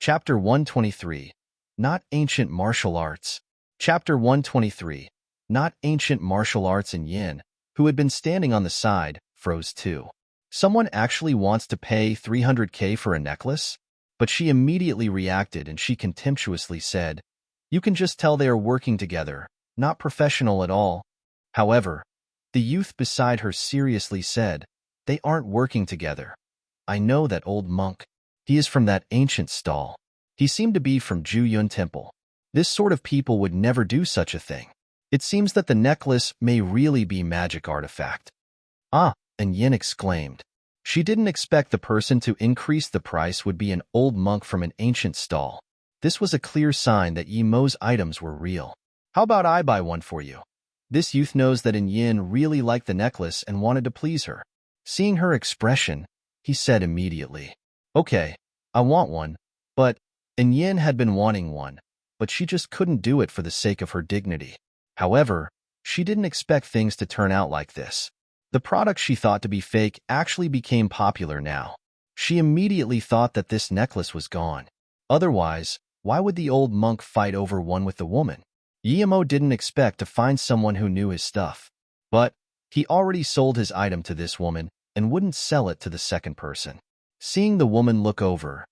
Chapter 123. Not Ancient Martial Arts. Chapter 123. Not Ancient Martial Arts. And Yin, who had been standing on the side, froze too. Someone actually wants to pay 300K for a necklace? But she immediately reacted and she contemptuously said, "You can just tell they are working together, not professional at all." However, the youth beside her seriously said, "They aren't working together. I know that old monk. He is from that ancient stall. He seemed to be from Juyun Temple. This sort of people would never do such a thing. It seems that the necklace may really be magic artifact." "Ah," and Yin exclaimed. She didn't expect the person to increase the price would be an old monk from an ancient stall. This was a clear sign that Yi Mo's items were real. "How about I buy one for you?" This youth knows that Yin really liked the necklace and wanted to please her. Seeing her expression, he said immediately, "Okay, I want one." But Yin had been wanting one, but she just couldn't do it for the sake of her dignity. However, she didn't expect things to turn out like this. The product she thought to be fake actually became popular now. She immediately thought that this necklace was gone. Otherwise, why would the old monk fight over one with the woman? Yi Mo didn't expect to find someone who knew his stuff. But he already sold his item to this woman and wouldn't sell it to the second person. Seeing the woman look over,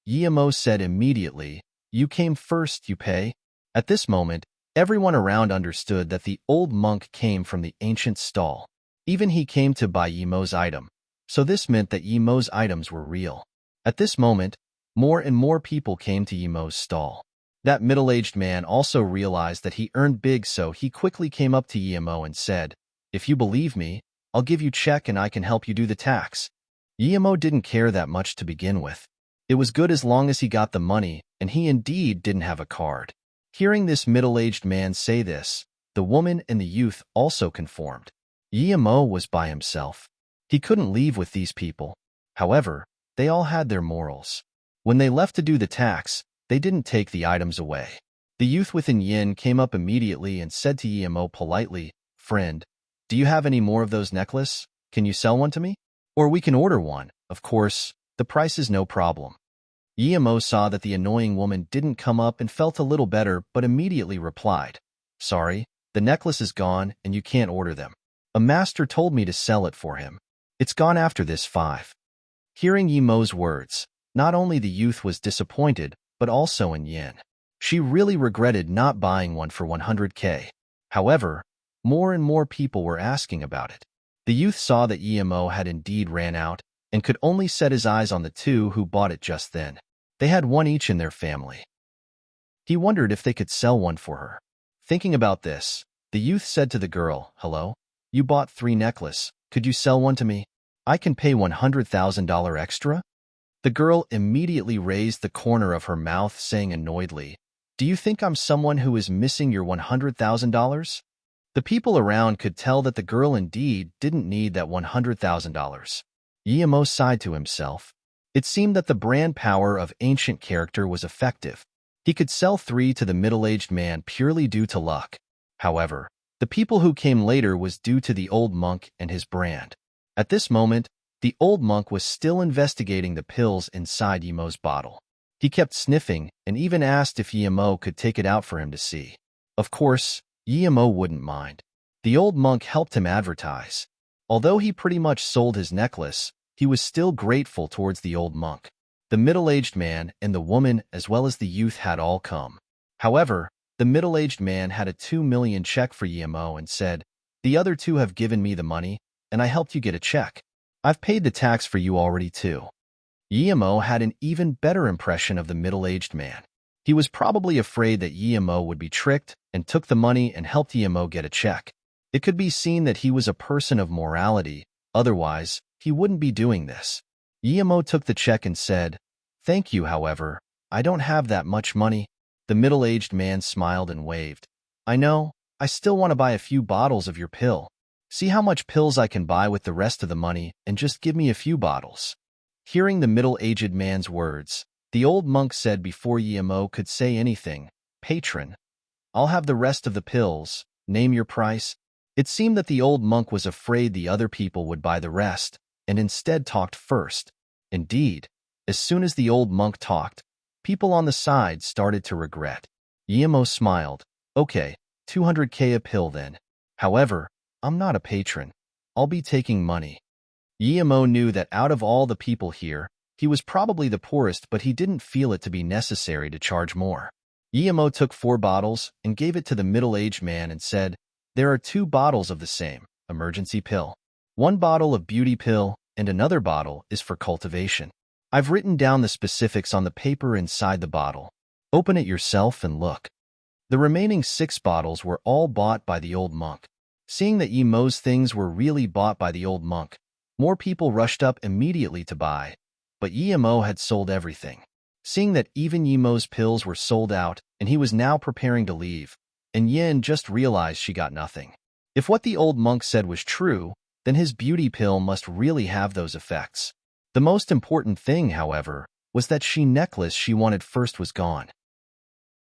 Yi Mo said immediately, "You came first, you pay." At this moment, everyone around understood that the old monk came from the ancient stall. Even he came to buy Yi Mo's item, so this meant that Yi Mo's items were real. At this moment, more and more people came to Yi Mo's stall. That middle-aged man also realized that he earned big, so he quickly came up to Yi Mo and said, "If you believe me, I'll give you check and I can help you do the tax." Yi Mo didn't care that much to begin with. It was good as long as he got the money, and he indeed didn't have a card. Hearing this middle-aged man say this, the woman and the youth also conformed. Yi Mo was by himself. He couldn't leave with these people. However, they all had their morals. When they left to do the tax, they didn't take the items away. The youth within Yin came up immediately and said to Yi Mo politely, "Friend, do you have any more of those necklaces? Can you sell one to me? Or we can order one. Of course, the price is no problem." Yi Mo saw that the annoying woman didn't come up and felt a little better, but immediately replied, "Sorry, the necklace is gone and you can't order them. A master told me to sell it for him. It's gone after this 5. Hearing Yi Mo's words, not only the youth was disappointed, but also in Yin. She really regretted not buying one for 100K. However, more and more people were asking about it. The youth saw that Yi Mo had indeed ran out and could only set his eyes on the two who bought it just then. They had one each in their family. He wondered if they could sell one for her. Thinking about this, the youth said to the girl, "Hello? You bought 3 necklaces. Could you sell one to me? I can pay $100,000 extra." The girl immediately raised the corner of her mouth, saying annoyedly, "Do you think I'm someone who is missing your $100,000? The people around could tell that the girl indeed didn't need that $100,000. Yi Mo sighed to himself. It seemed that the brand power of ancient character was effective. He could sell 3 to the middle-aged man purely due to luck. However, the people who came later was due to the old monk and his brand. At this moment, the old monk was still investigating the pills inside Yi Mo's bottle. He kept sniffing and even asked if Yi Mo could take it out for him to see. Of course, Yi Mo wouldn't mind. The old monk helped him advertise. Although he pretty much sold his necklace, he was still grateful towards the old monk. The middle-aged man and the woman as well as the youth had all come. However, the middle-aged man had a 2 million check for Yi Mo and said, "The other 2 have given me the money, and I helped you get a check. I've paid the tax for you already too." Yi Mo had an even better impression of the middle-aged man. He was probably afraid that Yi Mo would be tricked and took the money and helped Yi Mo get a check. It could be seen that he was a person of morality, otherwise, he wouldn't be doing this. Yi Mo took the check and said, "Thank you, however, I don't have that much money." The middle-aged man smiled and waved. "I know, I still want to buy a few bottles of your pill. See how much pills I can buy with the rest of the money and just give me a few bottles." Hearing the middle-aged man's words, the old monk said before Yi Mo could say anything, "Patron, I'll have the rest of the pills. Name your price." It seemed that the old monk was afraid the other people would buy the rest, and instead talked first. Indeed, as soon as the old monk talked, People on the side started to regret. Yemo smiled. Okay, 200K a pill then. However, I'm not a patron. I'll be taking money. Yemo knew that out of all the people here, he was probably the poorest, but he didn't feel it to be necessary to charge more. Yemo took 4 bottles and gave it to the middle-aged man and said, "There are 2 bottles of the same emergency pill. 1 bottle of beauty pill and another bottle is for cultivation. I've written down the specifics on the paper inside the bottle. Open it yourself and look." The remaining 6 bottles were all bought by the old monk. Seeing that Yemo's things were really bought by the old monk, more people rushed up immediately to buy, but Yemo had sold everything. Seeing that even Yemo's pills were sold out and he was now preparing to leave, and Yin just realized she got nothing. If what the old monk said was true, then his beauty pill must really have those effects. The most important thing, however, was that necklace she wanted first was gone.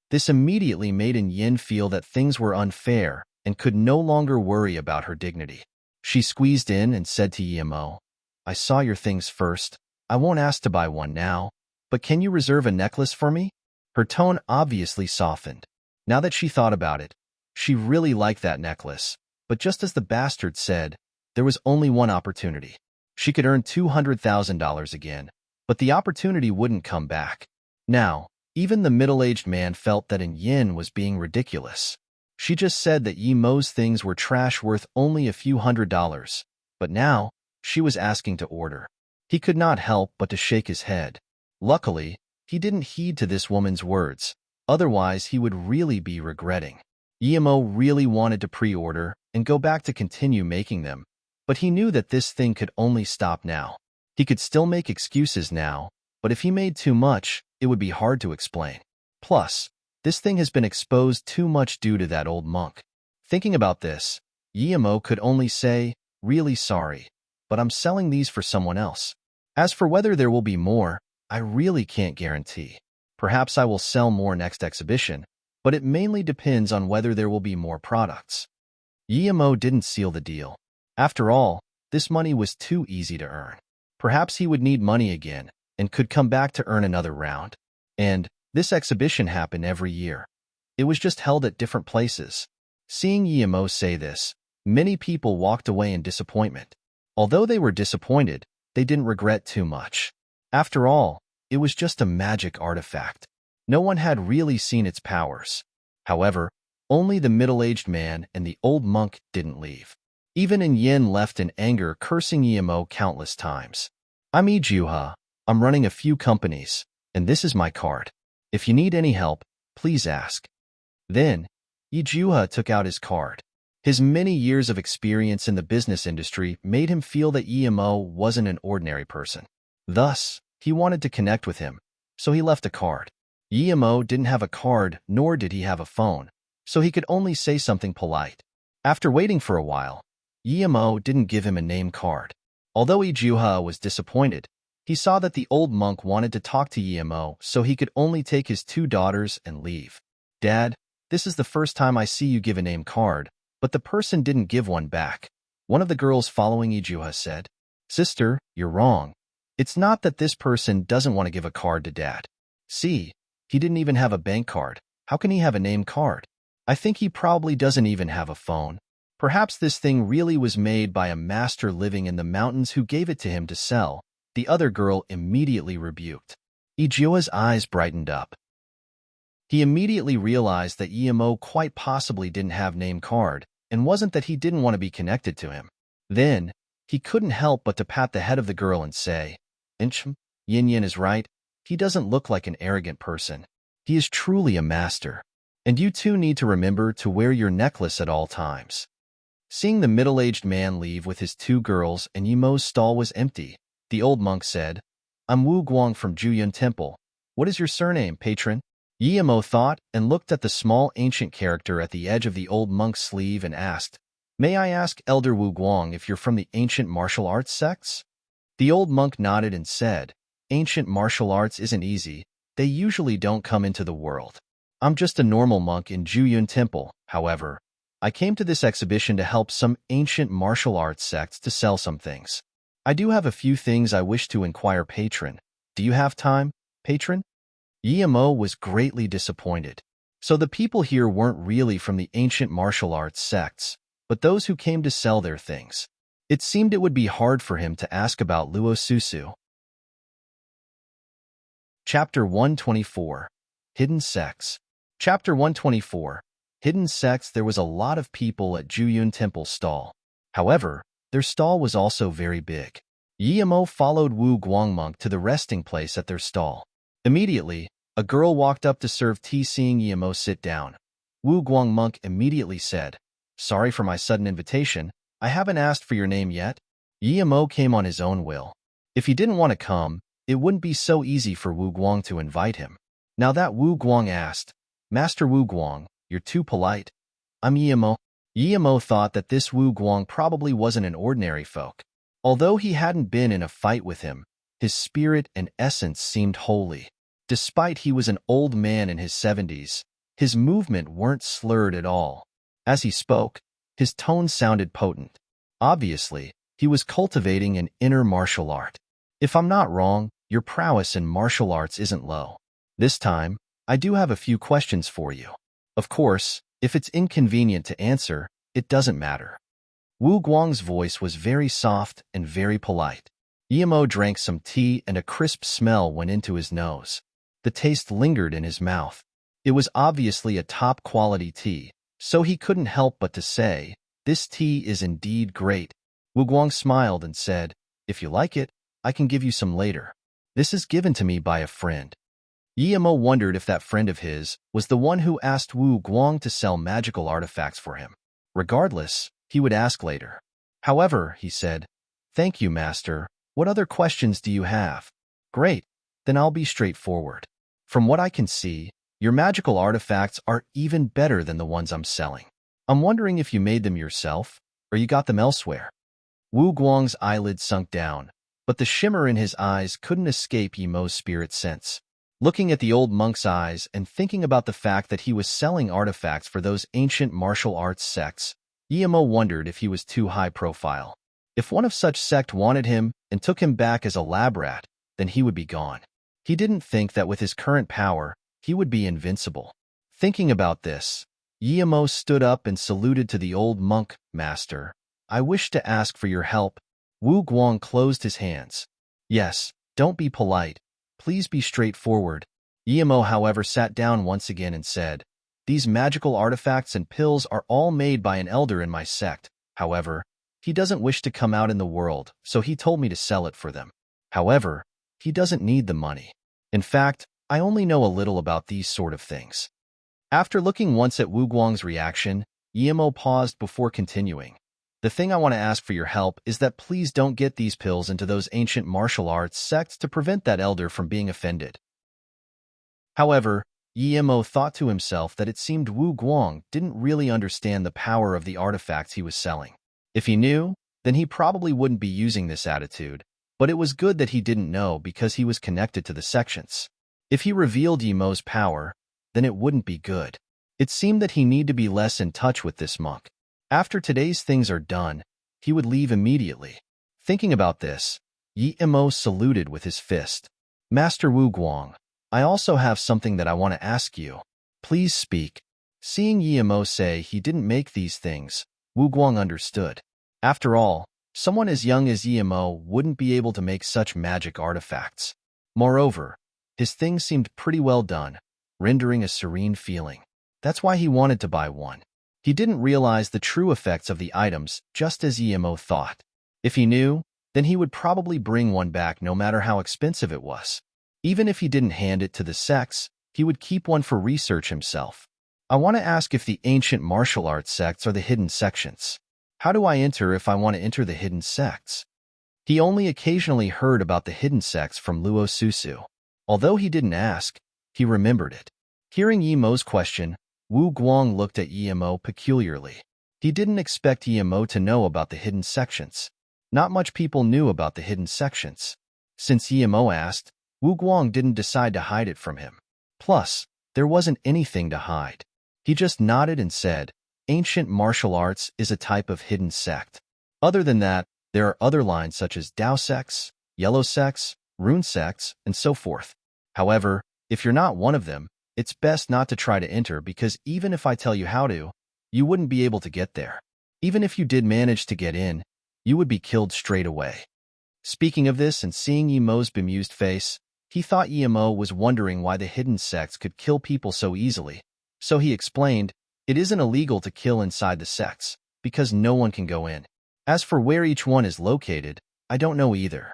This immediately made Yin feel that things were unfair and could no longer worry about her dignity. She squeezed in and said to Yemo, "I saw your things first. I won't ask to buy one now, but can you reserve a necklace for me?" Her tone obviously softened. Now that she thought about it, she really liked that necklace, but just as the bastard said, there was only one opportunity. She could earn $200,000 again, but the opportunity wouldn't come back. Now, even the middle-aged man felt that Yin was being ridiculous. She just said that Yemo's things were trash worth only a few $100s, but now she was asking to order. He could not help but to shake his head. Luckily, he didn't heed to this woman's words, otherwise he would really be regretting. Yemo really wanted to pre-order and go back to continue making them, but he knew that this thing could only stop now. He could still make excuses now, but if he made too much, it would be hard to explain. Plus, this thing has been exposed too much due to that old monk. Thinking about this, Yemo could only say, "Really sorry, but I'm selling these for someone else. As for whether there will be more, I really can't guarantee. Perhaps I will sell more next exhibition, but it mainly depends on whether there will be more products." Yemo didn't seal the deal. After all, this money was too easy to earn. Perhaps he would need money again and could come back to earn another round. And this exhibition happened every year. It was just held at different places. Seeing Yemo say this, many people walked away in disappointment. Although they were disappointed, they didn't regret too much. After all, it was just a magic artifact. No one had really seen its powers. However, only the middle-aged man and the old monk didn't leave. Even Yin left in anger, cursing Yemo countless times. "I'm Ijuha. I'm running a few companies, and this is my card. If you need any help, please ask." Then, Ijuha took out his card. His many years of experience in the business industry made him feel that Yemo wasn't an ordinary person. Thus, he wanted to connect with him, so he left a card. Yemo didn't have a card, nor did he have a phone, so he could only say something polite. After waiting for a while, Yemo didn't give him a name card. Although Ijuha was disappointed, he saw that the old monk wanted to talk to Yemo, so he could only take his 2 daughters and leave. "Dad, this is the first time I see you give a name card," but the person didn't give one back. One of the girls following Ijuha said, "Sister, you're wrong. It's not that this person doesn't want to give a card to Dad. See, he didn't even have a bank card. How can he have a name card? I think he probably doesn't even have a phone. Perhaps this thing really was made by a master living in the mountains who gave it to him to sell." The other girl immediately rebuked. Ijuha's eyes brightened up. He immediately realized that Yemo quite possibly didn't have name card, and wasn't that he didn't want to be connected to him. Then, he couldn't help but to pat the head of the girl and say, Yin is right. He doesn't look like an arrogant person. He is truly a master. And you too need to remember to wear your necklace at all times." Seeing the middle-aged man leave with his 2 girls and Yemo's stall was empty, the old monk said, "I'm Wu Guang from Juyun Temple. What is your surname, patron?" Yemo thought and looked at the small ancient character at the edge of the old monk's sleeve and asked, "May I ask, Elder Wu Guang, if you're from the ancient martial arts sects?" The old monk nodded and said, "Ancient martial arts isn't easy. They usually don't come into the world. I'm just a normal monk in Juyun Temple. However, I came to this exhibition to help some ancient martial arts sects to sell some things. I do have a few things I wish to inquire, patron. Do you have time, patron?" Yemo was greatly disappointed. So the people here weren't really from the ancient martial arts sects, but those who came to sell their things. It seemed it would be hard for him to ask about Luo Susu. Chapter 124. Hidden Sects. Chapter 124. Hidden Sects. There was a lot of people at Juyun Temple's stall. However, their stall was also very big. Yemo followed Wu Guangmonk to the resting place at their stall. Immediately, a girl walked up to serve tea. Seeing Yemo sit down, Wu Guangmonk immediately said, "Sorry for my sudden invitation. I haven't asked for your name yet." Yemo came on his own will. If he didn't want to come, it wouldn't be so easy for Wu Guang to invite him. Now that Wu Guang asked, "Master Wu Guang, you're too polite. I'm Yemo." Yemo thought that this Wu Guang probably wasn't an ordinary folk. Although he hadn't been in a fight with him, his spirit and essence seemed holy. Despite he was an old man in his 70s, his movement weren't slurred at all. As he spoke, his tone sounded potent. Obviously, he was cultivating an inner martial art. "If I'm not wrong, your prowess in martial arts isn't low. This time, I do have a few questions for you. Of course, if it's inconvenient to answer, it doesn't matter." Wu Guang's voice was very soft and very polite. Yemo drank some tea and a crisp smell went into his nose. The taste lingered in his mouth. It was obviously a top-quality tea, so he couldn't help but to say, "This tea is indeed great." Wu Guang smiled and said, "If you like it, I can give you some later. This is given to me by a friend." Yemo wondered if that friend of his was the one who asked Wu Guang to sell magical artifacts for him. Regardless, he would ask later. However, he said, "Thank you, Master. What other questions do you have?" "Great, then I'll be straightforward. From what I can see, your magical artifacts are even better than the ones I'm selling. I'm wondering if you made them yourself, or you got them elsewhere." Wu Guang's eyelids sunk down, but the shimmer in his eyes couldn't escape Yemo's spirit sense. Looking at the old monk's eyes and thinking about the fact that he was selling artifacts for those ancient martial arts sects, Yemo wondered if he was too high profile. If one of such sect wanted him and took him back as a lab rat, then he would be gone. He didn't think that with his current power, he would be invincible. Thinking about this, Yemo stood up and saluted to the old monk. "Master, I wish to ask for your help." Wu Guang closed his hands. "Yes, don't be polite. Please be straightforward." Yemo, however, sat down once again and said, "These magical artifacts and pills are all made by an elder in my sect. However, he doesn't wish to come out in the world, so he told me to sell it for them. However, he doesn't need the money. In fact, I only know a little about these sort of things." After looking once at Wu Guang's reaction, Yemo paused before continuing. "The thing I want to ask for your help is that please don't get these pills into those ancient martial arts sects to prevent that elder from being offended." However, Yemo thought to himself that it seemed Wu Guang didn't really understand the power of the artifacts he was selling. If he knew, then he probably wouldn't be using this attitude, but it was good that he didn't know because he was connected to the sections. If he revealed Yemo's power, then it wouldn't be good. It seemed that he needed to be less in touch with this monk. After today's things are done, he would leave immediately. Thinking about this, Yemo saluted with his fist. "Master Wu Guang, I also have something that I want to ask you. Please speak." Seeing Yemo say he didn't make these things, Wu Guang understood. After all, someone as young as Yemo wouldn't be able to make such magic artifacts. Moreover, his things seemed pretty well done, rendering a serene feeling. That's why he wanted to buy one. He didn't realize the true effects of the items, just as Yemo thought. If he knew, then he would probably bring one back no matter how expensive it was. Even if he didn't hand it to the sects, he would keep one for research himself. "I want to ask if the ancient martial arts sects are the hidden sections. How do I enter if I want to enter the hidden sects?" He only occasionally heard about the hidden sects from Luo Susu. Although he didn't ask, he remembered it. Hearing Yemo's question, Wu Guang looked at Yemo peculiarly. He didn't expect Yemo to know about the hidden sections. Not much people knew about the hidden sections. Since Yemo asked, Wu Guang didn't decide to hide it from him. Plus, there wasn't anything to hide. He just nodded and said, "Ancient martial arts is a type of hidden sect. Other than that, there are other lines such as Dao sects, Yellow sects, Rune sects, and so forth. However, If you're not one of them, it's best not to try to enter because even if I tell you how to, you wouldn't be able to get there. Even if you did manage to get in, you would be killed straight away. Speaking of this and seeing Yemo's bemused face, he thought Yemo was wondering why the hidden sects could kill people so easily. So he explained, it isn't illegal to kill inside the sects, because no one can go in. As for where each one is located, I don't know either.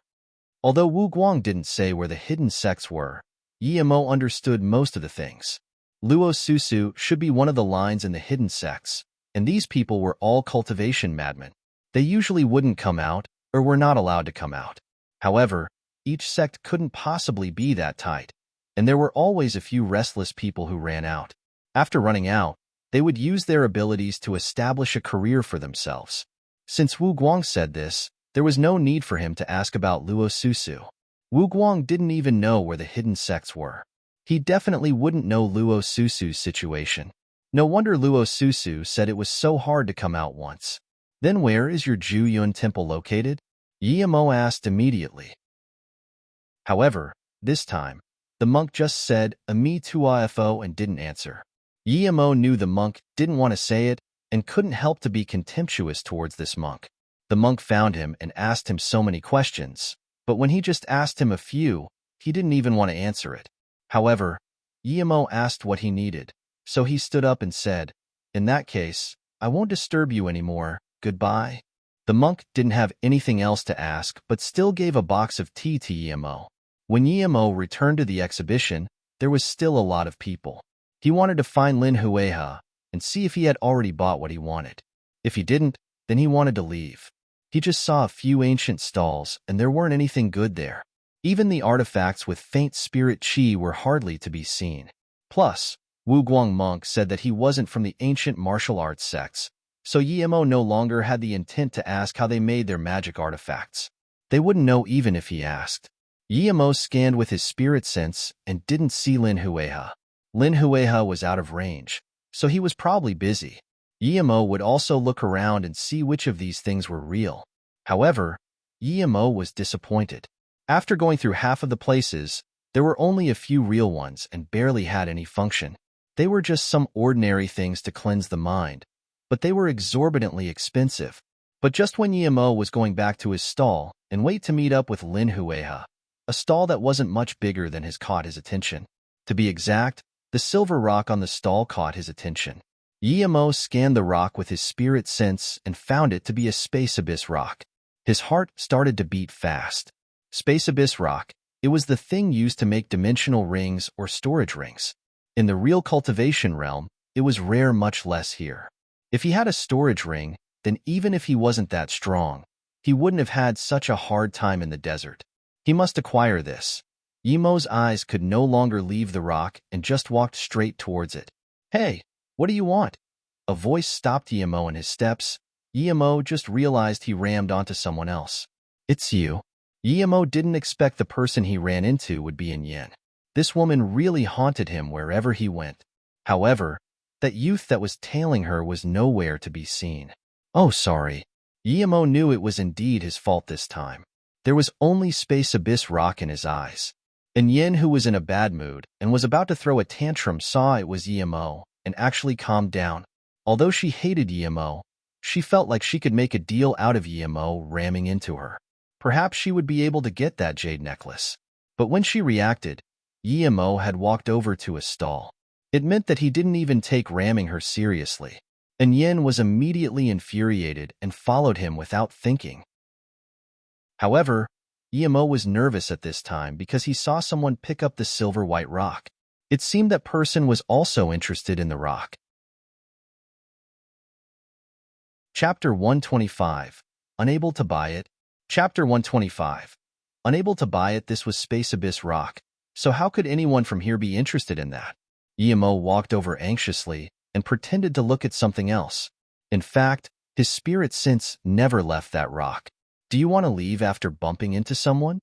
Although Wu Guang didn't say where the hidden sects were, Yemo understood most of the things. Luo Susu should be one of the lines in the hidden sects, and these people were all cultivation madmen. They usually wouldn't come out, or were not allowed to come out. However, each sect couldn't possibly be that tight, and there were always a few restless people who ran out. After running out, they would use their abilities to establish a career for themselves. Since Wu Guang said this, there was no need for him to ask about Luo Susu. Wu Guang didn't even know where the hidden sects were. He definitely wouldn't know Luo Susu's situation. No wonder Luo Susu said it was so hard to come out once. Then where is your Ju Yun temple located? Yemo asked immediately. However, this time, the monk just said, Ami Tuafo and didn't answer. Yemo knew the monk didn't want to say it and couldn't help to be contemptuous towards this monk. The monk found him and asked him so many questions, but when he just asked him a few, he didn't even want to answer it. However, Yemo asked what he needed, so he stood up and said, in that case, I won't disturb you anymore. Goodbye. The monk didn't have anything else to ask but still gave a box of tea to Yemo. When Yemo returned to the exhibition, there was still a lot of people. He wanted to find Lin Hueha and see if he had already bought what he wanted. If he didn't, then he wanted to leave. He just saw a few ancient stalls and there weren't anything good there. Even the artifacts with faint spirit chi were hardly to be seen. Plus, Wu Guang monk said that he wasn't from the ancient martial arts sects, so Yemo no longer had the intent to ask how they made their magic artifacts. They wouldn't know even if he asked. Yemo scanned with his spirit sense and didn't see Lin Hueha. Lin Hueha was out of range, so he was probably busy. Yemo would also look around and see which of these things were real. However, Yemo was disappointed. After going through half of the places, there were only a few real ones and barely had any function. They were just some ordinary things to cleanse the mind, but they were exorbitantly expensive. But just when Yemo was going back to his stall and wait to meet up with Lin Hueha, a stall that wasn't much bigger than his caught his attention. To be exact, the silver rock on the stall caught his attention. Yemo scanned the rock with his spirit sense and found it to be a space abyss rock. His heart started to beat fast. Space abyss rock, it was the thing used to make dimensional rings or storage rings. In the real cultivation realm, it was rare, much less here. If he had a storage ring, then even if he wasn't that strong, he wouldn't have had such a hard time in the desert. He must acquire this. Yemo's eyes could no longer leave the rock and just walked straight towards it. Hey, what do you want? A voice stopped Yemo in his steps. Yemo just realized he rammed onto someone else. It's you. Yemo didn't expect the person he ran into would be in Yin. This woman really haunted him wherever he went. However, that youth that was tailing her was nowhere to be seen. Oh, sorry. Yemo knew it was indeed his fault this time. There was only space abyss rock in his eyes. And Yin, who was in a bad mood and was about to throw a tantrum, saw it was Yemo and actually calmed down. Although she hated Yemo, she felt like she could make a deal out of Yemo ramming into her. Perhaps she would be able to get that jade necklace. But when she reacted, Yemo had walked over to a stall. It meant that he didn't even take ramming her seriously. And Yin was immediately infuriated and followed him without thinking. However, Yemo was nervous at this time because he saw someone pick up the silver white rock. It seemed that person was also interested in the rock. Chapter 125. Unable to buy it. Chapter 125. Unable to buy it. This was Space Abyss rock, so how could anyone from here be interested in that? Yemo walked over anxiously and pretended to look at something else. In fact, his spirit sense never left that rock. Do you want to leave after bumping into someone?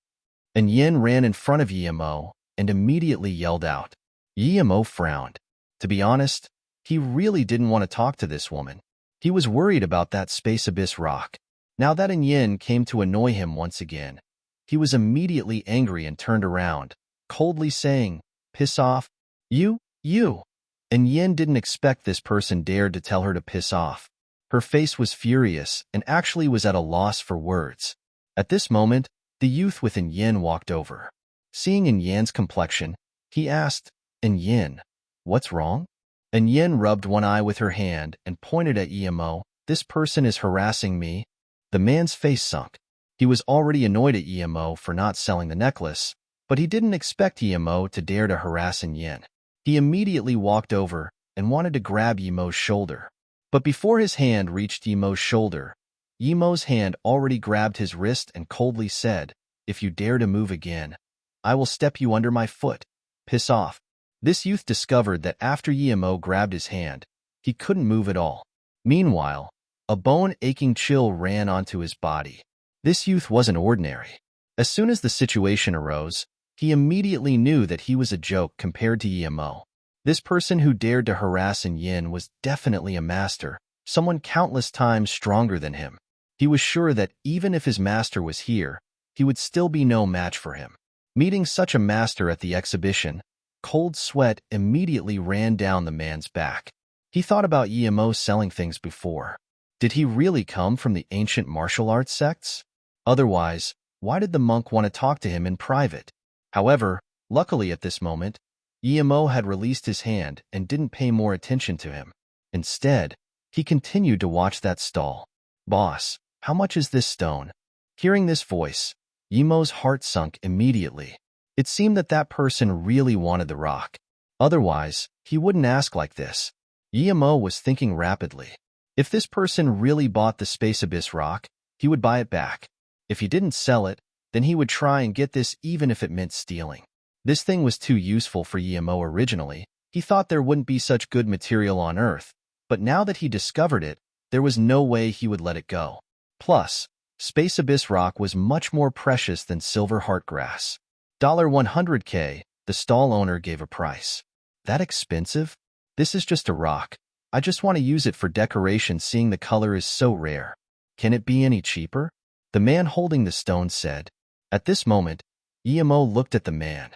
And Yin ran in front of Yemo and immediately yelled out. Yemo frowned. To be honest, he really didn't want to talk to this woman. He was worried about that Space Abyss rock. Now that Yin came to annoy him once again, he was immediately angry and turned around, coldly saying, Piss off. You. And Yin didn't expect this person dared to tell her to piss off. Her face was furious and actually was at a loss for words. At this moment, the youth within Yin walked over. Seeing in Yan's complexion, he asked, "And Yin, what's wrong?" And Yin rubbed one eye with her hand and pointed at Emo. "This person is harassing me." The man's face sunk. He was already annoyed at Emo for not selling the necklace, but he didn't expect Emo to dare to harass Yin. He immediately walked over and wanted to grab Emo's shoulder. But before his hand reached Emo's shoulder, Emo's hand already grabbed his wrist and coldly said, "If you dare to move again, I will step you under my foot. Piss off." This youth discovered that after Emo grabbed his hand, he couldn't move at all. Meanwhile, a bone-aching chill ran onto his body. This youth wasn't ordinary. As soon as the situation arose, he immediately knew that he was a joke compared to Emo. This person who dared to harass Yin was definitely a master, someone countless times stronger than him. He was sure that even if his master was here, he would still be no match for him. Meeting such a master at the exhibition, cold sweat immediately ran down the man's back. He thought about Emo selling things before. Did he really come from the ancient martial arts sects? Otherwise, why did the monk want to talk to him in private? However, luckily at this moment, Emo had released his hand and didn't pay more attention to him. Instead, he continued to watch that stall. "Boss, how much is this stone?" Hearing this voice, Emo's heart sunk immediately. It seemed that that person really wanted the rock. Otherwise, he wouldn't ask like this. Emo was thinking rapidly. If this person really bought the Space Abyss rock, he would buy it back. If he didn't sell it, then he would try and get this even if it meant stealing. This thing was too useful for Emo originally. He thought there wouldn't be such good material on Earth, but now that he discovered it, there was no way he would let it go. Plus, Space Abyss rock was much more precious than silver heartgrass. $100K, the stall owner gave a price. "That expensive? This is just a rock. I just want to use it for decoration, seeing the color is so rare. Can it be any cheaper?" The man holding the stone said. At this moment, Emo looked at the man.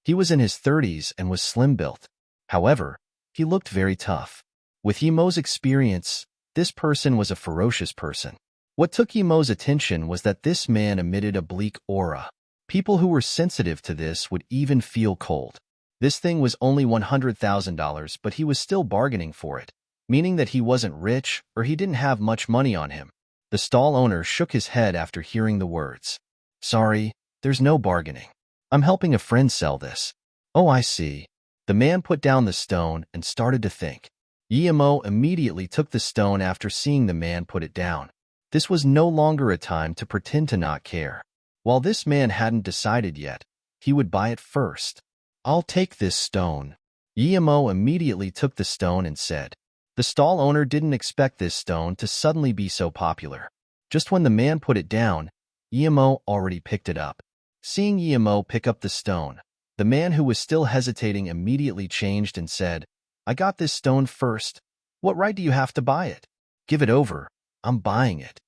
He was in his 30s and was slim-built. However, he looked very tough. With Emo's experience, this person was a ferocious person. What took Emo's attention was that this man emitted a bleak aura. People who were sensitive to this would even feel cold. This thing was only $100,000, but he was still bargaining for it, meaning that he wasn't rich or he didn't have much money on him. The stall owner shook his head after hearing the words. "Sorry, there's no bargaining. I'm helping a friend sell this." "Oh, I see." The man put down the stone and started to think. Emo immediately took the stone after seeing the man put it down. This was no longer a time to pretend to not care. While this man hadn't decided yet, he would buy it first. "I'll take this stone." Emo immediately took the stone and said. The stall owner didn't expect this stone to suddenly be so popular. Just when the man put it down, Emo already picked it up. Seeing Emo pick up the stone, the man who was still hesitating immediately changed and said, "I got this stone first. What right do you have to buy it? Give it over. I'm buying it."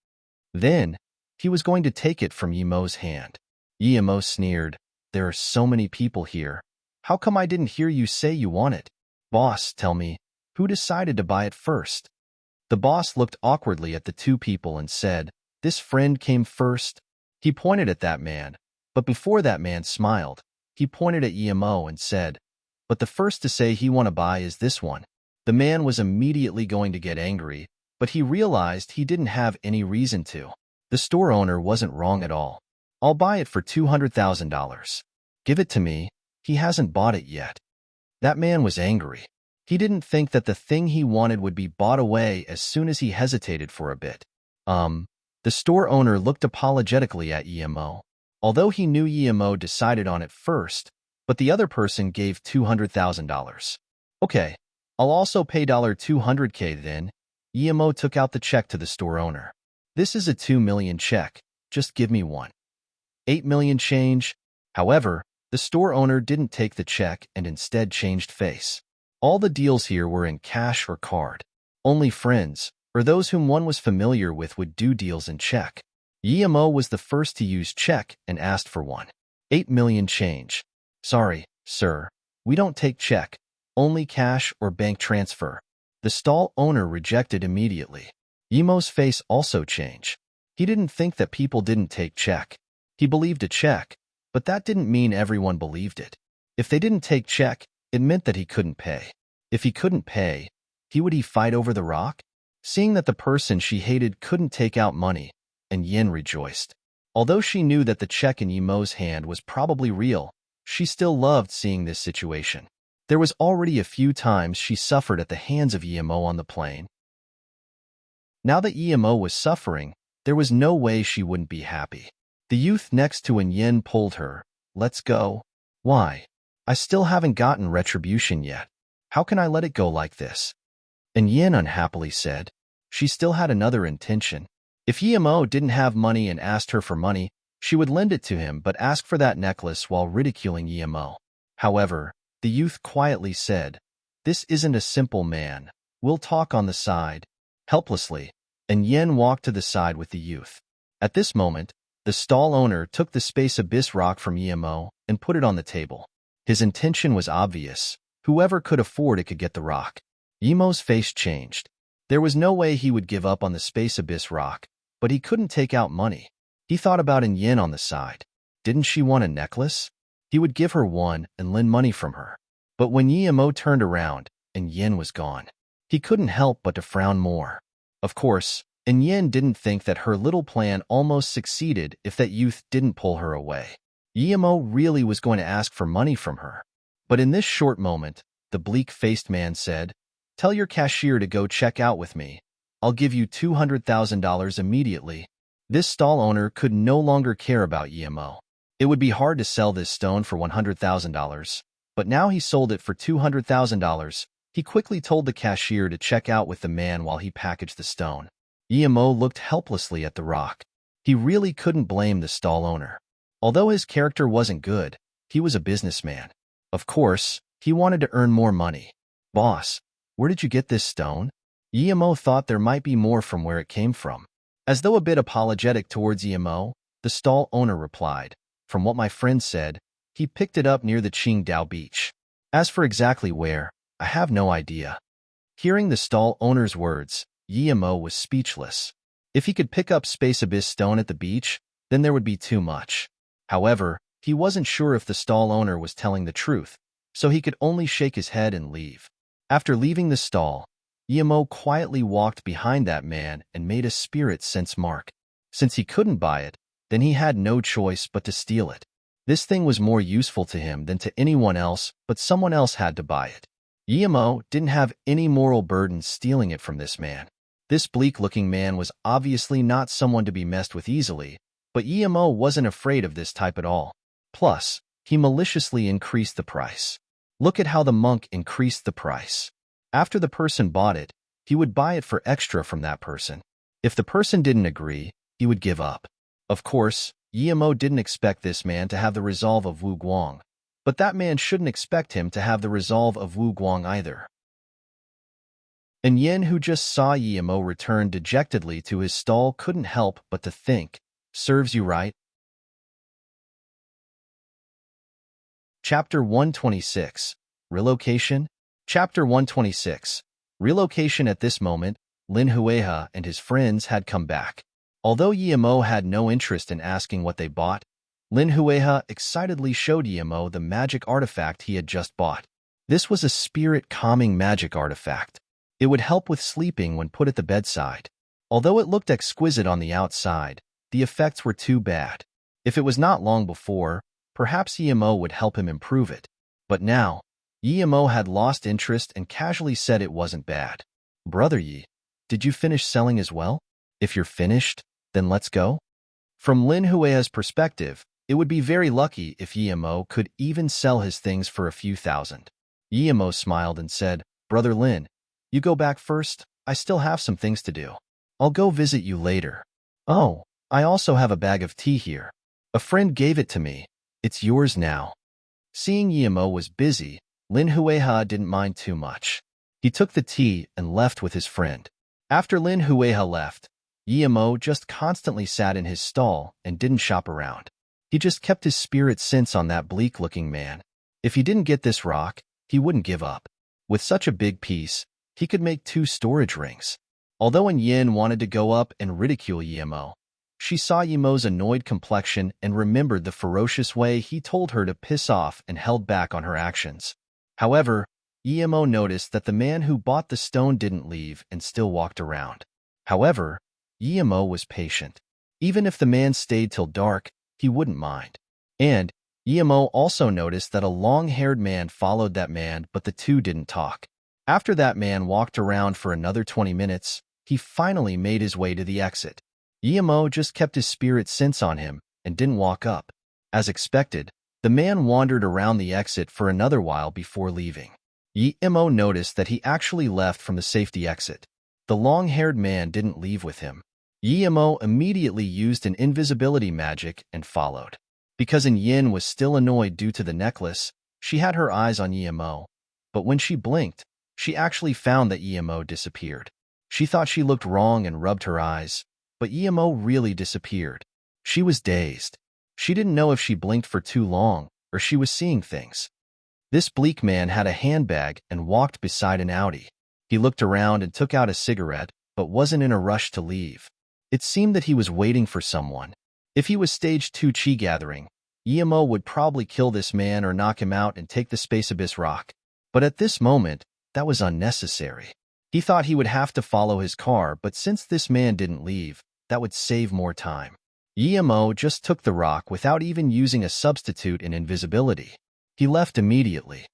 Then, he was going to take it from Emo's hand. Emo sneered, "There are so many people here. How come I didn't hear you say you want it? Boss, tell me, who decided to buy it first?" The boss looked awkwardly at the two people and said, "This friend came first." He pointed at that man, but before that man smiled, he pointed at Emo and said, "But the first to say he want to buy is this one." The man was immediately going to get angry, but he realized he didn't have any reason to. The store owner wasn't wrong at all. "I'll buy it for $200,000. Give it to me. He hasn't bought it yet." That man was angry. He didn't think that the thing he wanted would be bought away as soon as he hesitated for a bit. The store owner looked apologetically at Emo. Although he knew Emo decided on it first, but the other person gave $200,000. "Okay, I'll also pay $200K then." Emo took out the check to the store owner. "This is a 2 million check. Just give me one." 8 million change. However, the store owner didn't take the check and instead changed face. All the deals here were in cash or card. Only friends, or those whom one was familiar with, would do deals in check. Emo was the first to use check and asked for one. 8 million change. Sorry, "Sir, we don't take check, only cash or bank transfer." The stall owner rejected immediately. Yemo's face also changed. He didn't think that people didn't take check. He believed a check, but that didn't mean everyone believed it. If they didn't take check, it meant that he couldn't pay. If he couldn't pay, would he fight over the rock? Seeing that the person she hated couldn't take out money, and Yin rejoiced. Although she knew that the check in Yemo's hand was probably real, she still loved seeing this situation. There was already a few times she suffered at the hands of Yemo on the plane. Now that Yemo was suffering, there was no way she wouldn't be happy. The youth next to Yin pulled her. "Let's go." "Why? I still haven't gotten retribution yet. How can I let it go like this?" And Yin unhappily said. She still had another intention. If Yemo didn't have money and asked her for money, she would lend it to him but ask for that necklace while ridiculing Yemo. However, the youth quietly said, "This isn't a simple man. We'll talk on the side." Helplessly, and Yin walked to the side with the youth. At this moment, the stall owner took the space abyss rock from Yemo and put it on the table. His intention was obvious. Whoever could afford it could get the rock. Yemo's face changed. There was no way he would give up on the space abyss rock, but he couldn't take out money. He thought about Yin on the side. Didn't she want a necklace? He would give her one and lend money from her. But when Yemo turned around, and Yin was gone, he couldn't help but to frown more. Of course, and Yin didn't think that her little plan almost succeeded if that youth didn't pull her away. Yemo really was going to ask for money from her. But in this short moment, the bleak-faced man said, "Tell your cashier to go check out with me. I'll give you $200,000 immediately." This stall owner could no longer care about Yemo. It would be hard to sell this stone for $100,000, but now he sold it for $200,000. He quickly told the cashier to check out with the man while he packaged the stone. Yemo looked helplessly at the rock. He really couldn't blame the stall owner. Although his character wasn't good, he was a businessman. Of course, he wanted to earn more money. "Boss, where did you get this stone?" Yemo thought there might be more from where it came from. As though a bit apologetic towards Yemo, the stall owner replied, "From what my friend said, he picked it up near the Qingdao beach. As for exactly where, I have no idea." Hearing the stall owner's words, Yemo was speechless. If he could pick up Space Abyss stone at the beach, then there would be too much. However, he wasn't sure if the stall owner was telling the truth, so he could only shake his head and leave. After leaving the stall, Yemo quietly walked behind that man and made a spirit sense mark. Since he couldn't buy it, then he had no choice but to steal it. This thing was more useful to him than to anyone else, but someone else had to buy it. Yemo didn't have any moral burden stealing it from this man. This bleak-looking man was obviously not someone to be messed with easily, but Yemo wasn't afraid of this type at all. Plus, he maliciously increased the price. Look at how the monk increased the price. After the person bought it, he would buy it for extra from that person. If the person didn't agree, he would give up. Of course, Yemo didn't expect this man to have the resolve of Wu Guang, but that man shouldn't expect him to have the resolve of Wu Guang either. And Yin, who just saw Yemo return dejectedly to his stall, couldn't help but to think, "Serves you right." Chapter 126. Relocation. Chapter 126. Relocation. At this moment, Lin Hueha and his friends had come back. Although Yemo had no interest in asking what they bought, Lin Hueha excitedly showed Yemo the magic artifact he had just bought. This was a spirit-calming magic artifact. It would help with sleeping when put at the bedside. Although it looked exquisite on the outside, the effects were too bad. If it was not long before, perhaps Yemo would help him improve it. But now, Yemo had lost interest and casually said it wasn't bad. "Brother Yi, did you finish selling as well? If you're finished, then let's go." From Lin Huea's perspective, it would be very lucky if Yemo could even sell his things for a few thousand. Yemo smiled and said, "Brother Lin, you go back first. I still have some things to do. I'll go visit you later." "Oh, I also have a bag of tea here. A friend gave it to me. It's yours now." Seeing Yemo was busy, Lin Hueha didn't mind too much. He took the tea and left with his friend. After Lin Hueha left, Yemo just constantly sat in his stall and didn't shop around. He just kept his spirit sense on that bleak-looking man. If he didn't get this rock, he wouldn't give up. With such a big piece, he could make 2 storage rings. Although Yin wanted to go up and ridicule Yimo, she saw Yimo's annoyed complexion and remembered the ferocious way he told her to piss off and held back on her actions. However, Yimo noticed that the man who bought the stone didn't leave and still walked around. However, Yimo was patient. Even if the man stayed till dark, he wouldn't mind. And Yimo also noticed that a long-haired man followed that man, but the two didn't talk. After that man walked around for another 20 minutes, he finally made his way to the exit. Yimo just kept his spirit sense on him and didn't walk up. As expected, the man wandered around the exit for another while before leaving. Yimo noticed that he actually left from the safety exit. The long-haired man didn't leave with him. Yimo immediately used an invisibility magic and followed. Because Yin was still annoyed due to the necklace, she had her eyes on Yimo, but when she blinked, she actually found that Yimo disappeared. She thought she looked wrong and rubbed her eyes, but Yimo really disappeared. She was dazed. She didn't know if she blinked for too long or she was seeing things. This bleak man had a handbag and walked beside an Audi. He looked around and took out a cigarette, but wasn't in a rush to leave. It seemed that he was waiting for someone. If he was stage 2 chi gathering, Yimo would probably kill this man or knock him out and take the Space Abyss rock. But at this moment, that was unnecessary. He thought he would have to follow his car, but since this man didn't leave, that would save more time. Yimo just took the rock without even using a substitute in invisibility. He left immediately.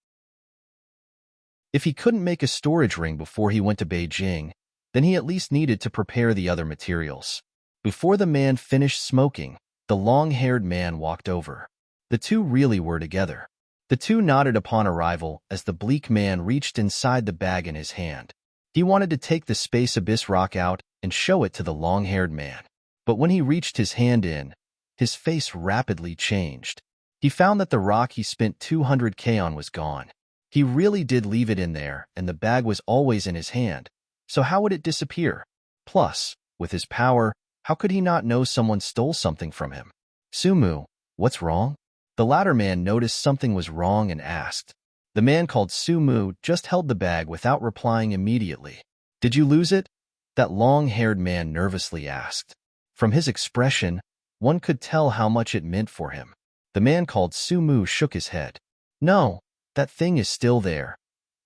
If he couldn't make a storage ring before he went to Beijing, then he at least needed to prepare the other materials. Before the man finished smoking, the long-haired man walked over. The two really were together. The two nodded upon arrival as the bleak man reached inside the bag in his hand. He wanted to take the Space Abyss rock out and show it to the long-haired man. But when he reached his hand in, his face rapidly changed. He found that the rock he spent 200K on was gone. He really did leave it in there, and the bag was always in his hand. So how would it disappear? Plus, with his power, how could he not know someone stole something from him? Sumu, what's wrong? The latter man noticed something was wrong and asked. The man called Sumu just held the bag without replying immediately. Did you lose it? That long-haired man nervously asked. From his expression, one could tell how much it meant for him. The man called Sumu shook his head. No, that thing is still there.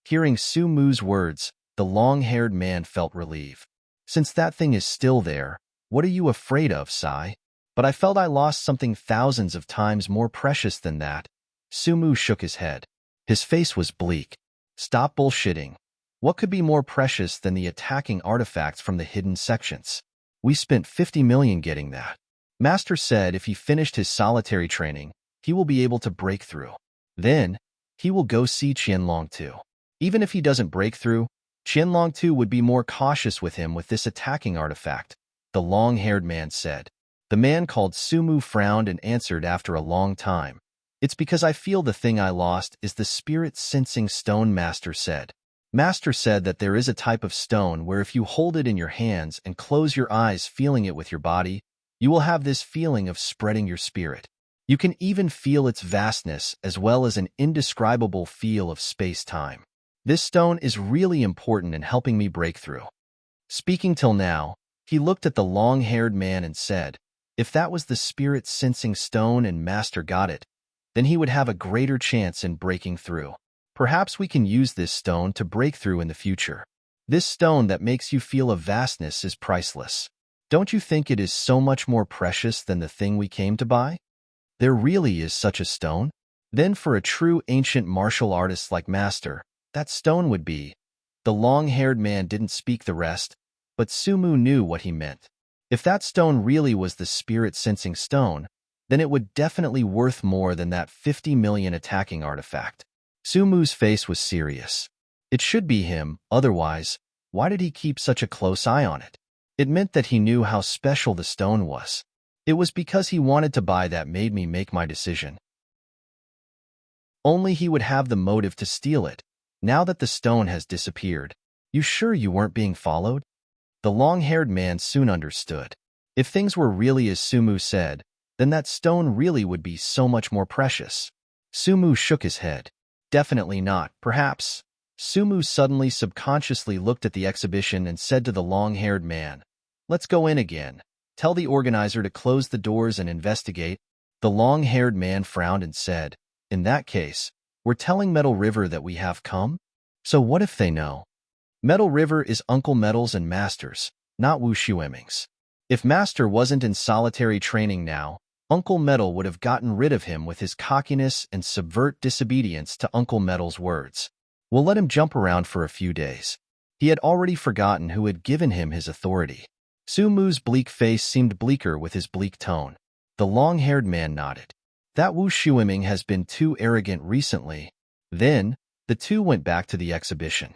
Hearing Sumu's words, the long-haired man felt relief. Since that thing is still there, what are you afraid of, Sai? But I felt I lost something thousands of times more precious than that. Sumu shook his head. His face was bleak. Stop bullshitting. What could be more precious than the attacking artifacts from the hidden sections? We spent 50 million getting that. Master said if he finished his solitary training, he will be able to break through. Then, he will go see Qianlong too. Even if he doesn't break through, Qianlong too would be more cautious with him with this attacking artifact, the long-haired man said. The man called Sumu frowned and answered after a long time. It's because I feel the thing I lost is the spirit-sensing stone, Master said. Master said that there is a type of stone where if you hold it in your hands and close your eyes feeling it with your body, you will have this feeling of spreading your spirit. You can even feel its vastness as well as an indescribable feel of space-time. This stone is really important in helping me break through. Speaking till now, he looked at the long-haired man and said, if that was the spirit-sensing stone and Master got it, then he would have a greater chance in breaking through. Perhaps we can use this stone to break through in the future. This stone that makes you feel a vastness is priceless. Don't you think it is so much more precious than the thing we came to buy? There really is such a stone? Then for a true ancient martial artist like Master, that stone would be. The long-haired man didn't speak the rest, but Sumu knew what he meant. If that stone really was the spirit-sensing stone, then it would definitely worth more than that 50 million attacking artifact. Sumu's face was serious. It should be him, otherwise, why did he keep such a close eye on it? It meant that he knew how special the stone was. It was because he wanted to buy that made me make my decision. Only he would have the motive to steal it. Now that the stone has disappeared, you sure you weren't being followed? The long-haired man soon understood. If things were really as Sumu said, then that stone really would be so much more precious. Sumu shook his head. Definitely not, perhaps. Sumu suddenly subconsciously looked at the exhibition and said to the long-haired man, "Let's go in again. Tell the organizer to close the doors and investigate." The long-haired man frowned and said, "In that case, we're telling Metal River that we have come? So what if they know? Metal River is Uncle Metal's and Master's, not Wu Shueming's. If Master wasn't in solitary training now, Uncle Metal would have gotten rid of him with his cockiness and subvert disobedience to Uncle Metal's words. We'll let him jump around for a few days." He had already forgotten who had given him his authority. Sumu's bleak face seemed bleaker with his bleak tone. The long-haired man nodded. "That Wu Shueming has been too arrogant recently." Then, the two went back to the exhibition.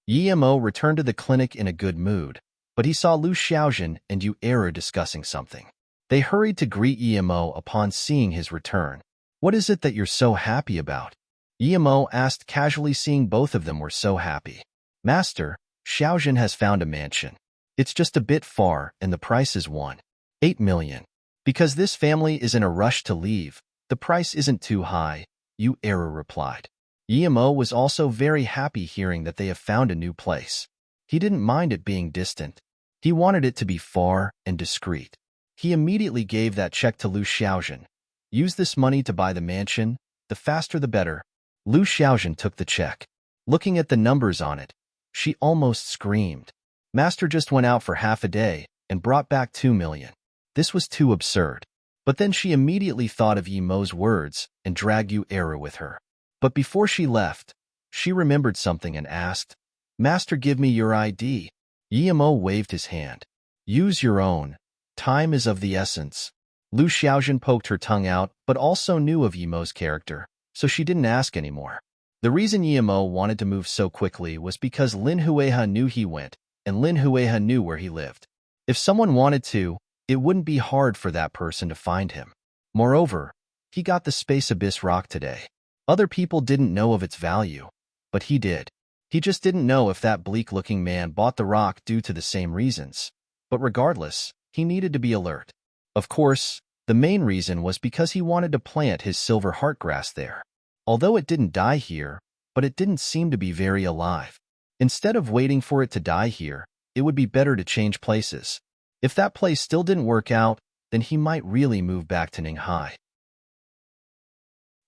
Yemo returned to the clinic in a good mood, but he saw Lu Xiaojun and Yu Era discussing something. They hurried to greet Yemo upon seeing his return. "What is it that you're so happy about?" Yemo asked casually, seeing both of them were so happy. "Master, Xiaojun has found a mansion. It's just a bit far, and the price is 1.8 million. Because this family is in a rush to leave, the price isn't too high," Yu Era replied. Yemo was also very happy hearing that they have found a new place. He didn't mind it being distant. He wanted it to be far and discreet. He immediately gave that check to Lu Xiaojun. "Use this money to buy the mansion, the faster the better." Lu Xiaojun took the check. Looking at the numbers on it, she almost screamed. Master just went out for half a day and brought back 2 million. This was too absurd. But then she immediately thought of Yemo's words and dragged Yu Era with her. But before she left, she remembered something and asked, "Master, give me your ID." Yemo waved his hand. "Use your own. Time is of the essence." Lu Xiaojun poked her tongue out, but also knew of Yemo's character, so she didn't ask anymore. The reason Yemo wanted to move so quickly was because Lin Hueha knew he went, and Lin Hueha knew where he lived. If someone wanted to, it wouldn't be hard for that person to find him. Moreover, he got the Space Abyss rock today. Other people didn't know of its value, but he did. He just didn't know if that bleak-looking man bought the rock due to the same reasons. But regardless, he needed to be alert. Of course, the main reason was because he wanted to plant his silver heartgrass there. Although it didn't die here, but it didn't seem to be very alive. Instead of waiting for it to die here, it would be better to change places. If that place still didn't work out, then he might really move back to Ninghai.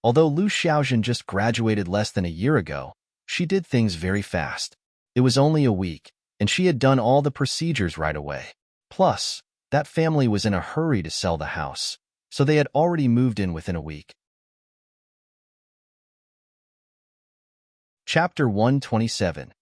Although Lu Xiaojun just graduated less than a year ago, she did things very fast. It was only a week, and she had done all the procedures right away. Plus, that family was in a hurry to sell the house, so they had already moved in within a week. Chapter 127.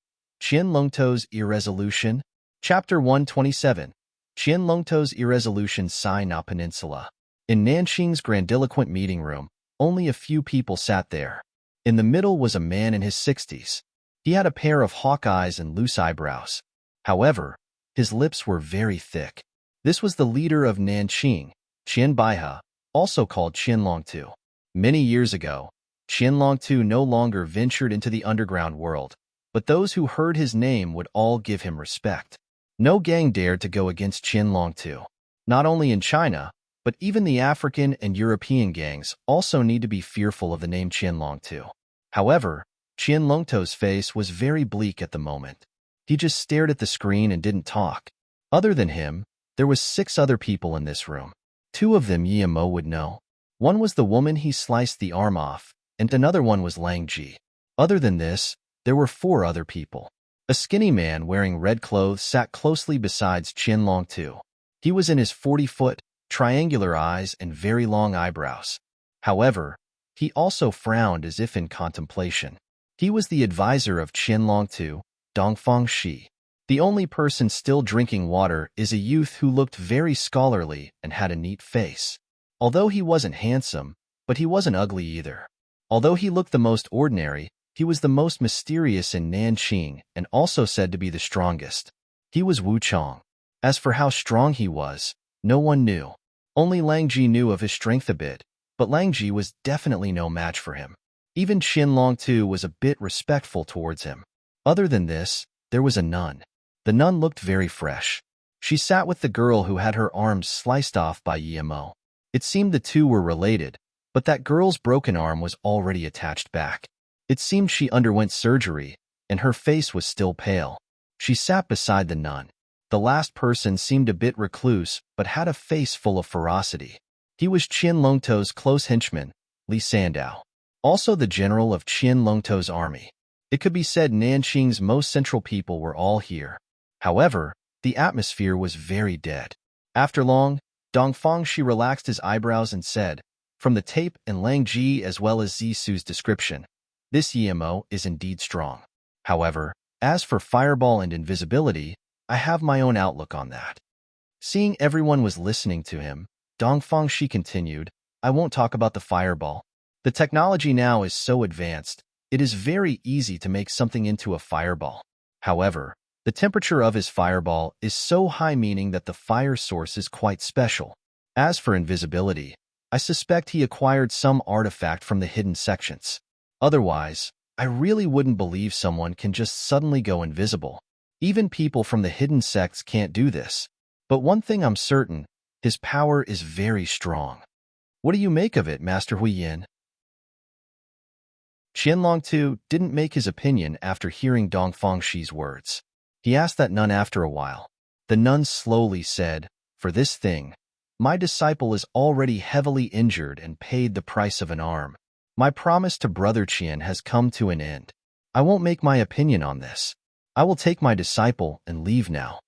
Qian Longto's Irresolution. Chapter 127. Qian Longto's Irresolution Sinai Peninsula. In Nanxing's grandiloquent meeting room, only a few people sat there. In the middle was a man in his 60s. He had a pair of hawk eyes and loose eyebrows. However, his lips were very thick. This was the leader of Nanxing, Qian Baihe, also called Qian Longtu. Many years ago, Qian Longtu no longer ventured into the underground world, but those who heard his name would all give him respect. No gang dared to go against Qian Longtu. Not only in China, but even the African and European gangs also need to be fearful of the name Qian Longtu. However, Qian Longtu's face was very bleak at the moment. He just stared at the screen and didn't talk. Other than him, there was 6 other people in this room. 2 of them Yemo would know. One was the woman he sliced the arm off, and another one was Lang Ji. Other than this, there were 4 other people. A skinny man wearing red clothes sat closely beside Qian Longtu. He was in his 40-foot, triangular eyes and very long eyebrows. However, he also frowned as if in contemplation. He was the advisor of Qian Longtu, Dongfang Shi. The only person still drinking water is a youth who looked very scholarly and had a neat face. Although he wasn't handsome, but he wasn't ugly either. Although he looked the most ordinary, he was the most mysterious in Nanxing and also said to be the strongest. He was Wu Chong. As for how strong he was, no one knew. Only Lang Ji knew of his strength a bit, but Lang Ji was definitely no match for him. Even Qian Longtu was a bit respectful towards him. Other than this, there was a nun. The nun looked very fresh. She sat with the girl who had her arms sliced off by Yemo. It seemed the two were related, But that girl's broken arm was already attached back. It seemed she underwent surgery, and her face was still pale. She sat beside the nun. The last person seemed a bit recluse, but had a face full of ferocity. He was Qian Longtou's close henchman, Li Sandao, also the general of Qian Longtou's army. It could be said Nanqing's most central people were all here. However, the atmosphere was very dead. After long, Dongfang Shi relaxed his eyebrows and said, from the tape and Lang Ji as well as Zisu's description, this Yimo is indeed strong. However, as for fireball and invisibility, I have my own outlook on that. Seeing everyone was listening to him, Dongfang Shi continued, I won't talk about the fireball. The technology now is so advanced, it is very easy to make something into a fireball. However, the temperature of his fireball is so high, meaning that the fire source is quite special. As for invisibility, I suspect he acquired some artifact from the hidden sections. Otherwise, I really wouldn't believe someone can just suddenly go invisible. Even people from the hidden sects can't do this. But one thing I'm certain, his power is very strong. What do you make of it, Master Huiyin? Qian Longtu didn't make his opinion after hearing Dongfang Shi's words. He asked that nun after a while. The nun slowly said, for this thing, my disciple is already heavily injured and paid the price of an arm. My promise to Brother Qian has come to an end. I won't make my opinion on this. I will take my disciple and leave now.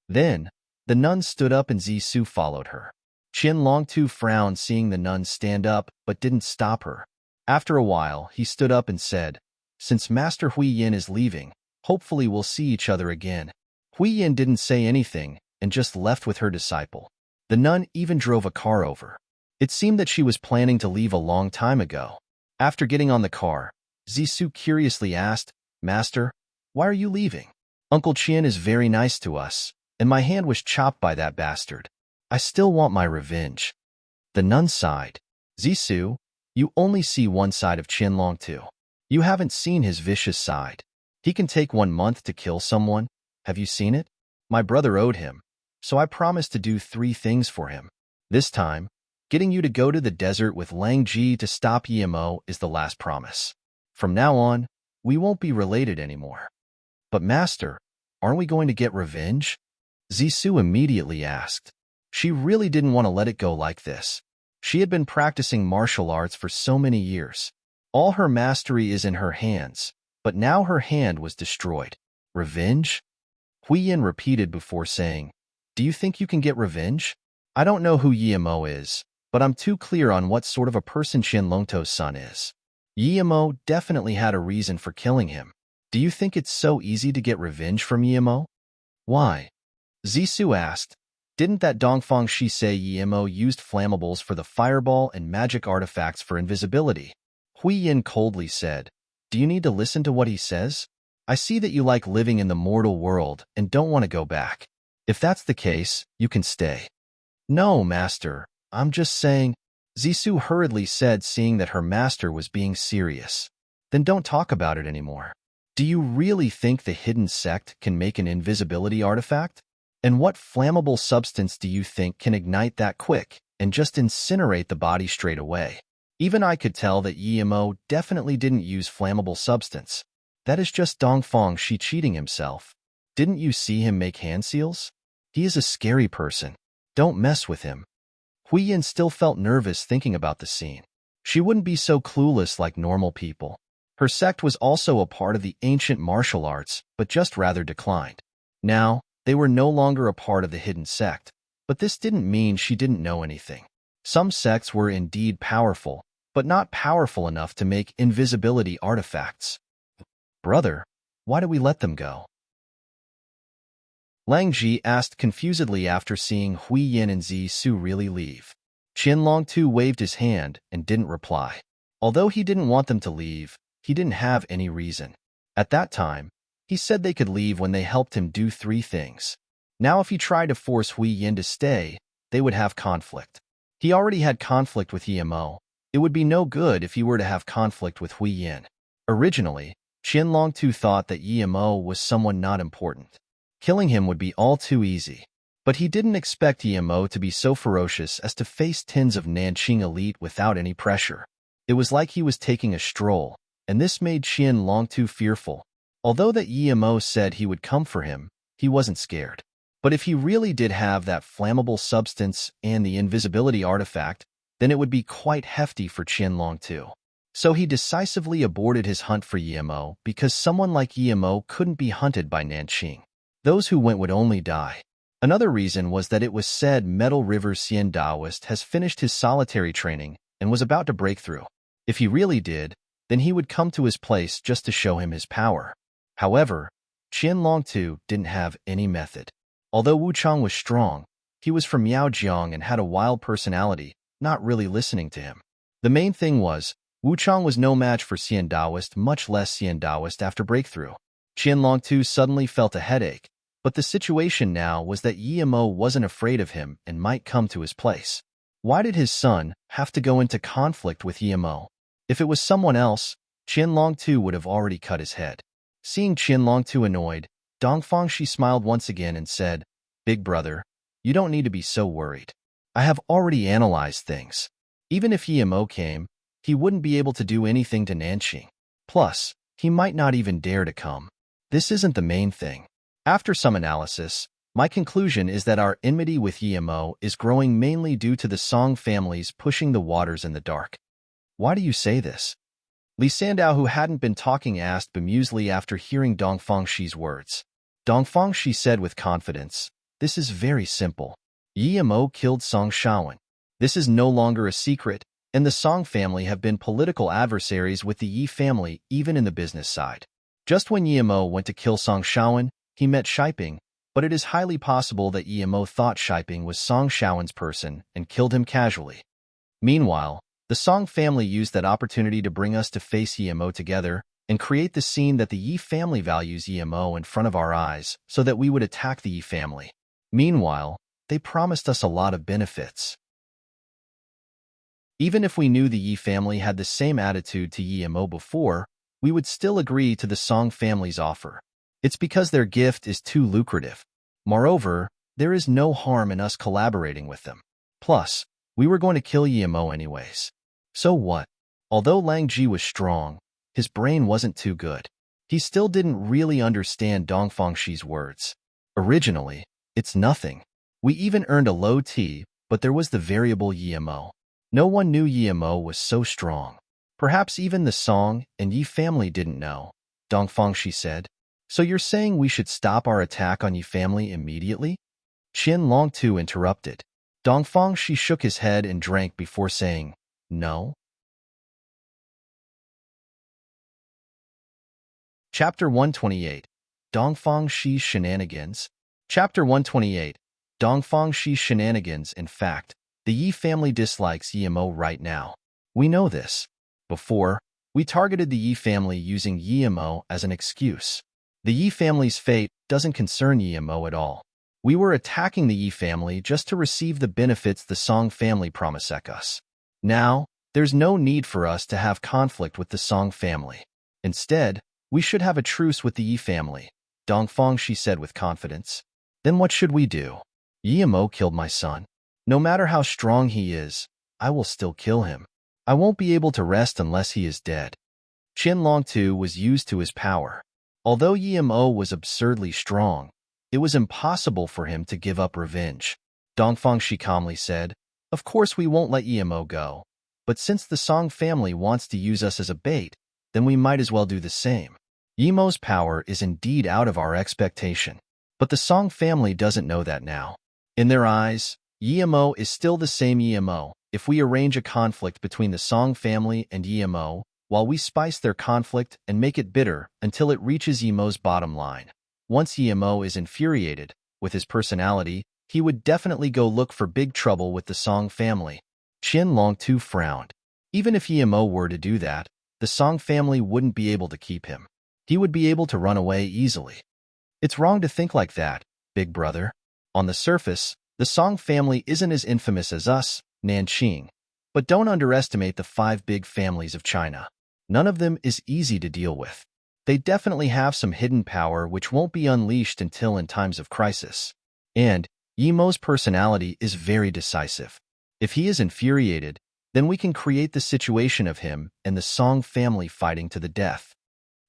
Then, the nun stood up and Zisu followed her. Qian Longtu frowned seeing the nun stand up but didn't stop her. After a while, he stood up and said, since Master Huiyin is leaving, hopefully we'll see each other again. Huiyin didn't say anything and just left with her disciple. The nun even drove a car over. It seemed that she was planning to leave a long time ago. After getting on the car, Zisu curiously asked, Master, why are you leaving? Uncle Qian is very nice to us, and my hand was chopped by that bastard. I still want my revenge. The nun sighed. Zisu, you only see one side of Qian Longtu. You haven't seen his vicious side. He can take 1 month to kill someone. Have you seen it? My brother owed him, so I promised to do 3 things for him. This time, getting you to go to the desert with Lang Ji to stop Yimo is the last promise. From now on, we won't be related anymore. But Master, aren't we going to get revenge? Zisu immediately asked. She really didn't want to let it go like this. She had been practicing martial arts for so many years. All her mastery is in her hands, but now her hand was destroyed. Revenge? Huiyin repeated before saying, do you think you can get revenge? I don't know who Yimo is, but I'm too clear on what sort of a person Qian Longtou's son is. Yimo definitely had a reason for killing him. Do you think it's so easy to get revenge from Yimo? Why? Zisu asked. Didn't that Dongfang Shi say Yimo used flammables for the fireball and magic artifacts for invisibility? Huiyin coldly said, do you need to listen to what he says? I see that you like living in the mortal world and don't want to go back. If that's the case, you can stay. No, Master, I'm just saying, Zisu hurriedly said, seeing that her master was being serious. Then don't talk about it anymore. Do you really think the hidden sect can make an invisibility artifact? And what flammable substance do you think can ignite that quick and just incinerate the body straight away? Even I could tell that Yimo definitely didn't use flammable substance. That is just Dongfang Shi cheating himself. Didn't you see him make hand seals? He is a scary person. Don't mess with him. Huiyin still felt nervous thinking about the scene. She wouldn't be so clueless like normal people. Her sect was also a part of the ancient martial arts, but just rather declined. Now, they were no longer a part of the hidden sect, but this didn't mean she didn't know anything. Some sects were indeed powerful, but not powerful enough to make invisibility artifacts. Brother, why do we let them go? Lang Ji asked confusedly after seeing Huiyin and Zisu really leave. Qian Longtu waved his hand and didn't reply. Although he didn't want them to leave, he didn't have any reason. At that time, he said they could leave when they helped him do 3 things. Now if he tried to force Huiyin to stay, they would have conflict. He already had conflict with Yimo. It would be no good if he were to have conflict with Huiyin. Originally, Qian Longtu thought that Yimo was someone not important. Killing him would be all too easy. But he didn't expect Emo to be so ferocious as to face tens of Nanqing elite without any pressure. It was like he was taking a stroll, and this made Qian Longtu fearful. Although that Emo said he would come for him, he wasn't scared. But if he really did have that flammable substance and the invisibility artifact, then it would be quite hefty for Qian Longtu. So he decisively aborted his hunt for Emo because someone like Emo couldn't be hunted by Nanqing. Those who went would only die. Another reason was that it was said Metal River Xian Daoist has finished his solitary training and was about to break through. If he really did, then he would come to his place just to show him his power. However, Qian Longtu didn't have any method. Although Wu Chang was strong, he was from Yaojiang and had a wild personality, not really listening to him. The main thing was, Wu Chang was no match for Xian Daoist, much less Xian Daoist after breakthrough. Qian Longtu suddenly felt a headache, but the situation now was that Emo wasn't afraid of him and might come to his place. Why did his son have to go into conflict with Emo? If it was someone else, Qian Longtu would have already cut his head. Seeing Qian Longtu annoyed, Dongfangshi smiled once again and said, "Big brother, you don't need to be so worried. I have already analyzed things. Even if Emo came, he wouldn't be able to do anything to Nanqing. Plus, he might not even dare to come. This isn't the main thing. After some analysis, my conclusion is that our enmity with Emo is growing mainly due to the Song families pushing the waters in the dark." "Why do you say this?" Li Sandao, who hadn't been talking, asked bemusedly after hearing Dongfangshi's words. Dongfangshi said with confidence, "This is very simple. Emo killed Song Shaowen. This is no longer a secret, and the Song family have been political adversaries with the Yi family even in the business side. Just when Emo went to kill Song Shaowen, he met Shiping, but it is highly possible that Emo thought Shiping was Song Shaowen's person and killed him casually. Meanwhile, the Song family used that opportunity to bring us to face Emo together and create the scene that the Yi family values Emo in front of our eyes so that we would attack the Yi family. Meanwhile, they promised us a lot of benefits. Even if we knew the Yi family had the same attitude to Emo before, we would still agree to the Song family's offer. It's because their gift is too lucrative. Moreover, there is no harm in us collaborating with them. Plus, we were going to kill Emo anyways. So what? Although Lang Ji was strong, his brain wasn't too good. He still didn't really understand Dongfangshi's words. Originally, it's nothing. We even earned a low T, but there was the variable Emo. No one knew Emo was so strong. Perhaps even the Song and Yi family didn't know, Dongfangshi said. So you're saying we should stop our attack on Yi family immediately? Qian Longtu interrupted. Dongfangshi shook his head and drank before saying, "No." Chapter 128. Dongfangshi's Shenanigans. Chapter 128. Dongfangshi's Shenanigans. In fact, the Yi family dislikes Emo right now. We know this. Before, we targeted the Yi family using Emo as an excuse. The Yi family's fate doesn't concern Emo at all. We were attacking the Yi family just to receive the benefits the Song family promised us. Now, there's no need for us to have conflict with the Song family. Instead, we should have a truce with the Yi family, Dongfangshi said with confidence. Then what should we do? Emo killed my son. No matter how strong he is, I will still kill him. I won't be able to rest unless he is dead. Qian Longtu was used to his power. Although Emo was absurdly strong, it was impossible for him to give up revenge. Dongfangshi calmly said, "Of course we won't let Emo go, but since the Song family wants to use us as a bait, then we might as well do the same. Emo's power is indeed out of our expectation, but the Song family doesn't know that now. In their eyes, Emo is still the same Emo. If we arrange a conflict between the Song family and Emo, while we spice their conflict and make it bitter until it reaches Emo's bottom line. Once Emo is infuriated with his personality, he would definitely go look for big trouble with the Song family." Qian Longtu frowned. Even if Emo were to do that, the Song family wouldn't be able to keep him. He would be able to run away easily. It's wrong to think like that, big brother. On the surface, the Song family isn't as infamous as us, Nanqing. But don't underestimate the 5 big families of China. None of them is easy to deal with. They definitely have some hidden power which won't be unleashed until in times of crisis. And Yimo's personality is very decisive. If he is infuriated, then we can create the situation of him and the Song family fighting to the death.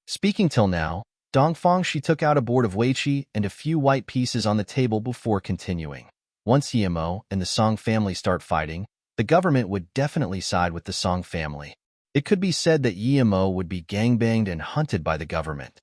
Speaking till now, Dongfang she took out a board of weiqi and a few white pieces on the table before continuing. Once Yimo and the Song family start fighting, the government would definitely side with the Song family. It could be said that Yimo would be gangbanged and hunted by the government.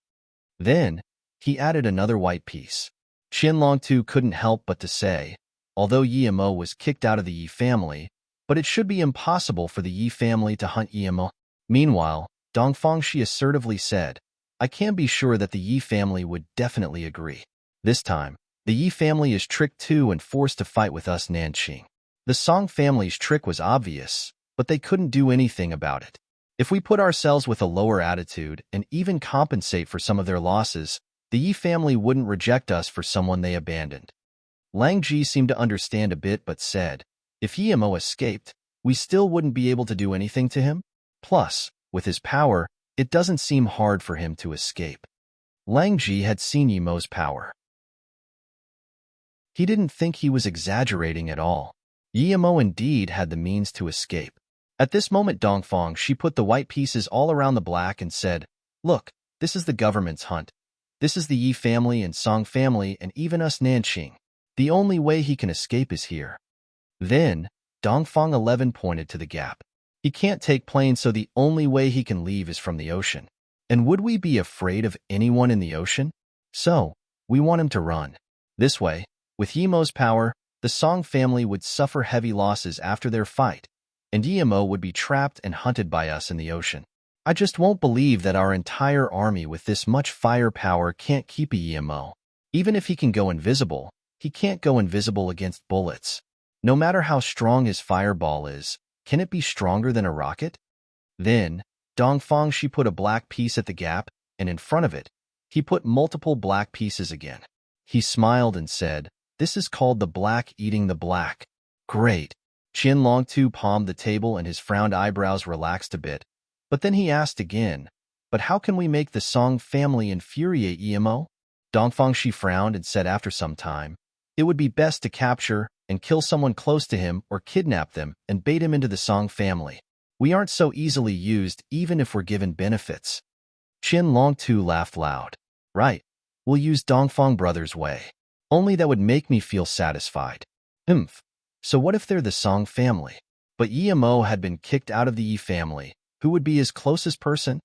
Then, he added another white piece. Qianlong too couldn't help but to say, although Yimo was kicked out of the Yi family, but it should be impossible for the Yi family to hunt Yimo. Meanwhile, Dongfang she assertively said, I can be sure that the Yi family would definitely agree. This time, the Yi family is tricked too and forced to fight with us Nanqing. The Song family's trick was obvious, but they couldn't do anything about it. If we put ourselves with a lower attitude and even compensate for some of their losses, the Yi family wouldn't reject us for someone they abandoned. Lang Ji seemed to understand a bit but said, if Yimo escaped, we still wouldn't be able to do anything to him. Plus, with his power, it doesn't seem hard for him to escape. Lang Ji had seen Yimo's power. He didn't think he was exaggerating at all. Yimo indeed had the means to escape. At this moment Dongfang she put the white pieces all around the black and said, look, this is the government's hunt. This is the Yi family and Song family and even us Nanqing. The only way he can escape is here. Then, Dongfang 11 pointed to the gap. He can't take plane, so the only way he can leave is from the ocean. And would we be afraid of anyone in the ocean? So, we want him to run. This way, with Yimo's power, the Song family would suffer heavy losses after their fight, and Yimo would be trapped and hunted by us in the ocean. I just won't believe that our entire army with this much firepower can't keep a Yimo. Even if he can go invisible, he can't go invisible against bullets. No matter how strong his fireball is, can it be stronger than a rocket? Then, Dongfang she put a black piece at the gap, and in front of it, he put multiple black pieces again. He smiled and said, this is called the black eating the black. Great. Qianlong too palmed the table and his frowned eyebrows relaxed a bit. But then he asked again, but how can we make the Song family infuriate Yimo? Dongfang she frowned and said after some time, it would be best to capture and kill someone close to him or kidnap them and bait him into the Song family. We aren't so easily used even if we're given benefits. Qianlong too laughed loud. Right, we'll use Dongfang brothers' way. Only that would make me feel satisfied. So what if they're the Song family? But Yimo had been kicked out of the Yi family. Who would be his closest person?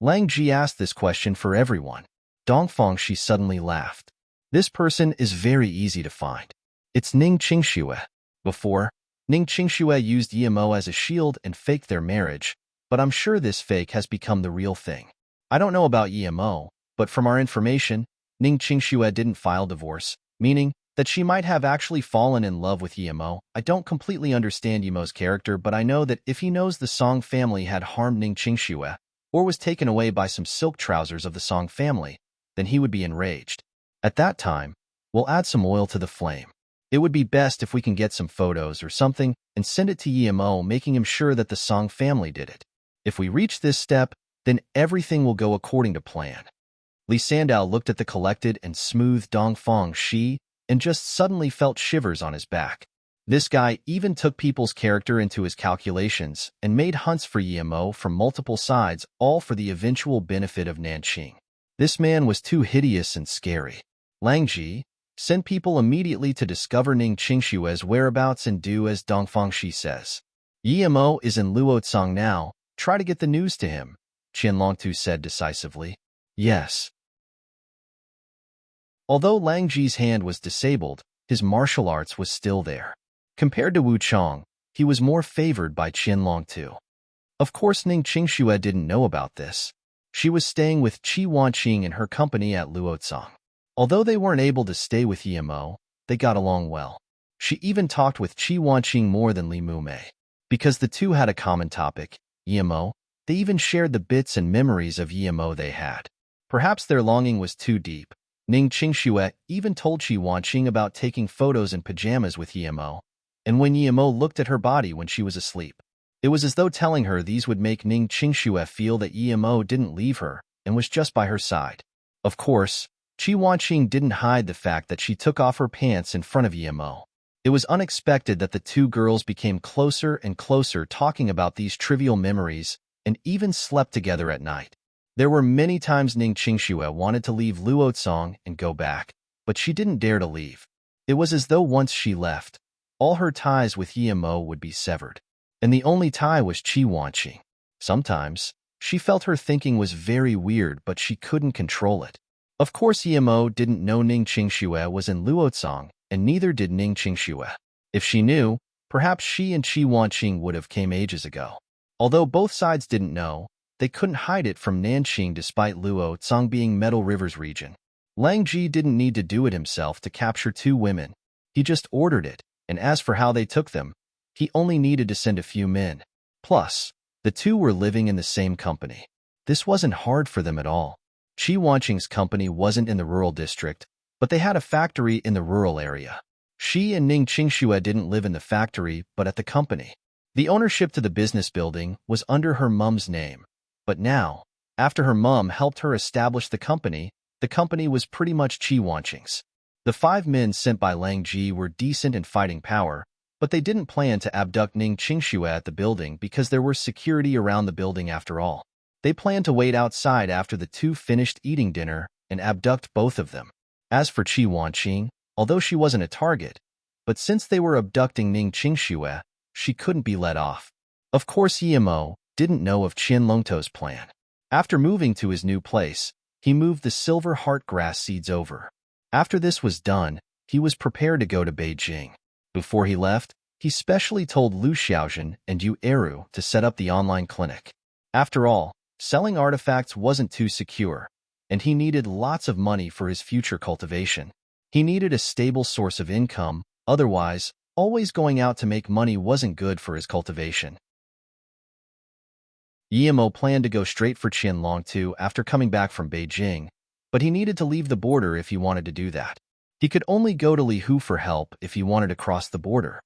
Lang Ji asked this question for everyone. Dongfang she suddenly laughed. This person is very easy to find. It's Ning Qingxue. Before, Ning Qingxue used Yimo as a shield and faked their marriage, but I'm sure this fake has become the real thing. I don't know about Yimo, but from our information, Ning Qingxue didn't file divorce, meaning that she might have actually fallen in love with Yimo. I don't completely understand Yimo's character, but I know that if he knows the Song family had harmed Ning Qingxue, or was taken away by some silk trousers of the Song family, then he would be enraged. At that time, we'll add some oil to the flame. It would be best if we can get some photos or something and send it to Yimo, making him sure that the Song family did it. If we reach this step, then everything will go according to plan. Li Sandao looked at the collected and smooth Dongfang she and just suddenly felt shivers on his back. This guy even took people's character into his calculations and made hunts for Yimo from multiple sides, all for the eventual benefit of Nanqing. This man was too hideous and scary. Lang Ji, send people immediately to discover Ning Qingshue's whereabouts and do as Dongfang Shi says. Yimo is in Luotsang now. Try to get the news to him, Qianlong Tu said decisively. Yes. Although Lang Ji's hand was disabled, his martial arts was still there. Compared to Wu Chong, he was more favored by Qianlong Tu. Of course, Ning Qingxue didn't know about this. She was staying with Qi Wanqing and her company at Luotsang. Although they weren't able to stay with Yimo, they got along well. She even talked with Qi Wanqing more than Li Mumei. Because the two had a common topic, Yimo, they even shared the bits and memories of Yimo they had. Perhaps their longing was too deep. Ning Qingxue even told Qi Wanqing about taking photos in pajamas with Yimo, and when Yimo looked at her body when she was asleep, it was as though telling her these would make Ning Qingxue feel that Yimo didn't leave her and was just by her side. Of course, Qi Wanqing didn't hide the fact that she took off her pants in front of Emo. It was unexpected that the two girls became closer and closer, talking about these trivial memories and even slept together at night. There were many times Ning Qingxue wanted to leave Luozong and go back, but she didn't dare to leave. It was as though once she left, all her ties with Emo would be severed. And the only tie was Qi Wanqing. Sometimes, she felt her thinking was very weird, but she couldn't control it. Of course, Emo didn't know Ning Qingxue was in Luozong, and neither did Ning Qingxue. If she knew, perhaps she and Qi Wanqing would have came ages ago. Although both sides didn't know, they couldn't hide it from Nanqing despite Luozong being Metal River's region. Lang Ji didn't need to do it himself to capture two women. He just ordered it, and as for how they took them, he only needed to send a few men. Plus, the two were living in the same company. This wasn't hard for them at all. Qi Wanqing's company wasn't in the rural district, but they had a factory in the rural area. She and Ning Qingxue didn't live in the factory, but at the company. The ownership to the business building was under her mom's name. But now, after her mom helped her establish the company was pretty much Qi Wanqing's. The 5 men sent by Lang Ji were decent in fighting power, but they didn't plan to abduct Ning Qingxue at the building because there was security around the building after all. They planned to wait outside after the two finished eating dinner and abduct both of them. As for Qi Wanqing, although she wasn't a target, but since they were abducting Ning Qingxue, she couldn't be let off. Of course, Emo didn't know of Qian Longto's plan. After moving to his new place, he moved the silver heart grass seeds over. After this was done, he was prepared to go to Beijing. Before he left, he specially told Lu Xiaozhen and Yu Eru to set up the online clinic. After all, selling artifacts wasn't too secure, and he needed lots of money for his future cultivation. He needed a stable source of income, otherwise, always going out to make money wasn't good for his cultivation. Emo planned to go straight for Qianlongtu after coming back from Beijing, but he needed to leave the border if he wanted to do that. He could only go to Lihu for help if he wanted to cross the border.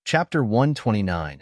Chapter 129.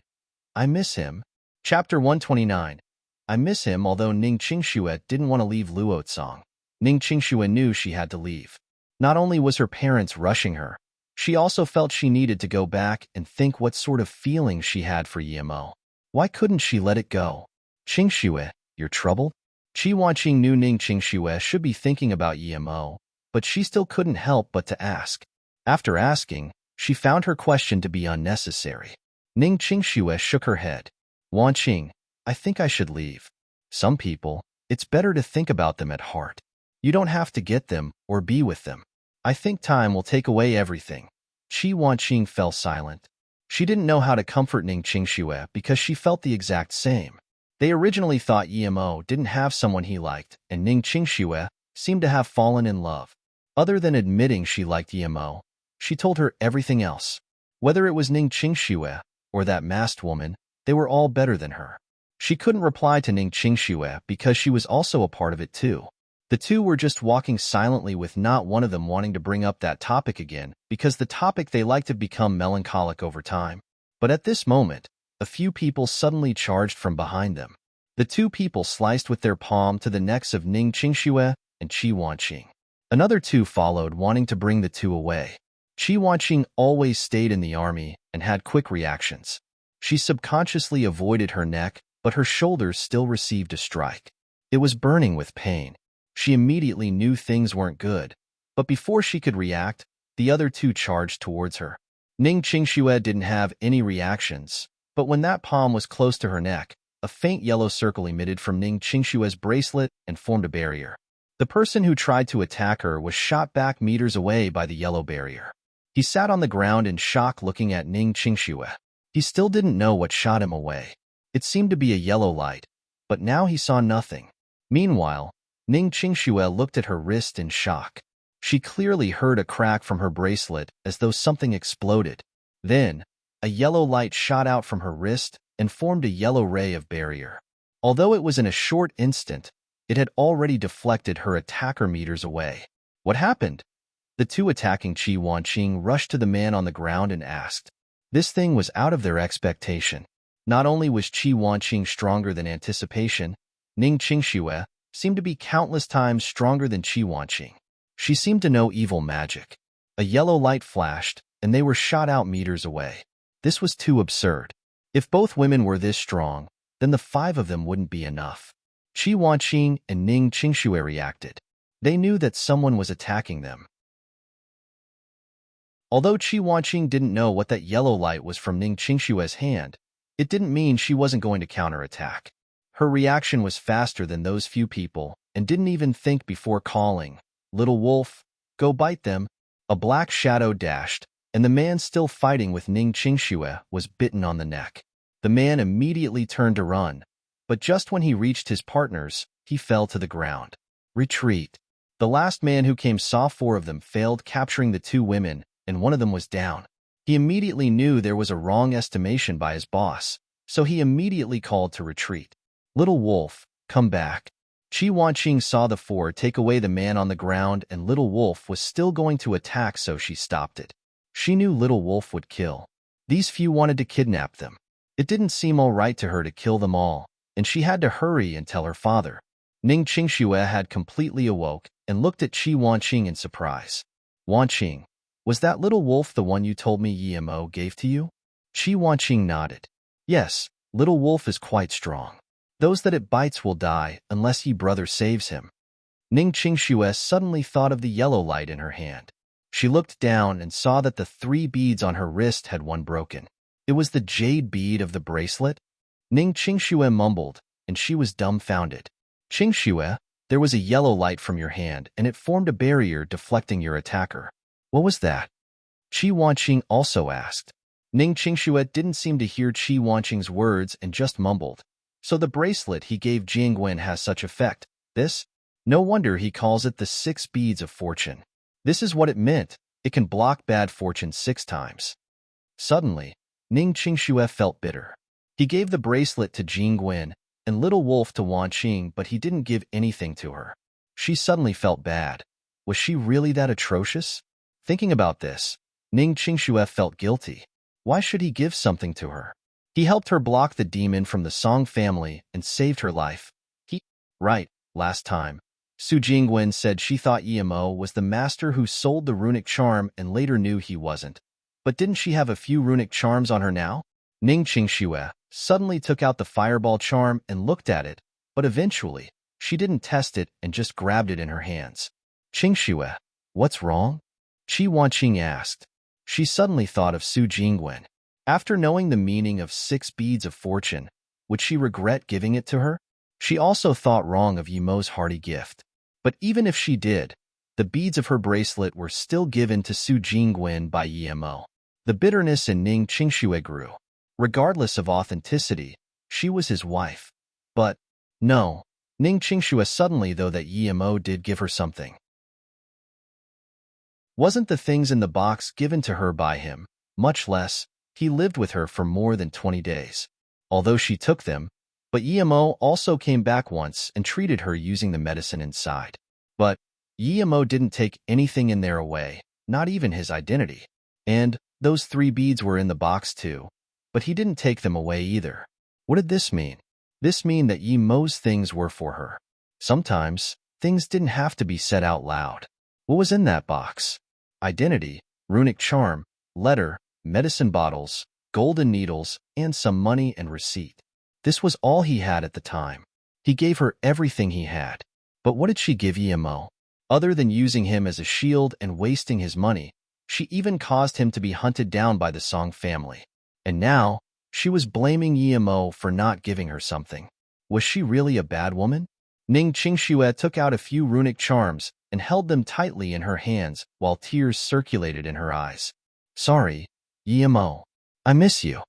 I miss him. Chapter 129. I miss him. Although Ning Qingxue didn't want to leave Luozong, Ning Qingxue knew she had to leave. Not only was her parents rushing her, she also felt she needed to go back and think what sort of feelings she had for Emo. Why couldn't she let it go? Qingxue, you're troubled? Qi Wanqing knew Ning Qingxue should be thinking about Emo, but she still couldn't help but to ask. After asking, she found her question to be unnecessary. Ning Qingxue shook her head. Wanqing, I think I should leave. Some people, it's better to think about them at heart. You don't have to get them or be with them. I think time will take away everything. Qi Wanqing fell silent. She didn't know how to comfort Ning Qingxue because she felt the exact same. They originally thought Emo didn't have someone he liked, and Ning Qingxue seemed to have fallen in love. Other than admitting she liked Emo, she told her everything else. Whether it was Ning Qingxue or that masked woman, they were all better than her. She couldn't reply to Ning Qingxue because she was also a part of it too. The two were just walking silently with not one of them wanting to bring up that topic again because the topic they liked had become melancholic over time. But at this moment, a few people suddenly charged from behind them. The two people sliced with their palm to the necks of Ning Qingxue and Qi Wanqing. Another two followed, wanting to bring the two away. Qi Wanqing always stayed in the army and had quick reactions. She subconsciously avoided her neck, but her shoulders still received a strike. It was burning with pain. She immediately knew things weren't good, but before she could react, the other two charged towards her. Ning Qingxue didn't have any reactions, but when that palm was close to her neck, a faint yellow circle emitted from Ning Qingxue's bracelet and formed a barrier. The person who tried to attack her was shot back meters away by the yellow barrier. He sat on the ground in shock looking at Ning Qingxue. He still didn't know what shot him away. It seemed to be a yellow light, but now he saw nothing. Meanwhile, Ning Qingxue looked at her wrist in shock. She clearly heard a crack from her bracelet as though something exploded. Then, a yellow light shot out from her wrist and formed a yellow ray of barrier. Although it was in a short instant, it had already deflected her attacker meters away. What happened? The two attacking Qi Wanqing rushed to the man on the ground and asked. This thing was out of their expectation. Not only was Qi Wanqing stronger than anticipation, Ning Qingxue, seemed to be countless times stronger than Qi Wanqing. She seemed to know evil magic. A yellow light flashed, and they were shot out meters away. This was too absurd. If both women were this strong, then the 5 of them wouldn't be enough. Qi Wanqing and Ning Qingxue reacted. They knew that someone was attacking them. Although Qi Wanqing didn't know what that yellow light was from Ning Qingxue's hand, it didn't mean she wasn't going to counterattack. Her reaction was faster than those few people and didn't even think before calling, "Little wolf, go bite them." A black shadow dashed, and the man still fighting with Ning Qingxue was bitten on the neck. The man immediately turned to run, but just when he reached his partners, he fell to the ground. Retreat. The last man who came saw 4 of them failed capturing the 2 women, and one of them was down. He immediately knew there was a wrong estimation by his boss, so he immediately called to retreat. "Little wolf, come back." Qi Wanqing saw the 4 take away the man on the ground, and Little Wolf was still going to attack, so she stopped it. She knew Little Wolf would kill. These few wanted to kidnap them. It didn't seem all right to her to kill them all, and she had to hurry and tell her father. Ning Qingxue had completely awoke and looked at Qi Wanqing in surprise. "Wanqing, was that Little Wolf the one you told me Yimo gave to you?" Qi Wanqing nodded. "Yes, Little Wolf is quite strong. Those that it bites will die unless ye brother saves him." Ning Qingxue suddenly thought of the yellow light in her hand. She looked down and saw that the 3 beads on her wrist had one broken. It was the jade bead of the bracelet. Ning Qingxue mumbled, and she was dumbfounded. "Qingxue, there was a yellow light from your hand, and it formed a barrier deflecting your attacker. What was that?" Qi Wanqing also asked. Ning Qingxue didn't seem to hear Qi Wanqing's words and just mumbled. "So the bracelet he gave Jiangwen has such effect. This? No wonder he calls it the 6 beads of fortune. This is what it meant. It can block bad fortune 6 times. Suddenly, Ning Qingxue felt bitter. He gave the bracelet to Jiangwen and Little Wolf to Wanqing, but he didn't give anything to her. She suddenly felt bad. Was she really that atrocious? Thinking about this, Ning Qingxue felt guilty. Why should he give something to her? He helped her block the demon from the Song family and saved her life. Right, last time, Su Jingwen said she thought Yimo was the master who sold the runic charm and later knew he wasn't. But didn't she have a few runic charms on her now? Ning Qingxue suddenly took out the fireball charm and looked at it, but eventually, she didn't test it and just grabbed it in her hands. "Qingxue, what's wrong?" Qi Wanqing asked. She suddenly thought of Su Jingwen. After knowing the meaning of 6 beads of fortune, would she regret giving it to her? She also thought wrong of Yimo's hearty gift. But even if she did, the beads of her bracelet were still given to Su Jingwen by Yimo. The bitterness in Ning Qingxue grew. Regardless of authenticity, she was his wife. But, no, Ning Qingxue suddenly though that Yimo did give her something. Wasn't the things in the box given to her by him, much less, he lived with her for more than 20 days. Although she took them, but Yimo also came back once and treated her using the medicine inside. But Yimo didn't take anything in there away, not even his identity. And those 3 beads were in the box too, but he didn't take them away either. What did this mean? This mean that Yimo's things were for her. Sometimes, things didn't have to be said out loud. What was in that box? Identity, runic charm, letter, medicine bottles, golden needles, and some money and receipt. This was all he had at the time. He gave her everything he had. But what did she give Yimo? Other than using him as a shield and wasting his money, she even caused him to be hunted down by the Song family. And now, she was blaming Yimo for not giving her something. Was she really a bad woman? Ning Qingxue took out a few runic charms and held them tightly in her hands while tears circulated in her eyes. "Sorry, Yimo. I miss you."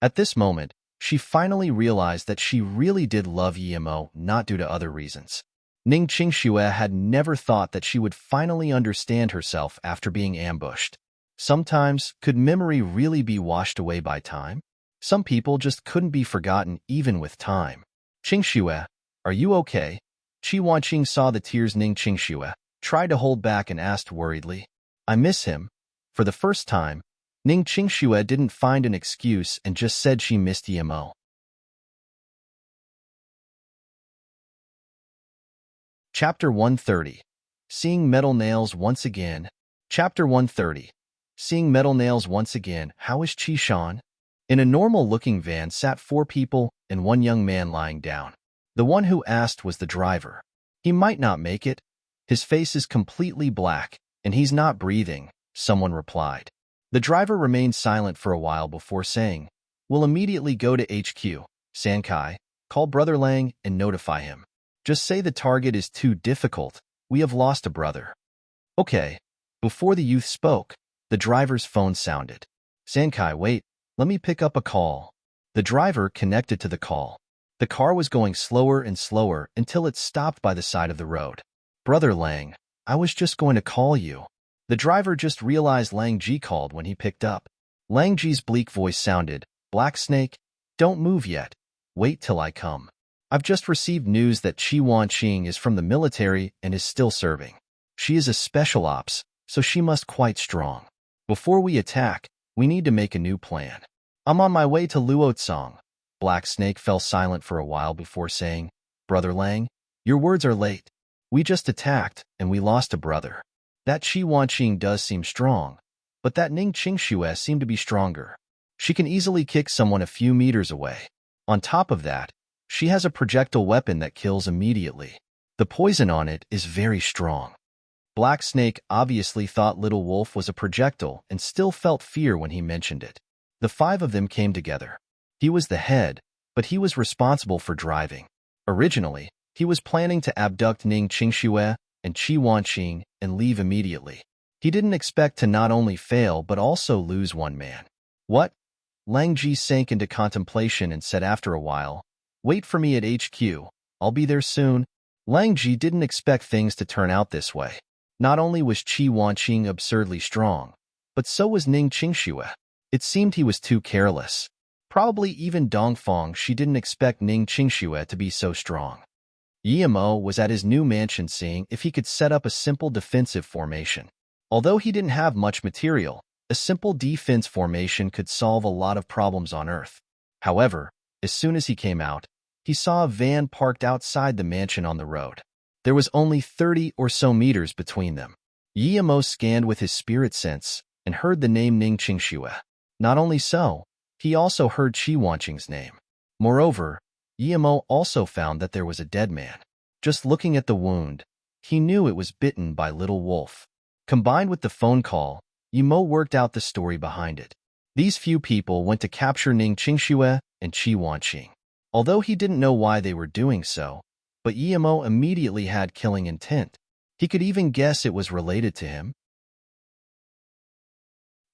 At this moment, she finally realized that she really did love Yimo, not due to other reasons. Ning Qingxue had never thought that she would finally understand herself after being ambushed. Sometimes, could memory really be washed away by time? Some people just couldn't be forgotten even with time. "Qingxue, are you okay?" Qi Wanqing saw the tears Ning Qingxue tried to hold back and asked worriedly. "I miss him." For the first time, Ning Qingxue didn't find an excuse and just said she missed Yimo. Chapter 130. Seeing metal nails once again. Chapter 130. Seeing metal nails once again. How is Chi-shan? In a normal-looking van sat 4 people and 1 young man lying down. The one who asked was the driver. He might not make it. His face is completely black, and he's not breathing, someone replied. The driver remained silent for a while before saying, "We'll immediately go to HQ, Sankai, call Brother Lang and notify him. Just say the target is too difficult. We have lost a brother." Okay. Before the youth spoke, the driver's phone sounded. "Sankai, wait, let me pick up a call." The driver connected to the call. The car was going slower and slower until it stopped by the side of the road. "Brother Lang, I was just going to call you." The driver just realized Lang Ji called when he picked up. Lang Ji's bleak voice sounded, "Black Snake, don't move yet. Wait till I come. I've just received news that Chi Wanqing is from the military and is still serving. She is a special ops, so she must quite strong. Before we attack, we need to make a new plan. I'm on my way to Luotsang." Black Snake fell silent for a while before saying, "Brother Lang, your words are late. We just attacked, and we lost a brother. That Chi Wanqing does seem strong, but that Ning Qingxue seemed to be stronger. She can easily kick someone a few meters away. On top of that, she has a projectile weapon that kills immediately. The poison on it is very strong." Black Snake obviously thought Little Wolf was a projectile and still felt fear when he mentioned it. The 5 of them came together. He was the head, but he was responsible for driving. Originally, he was planning to abduct Ning Qingxue and Chi Wanqing and leave immediately. He didn't expect to not only fail but also lose 1 man. "What?" Lang Ji sank into contemplation and said after a while, "Wait for me at HQ. I'll be there soon." Lang Ji didn't expect things to turn out this way. Not only was Chi Wanqing absurdly strong, but so was Ning Qingxue. It seemed he was too careless. Probably even Dongfang she didn't expect Ning Qingxue to be so strong. Yimo was at his new mansion seeing if he could set up a simple defensive formation. Although he didn't have much material, a simple defense formation could solve a lot of problems on Earth. However, as soon as he came out, he saw a van parked outside the mansion on the road. There was only 30 or so meters between them. Yimo scanned with his spirit sense and heard the name Ning Qingxue. Not only so, he also heard Chi Wanqing's name. Moreover, Yimo also found that there was a dead man. Just looking at the wound, he knew it was bitten by Little Wolf. Combined with the phone call, Yimo worked out the story behind it. These few people went to capture Ning Qingxue and Chi Wanqing. Although he didn't know why they were doing so, but Yimo immediately had killing intent. He could even guess it was related to him.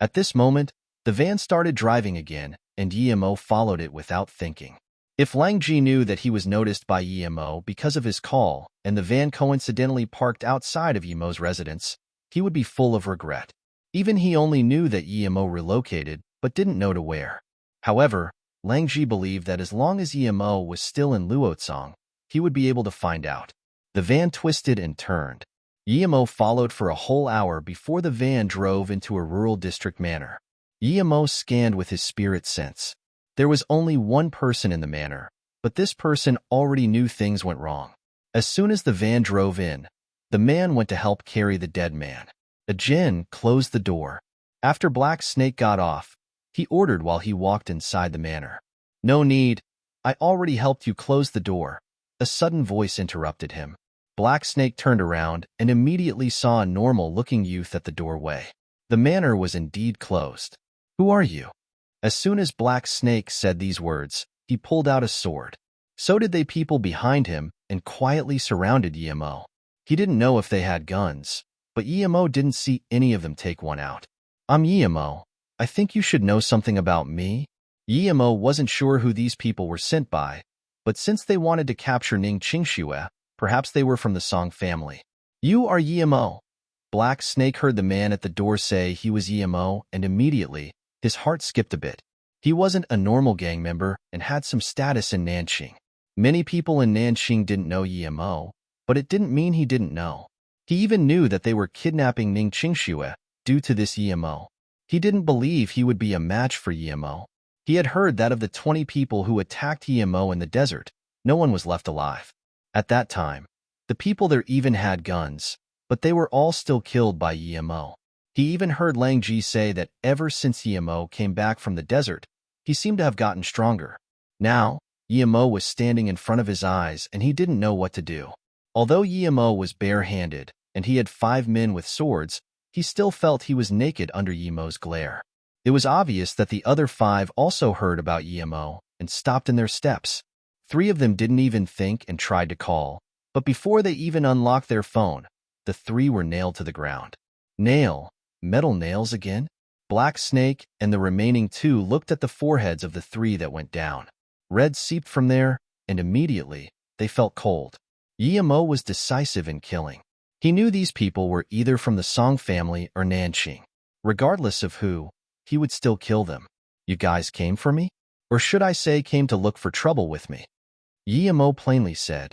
At this moment, the van started driving again, and Yimo followed it without thinking. If Lang Ji knew that he was noticed by Yimo because of his call, and the van coincidentally parked outside of Yimo's residence, he would be full of regret. Even he only knew that Yimo relocated, but didn't know to where. However, Lang Ji believed that as long as Yimo was still in Luotsang, he would be able to find out. The van twisted and turned. Yimo followed for a whole hour before the van drove into a rural district manor. Yimo scanned with his spirit sense. There was only 1 person in the manor, but this person already knew things went wrong. As soon as the van drove in, the man went to help carry the dead man. A djinn closed the door. After Black Snake got off, he ordered while he walked inside the manor. "No need. I already helped you close the door." A sudden voice interrupted him. Black Snake turned around and immediately saw a normal-looking youth at the doorway. The manor was indeed closed. "Who are you?" As soon as Black Snake said these words, he pulled out a sword. So did they people behind him and quietly surrounded Yimo. He didn't know if they had guns, but Yimo didn't see any of them take one out. "I'm Yimo. I think you should know something about me." Yimo wasn't sure who these people were sent by, but since they wanted to capture Ning Qingxue, perhaps they were from the Song family. "You are Yimo." Black Snake heard the man at the door say he was Yimo, and immediately, his heart skipped a bit. He wasn't a normal gang member and had some status in Nanxing. Many people in Nanxing didn't know Yimo, but it didn't mean he didn't know. He even knew that they were kidnapping Ning Qingxue due to this Yimo. He didn't believe he would be a match for Yimo. He had heard that of the 20 people who attacked Yimo in the desert, no one was left alive. At that time, The people there even had guns, but they were all still killed by Yemo. He even heard Lang Ji say that ever since Yemo came back from the desert, he seemed to have gotten stronger. Now, Yemo was standing in front of his eyes and he didn't know what to do. Although Yemo was bare-handed and he had 5 men with swords, he still felt he was naked under Yemo's glare. It was obvious that the other 5 also heard about Yemo and stopped in their steps. 3 of them didn't even think and tried to call, but before they even unlocked their phone, the 3 were nailed to the ground. Metal nails again? Black Snake and the remaining 2 looked at the foreheads of the 3 that went down. Red seeped from there, and immediately, they felt cold. Yemo was decisive in killing. He knew these people were either from the Song family or Nanqing. Regardless of who, he would still kill them. You guys came for me? Or should I say came to look for trouble with me? Yemo plainly said.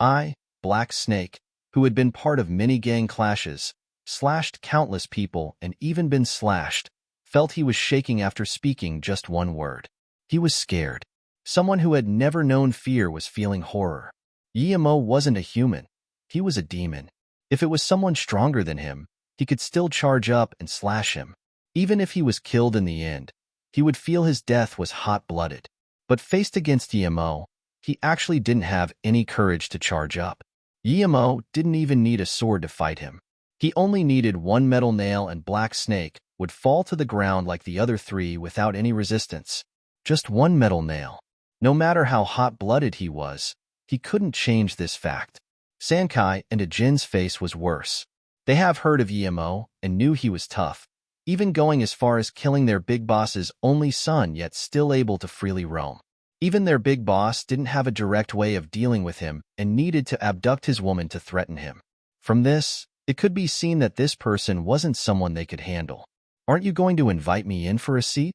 I, Black Snake, who had been part of many gang clashes, slashed countless people and even been slashed, felt he was shaking after speaking just one word. He was scared. Someone who had never known fear was feeling horror. Yemo wasn't a human. He was a demon. If it was someone stronger than him, he could still charge up and slash him. Even if he was killed in the end, he would feel his death was hot-blooded. But faced against Yemo, he actually didn't have any courage to charge up. Yemo didn't even need a sword to fight him. He only needed 1 metal nail and Black Snake would fall to the ground like the other 3 without any resistance. Just 1 metal nail. No matter how hot-blooded he was, he couldn't change this fact. Sankai and Ajin's face was worse. They have heard of Yemo and knew he was tough, even going as far as killing their big boss's only son yet still able to freely roam. Even their big boss didn't have a direct way of dealing with him and needed to abduct his woman to threaten him. From this, it could be seen that this person wasn't someone they could handle. Aren't you going to invite me in for a seat?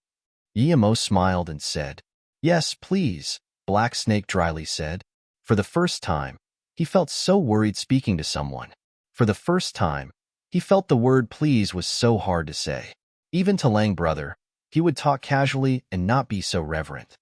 Yemo smiled and said. Yes, please, Black Snake dryly said. For the first time, he felt so worried speaking to someone. For the first time, he felt the word please was so hard to say. Even to Lang brother, he would talk casually and not be so reverent.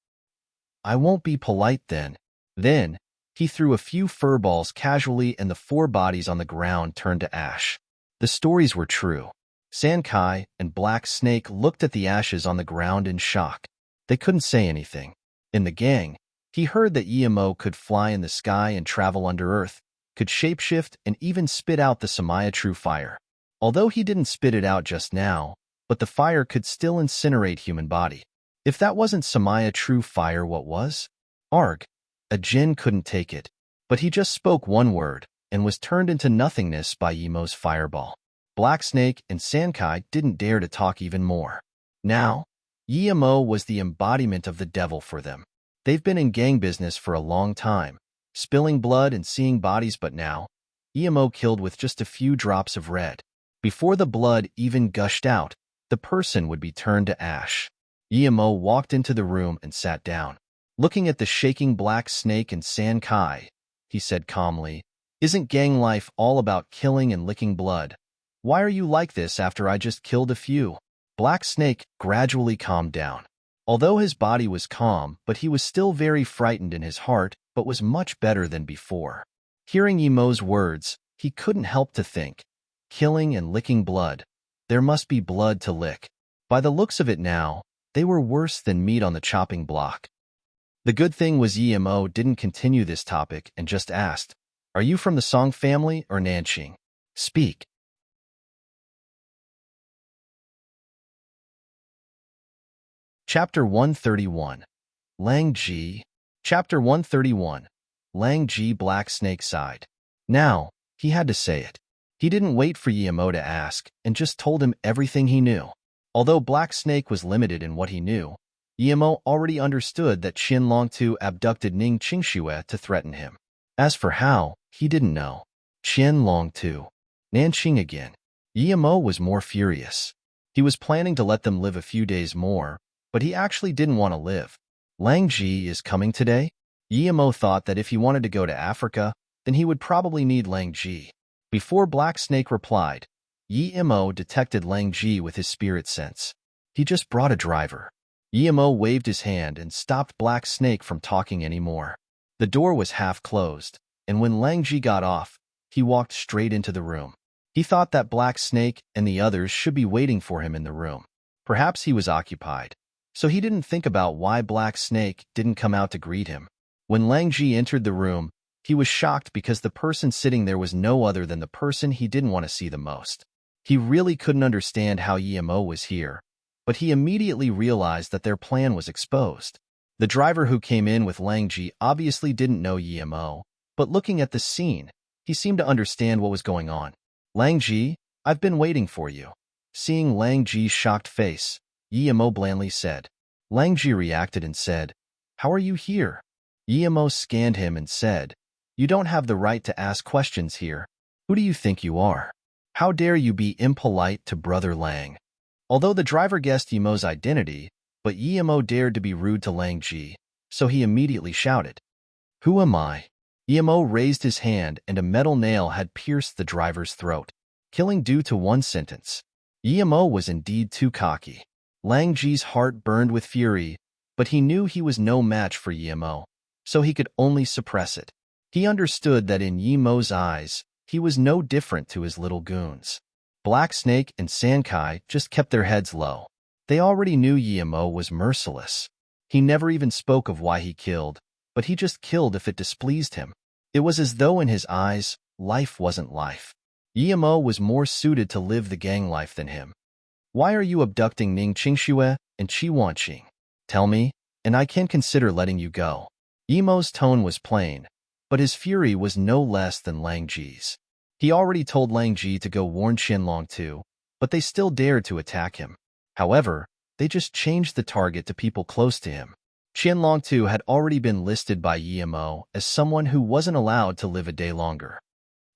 I won't be polite then. Then, he threw a few fur balls casually and the 4 bodies on the ground turned to ash. The stories were true. Sankai and Black Snake looked at the ashes on the ground in shock. They couldn't say anything. In the gang, he heard that Yemo could fly in the sky and travel under earth, could shapeshift and even spit out the Samaya True Fire. Although he didn't spit it out just now, but the fire could still incinerate human body. If that wasn't Samaya True Fire, what was? Arg. A Jin couldn't take it, but he just spoke 1 word and was turned into nothingness by Yemo's fireball. Black Snake and Sankai didn't dare to talk even more. Now, Yemo was the embodiment of the devil for them. They've been in gang business for a long time, spilling blood and seeing bodies, but now, Yemo killed with just a few drops of red. Before the blood even gushed out, the person would be turned to ash. Yemo walked into the room and sat down. Looking at the shaking Black Snake and Sankai, he said calmly, Isn't gang life all about killing and licking blood? Why are you like this after I just killed a few? Black Snake gradually calmed down. Although his body was calm, but he was still very frightened in his heart, but was much better than before. Hearing Yemo's words, he couldn't help to think, killing and licking blood. There must be blood to lick. By the looks of it now, they were worse than meat on the chopping block. The good thing was Yemo didn't continue this topic and just asked, Are you from the Song family or Nanqing? Speak. Chapter 131. Lang Ji. Chapter 131. Lang Ji. Black Snake sighed. Now, he had to say it. He didn't wait for Yemo to ask and just told him everything he knew. Although Black Snake was limited in what he knew, Yemo already understood that Qin Longtu abducted Ning Qingxue to threaten him. As for how, he didn't know. Qin Longtu. Nanqing again. Yemo was more furious. He was planning to let them live a few days more, but he actually didn't want to live. Lang Ji is coming today? Yemo thought that if he wanted to go to Africa, then he would probably need Lang Ji. Before Black Snake replied, Yemo detected Lang Ji with his spirit sense. He just brought a driver. Yemo waved his hand and stopped Black Snake from talking anymore. The door was half closed, and when Lang Ji got off, he walked straight into the room. He thought that Black Snake and the others should be waiting for him in the room. Perhaps he was occupied, so he didn't think about why Black Snake didn't come out to greet him. When Lang Ji entered the room, he was shocked because the person sitting there was no other than the person he didn't want to see the most. He really couldn't understand how Yemo was here, but he immediately realized that their plan was exposed. The driver who came in with Lang Ji obviously didn't know Yemo, but looking at the scene, he seemed to understand what was going on. Lang Ji, I've been waiting for you. Seeing Lang Ji's shocked face, Yemo blandly said. Lang Ji reacted and said, How are you here? Yemo scanned him and said, You don't have the right to ask questions here. Who do you think you are? How dare you be impolite to Brother Lang? Although the driver guessed Yemo's identity, but Yemo dared to be rude to Lang Ji, so he immediately shouted, Who am I? Yemo raised his hand and a metal nail had pierced the driver's throat, killing due to one sentence. Yemo was indeed too cocky. Lang Ji's heart burned with fury, but he knew he was no match for Yemo, so he could only suppress it. He understood that in Yemo's eyes, he was no different to his little goons. Black Snake and Sankai just kept their heads low. They already knew Yemo was merciless. He never even spoke of why he killed, but he just killed if it displeased him. It was as though in his eyes, life wasn't life. Yemo was more suited to live the gang life than him. Why are you abducting Ning Qingxue and Qi Wanqing? Tell me, and I can consider letting you go. Yemo's tone was plain, but his fury was no less than Lang Ji's. He already told Lang Ji to go warn Qianlong too, but they still dared to attack him. However, they just changed the target to people close to him. Qianlong too had already been listed by Yemo as someone who wasn't allowed to live a day longer.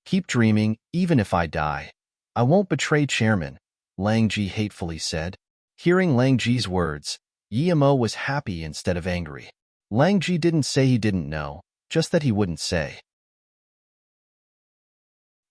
Keep dreaming, even if I die. I won't betray Chairman, Lang Ji hatefully said. Hearing Lang Ji's words, Yemo was happy instead of angry. Lang Ji didn't say he didn't know, just that he wouldn't say.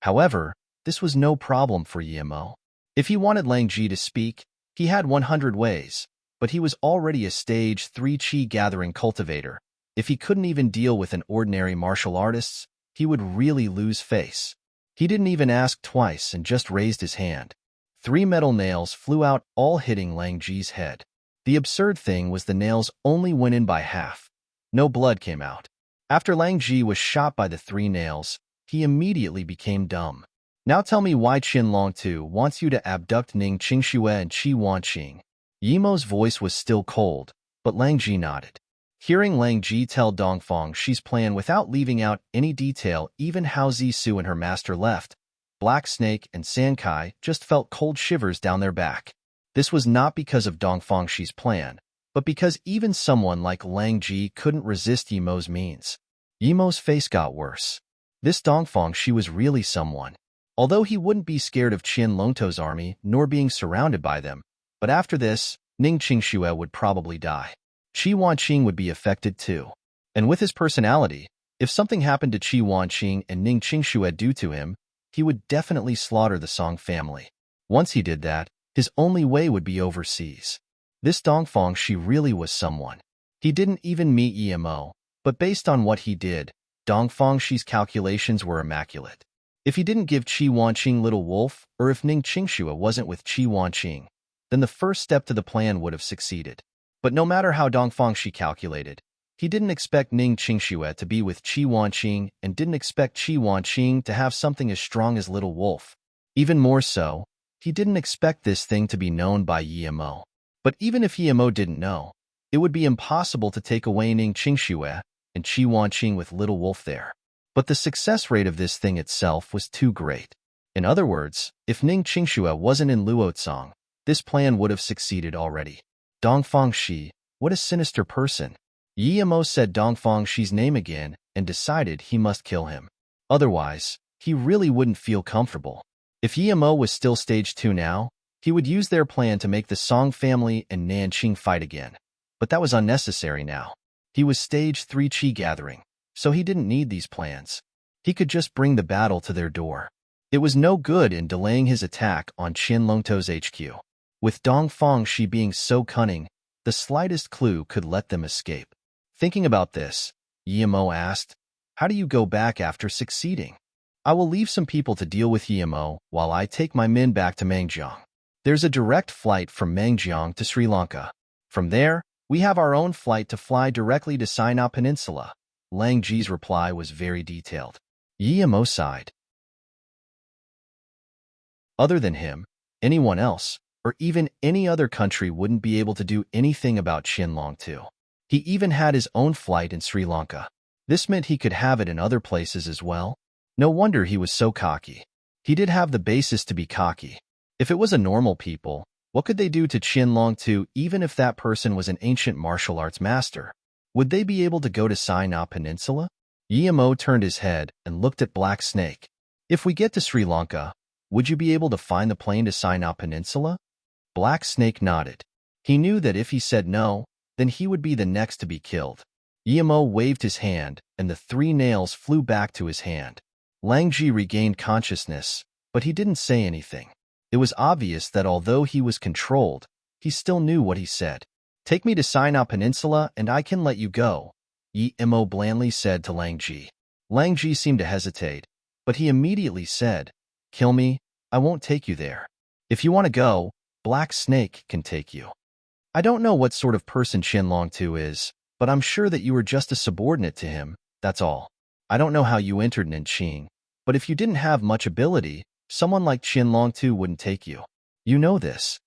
However, this was no problem for Yemo. If he wanted Lang Ji to speak, he had 100 ways, but he was already a stage 3 Qi gathering cultivator. If he couldn't even deal with an ordinary martial artist, he would really lose face. He didn't even ask twice and just raised his hand. 3 metal nails flew out, all hitting Lang Ji's head. The absurd thing was the nails only went in by half. No blood came out. After Lang Ji was shot by the 3 nails, he immediately became dumb. Now tell me why Qianlong Tu wants you to abduct Ning Qingxue and Qi Wanqing. Yemo's voice was still cold, but Lang Ji nodded. Hearing Lang Ji tell Dongfang Shi's plan without leaving out any detail, even how Zisu and her master left, Black Snake and Sankai just felt cold shivers down their back. This was not because of Dongfang Shi's plan, but because even someone like Lang Ji couldn't resist Yemo's means. Yemo's face got worse. This Dongfang Shi was really someone. Although he wouldn't be scared of Qianlong Tu's army nor being surrounded by them, but after this, Ning Qingxue would probably die. Qi Wanqing would be affected too. And with his personality, if something happened to Qi Wanqing and Ning Qingxue due to him, he would definitely slaughter the Song family. Once he did that, his only way would be overseas. This Dongfang Shi really was someone. He didn't even meet Yemo, but based on what he did, Dongfang Shi's calculations were immaculate. If he didn't give Qi Wanqing Little Wolf, or if Ning Qingxue wasn't with Qi Wanqing, then the first step to the plan would have succeeded. But no matter how Dongfang Shi calculated, he didn't expect Ning Qingxue to be with Qi Wanqing and didn't expect Qi Wanqing to have something as strong as Little Wolf. Even more so, he didn't expect this thing to be known by Yemo. But even if Yemo didn't know, it would be impossible to take away Ning Qingxue and Qi Wanqing with Little Wolf there. But the success rate of this thing itself was too great. In other words, if Ning Qingxue wasn't in Luotsong, this plan would have succeeded already. Dongfang Shi, what a sinister person. Yemo said Dongfang Shi's name again and decided he must kill him. Otherwise, he really wouldn't feel comfortable. If Yemo was still stage 2 now, he would use their plan to make the Song family and Nanqing fight again. But that was unnecessary now. He was stage 3 Qi gathering, so he didn't need these plans. He could just bring the battle to their door. It was no good in delaying his attack on Qianlong Tu's HQ. With Dongfang Shi being so cunning, the slightest clue could let them escape. Thinking about this, Yemo asked. How do you go back after succeeding? I will leave some people to deal with Yemo while I take my men back to Mangjiang. There's a direct flight from Mangjiang to Sri Lanka. From there, we have our own flight to fly directly to Sinai Peninsula. Lang Ji's reply was very detailed. Yemo sighed. Other than him, anyone else, or even any other country wouldn't be able to do anything about Qianlong too. He even had his own flight in Sri Lanka. This meant he could have it in other places as well. No wonder he was so cocky. He did have the basis to be cocky. If it was a normal people, what could they do to Qianlong too, even if that person was an ancient martial arts master? Would they be able to go to Sinai Peninsula? Yemo turned his head and looked at Black Snake. If we get to Sri Lanka, would you be able to find the plane to Sinai Peninsula? Black Snake nodded. He knew that if he said no, then he would be the next to be killed. Yemo waved his hand, and the 3 nails flew back to his hand. Lang Ji regained consciousness, but he didn't say anything. It was obvious that although he was controlled, he still knew what he said. Take me to Sinai Peninsula and I can let you go, Yemo blandly said to Lang Ji. Lang Ji seemed to hesitate, but he immediately said, Kill me, I won't take you there. If you want to go, Black Snake can take you. I don't know what sort of person Qianlong Tu is, but I'm sure that you were just a subordinate to him, that's all. I don't know how you entered Nanqing, but if you didn't have much ability, someone like Qianlong Tu wouldn't take you. You know this.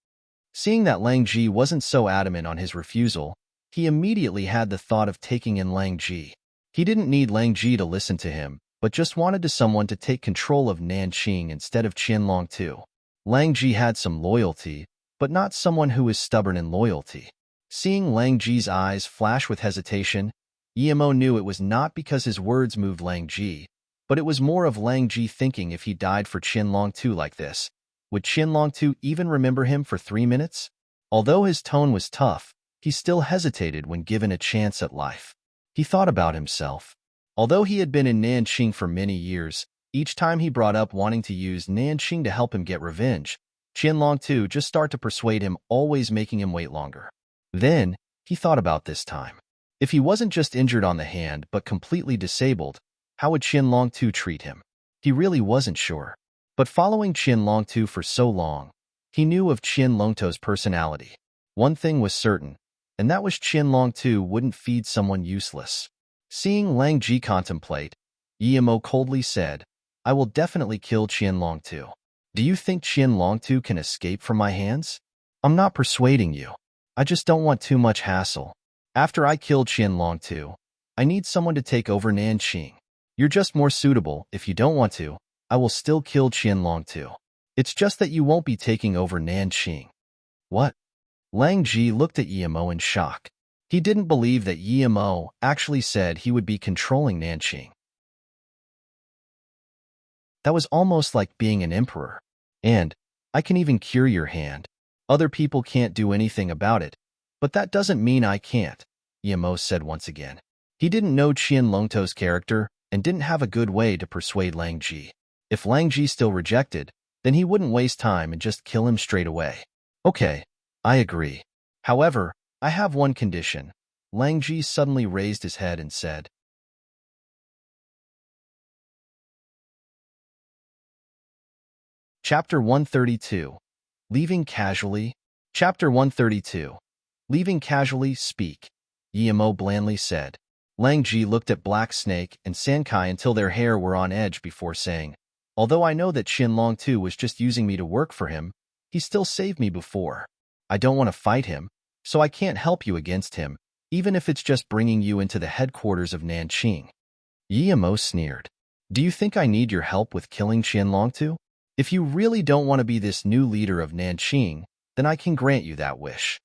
Seeing that Lang Ji wasn't so adamant on his refusal, he immediately had the thought of taking in Lang Ji. He didn't need Lang Ji to listen to him, but just wanted someone to take control of Nanqing instead of Qianlong Tu. Lang Ji had some loyalty, but not someone who is stubborn in loyalty. Seeing Lang Ji's eyes flash with hesitation, Yemo knew it was not because his words moved Lang Ji, but it was more of Lang Ji thinking if he died for Qianlong Tu like this, would Qianlong Tu even remember him for 3 minutes? Although his tone was tough, he still hesitated when given a chance at life. He thought about himself. Although he had been in Nanqing for many years, each time he brought up wanting to use Nanqing to help him get revenge, Qianlong Tu just started to persuade him, always making him wait longer. Then, he thought about this time. If he wasn't just injured on the hand but completely disabled, how would Qianlong Tu treat him? He really wasn't sure. But following Qianlong Tu for so long, he knew of Qianlong Tu's personality. One thing was certain, and that was Qianlong Tu wouldn't feed someone useless. Seeing Lang Ji contemplate, Yemo coldly said, I will definitely kill Qianlong Tu. Do you think Qianlong Tu can escape from my hands? I'm not persuading you. I just don't want too much hassle. After I kill Qianlong Tu, I need someone to take over Nanqing. You're just more suitable. If you don't want to, I will still kill Qianlong Tu. It's just that you won't be taking over Nanqing. What? Lang Ji looked at Yemo in shock. He didn't believe that Yemo actually said he would be controlling Nanqing. That was almost like being an emperor. And, I can even cure your hand. Other people can't do anything about it, but that doesn't mean I can't, Yemo said once again. He didn't know Qianlong Tu's character and didn't have a good way to persuade Lang Ji. If Lang Ji still rejected, then he wouldn't waste time and just kill him straight away. Okay, I agree. However, I have one condition. Lang Ji suddenly raised his head and said, Chapter 132. Leaving Casually. Chapter 132. Leaving Casually, Speak. Yemo blandly said. Lang Ji looked at Black Snake and Sankai until their hair were on edge before saying, Although I know that Qianlong Tu was just using me to work for him, he still saved me before. I don't want to fight him, so I can't help you against him, even if it's just bringing you into the headquarters of Nanqing. Yemo sneered. Do you think I need your help with killing Qianlong Tu? If you really don't want to be this new leader of Nanqing, then I can grant you that wish.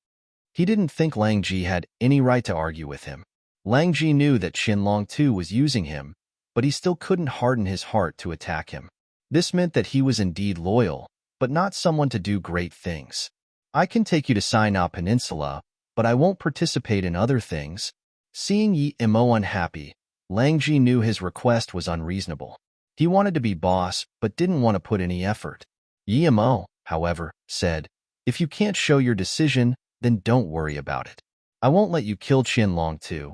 He didn't think Lang Ji had any right to argue with him. Lang Ji knew that Qianlong Tu was using him, but he still couldn't harden his heart to attack him. This meant that he was indeed loyal, but not someone to do great things. I can take you to Sinai Peninsula, but I won't participate in other things. Seeing Yemo unhappy, Lang Ji knew his request was unreasonable. He wanted to be boss, but didn't want to put any effort. Yemo, however, said, If you can't show your decision, then don't worry about it. I won't let you kill Qianlong Tu,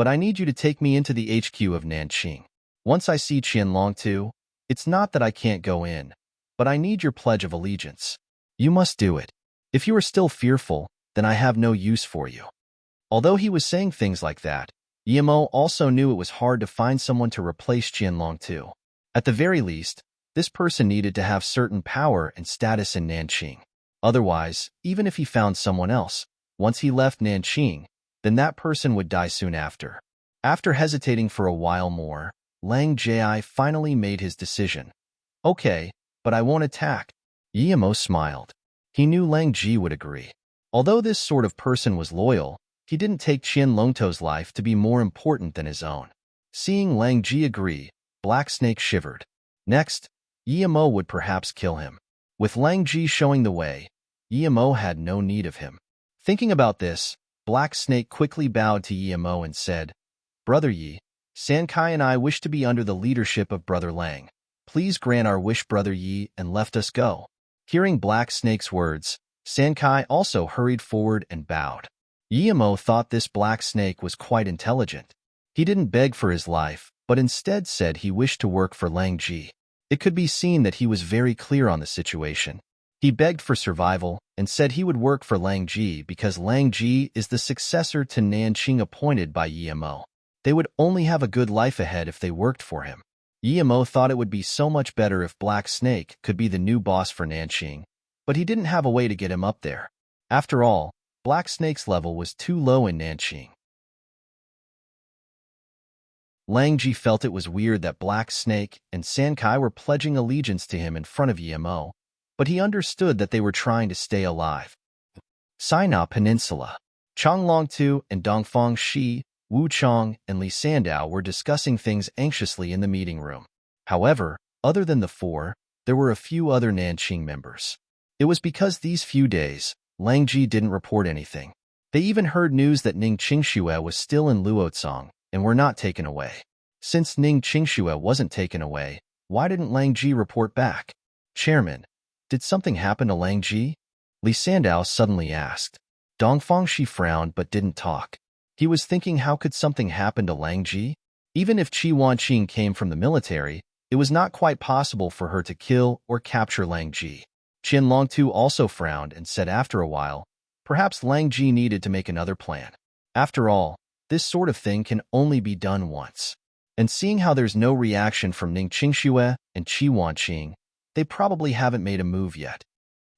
but I need you to take me into the HQ of Nanqing. Once I see Qianlong too, it's not that I can't go in, but I need your pledge of allegiance. You must do it. If you are still fearful, then I have no use for you." Although he was saying things like that, Yimo also knew it was hard to find someone to replace Qianlong too. At the very least, this person needed to have certain power and status in Nanqing. Otherwise, even if he found someone else, once he left Nanqing, then that person would die soon after. After hesitating for a while more, Lang Jai finally made his decision. "Okay, but I won't attack." Yimo smiled. He knew Lang Ji would agree. Although this sort of person was loyal, he didn't take Qianlongto's life to be more important than his own. Seeing Lang Ji agree, Black Snake shivered. Next, Yimo would perhaps kill him. With Lang Ji showing the way, Yimo had no need of him. Thinking about this, Black Snake quickly bowed to Yimo and said, "Brother Yi, Sankai and I wish to be under the leadership of Brother Lang. Please grant our wish, Brother Yi, and let us go." Hearing Black Snake's words, Sankai also hurried forward and bowed. Yimo thought this Black Snake was quite intelligent. He didn't beg for his life, but instead said he wished to work for Lang Ji. It could be seen that he was very clear on the situation. He begged for survival and said he would work for Lang Ji because Lang Ji is the successor to Nanqing appointed by Yimo. They would only have a good life ahead if they worked for him. Yimo thought it would be so much better if Black Snake could be the new boss for Nanqing, but he didn't have a way to get him up there. After all, Black Snake's level was too low in Nanqing. Lang Ji felt it was weird that Black Snake and Sankai were pledging allegiance to him in front of Yimo, but he understood that they were trying to stay alive. Sina Peninsula. Changlongtu and Dongfang Shi, Wu Chong, and Li Sandao were discussing things anxiously in the meeting room. However, other than the four, there were a few other Nanqing members. It was because these few days, Lang Ji didn't report anything. They even heard news that Ning Qingxue was still in Luotsong and were not taken away. Since Ning Qingxue wasn't taken away, why didn't Lang Ji report back? "Chairman, did something happen to Lang Ji?" Li Sandao suddenly asked. Dongfang Shi frowned but didn't talk. He was thinking, how could something happen to Lang Ji? Even if Qi Wanqing came from the military, it was not quite possible for her to kill or capture Lang Ji. Qianlongtu also frowned and said after a while, perhaps Lang Ji needed to make another plan. After all, this sort of thing can only be done once. And seeing how there's no reaction from Ning Qingxue and Qi Wanqing, they probably haven't made a move yet.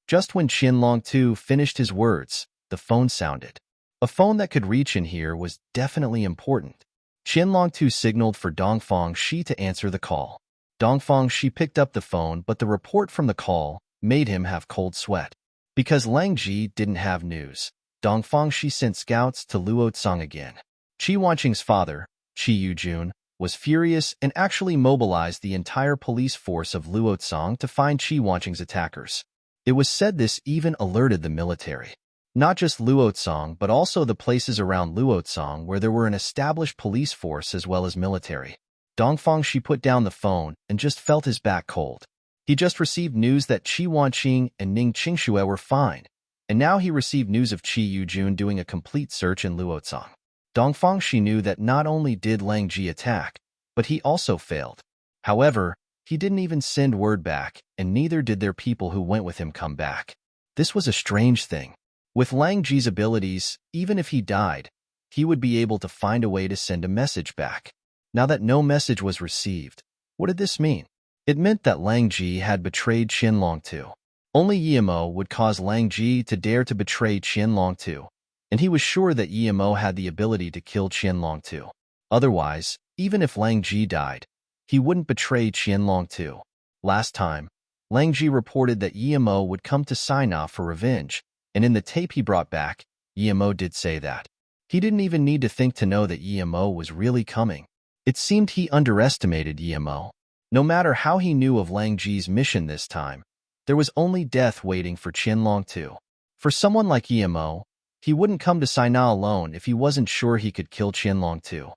Just when Qianlongtu finished his words, the phone sounded. A phone that could reach in here was definitely important. Qianlongtu signaled for Dongfang Shi to answer the call. Dongfang Shi picked up the phone, but the report from the call made him have cold sweat. Because Lang Ji didn't have news, Dongfang Shi sent scouts to Luotsong again. Qi Wanqing's father, Qi Yujun, was furious and actually mobilized the entire police force of Luotsong to find Qi Wanqing's attackers. It was said this even alerted the military. Not just Luotsong, but also the places around Luotsong where there were an established police force as well as military. Dongfang Shi put down the phone and just felt his back cold. He just received news that Qi Wanqing and Ning Qingxue were fine, and now he received news of Qi Yujun doing a complete search in Luotsong. Dongfang Shi knew that not only did Lang Ji attack, but he also failed. However, he didn't even send word back, and neither did their people who went with him come back. This was a strange thing. With Lang Ji's abilities, even if he died, he would be able to find a way to send a message back. Now that no message was received, what did this mean? It meant that Lang Ji had betrayed Qianlongtu. Only Yimo would cause Lang Ji to dare to betray Qianlongtu, and he was sure that Yimo had the ability to kill Qianlongtu. Otherwise, even if Lang Ji died, he wouldn't betray Qianlongtu. Last time, Lang Ji reported that Yimo would come to Sina for revenge, and in the tape he brought back, Yimo did say that. He didn't even need to think to know that Yimo was really coming. It seemed he underestimated Yimo. No matter how he knew of Lang Ji's mission this time, there was only death waiting for Qianlongtu. For someone like Yimo, he wouldn't come to Sina alone if he wasn't sure he could kill Qianlongtu.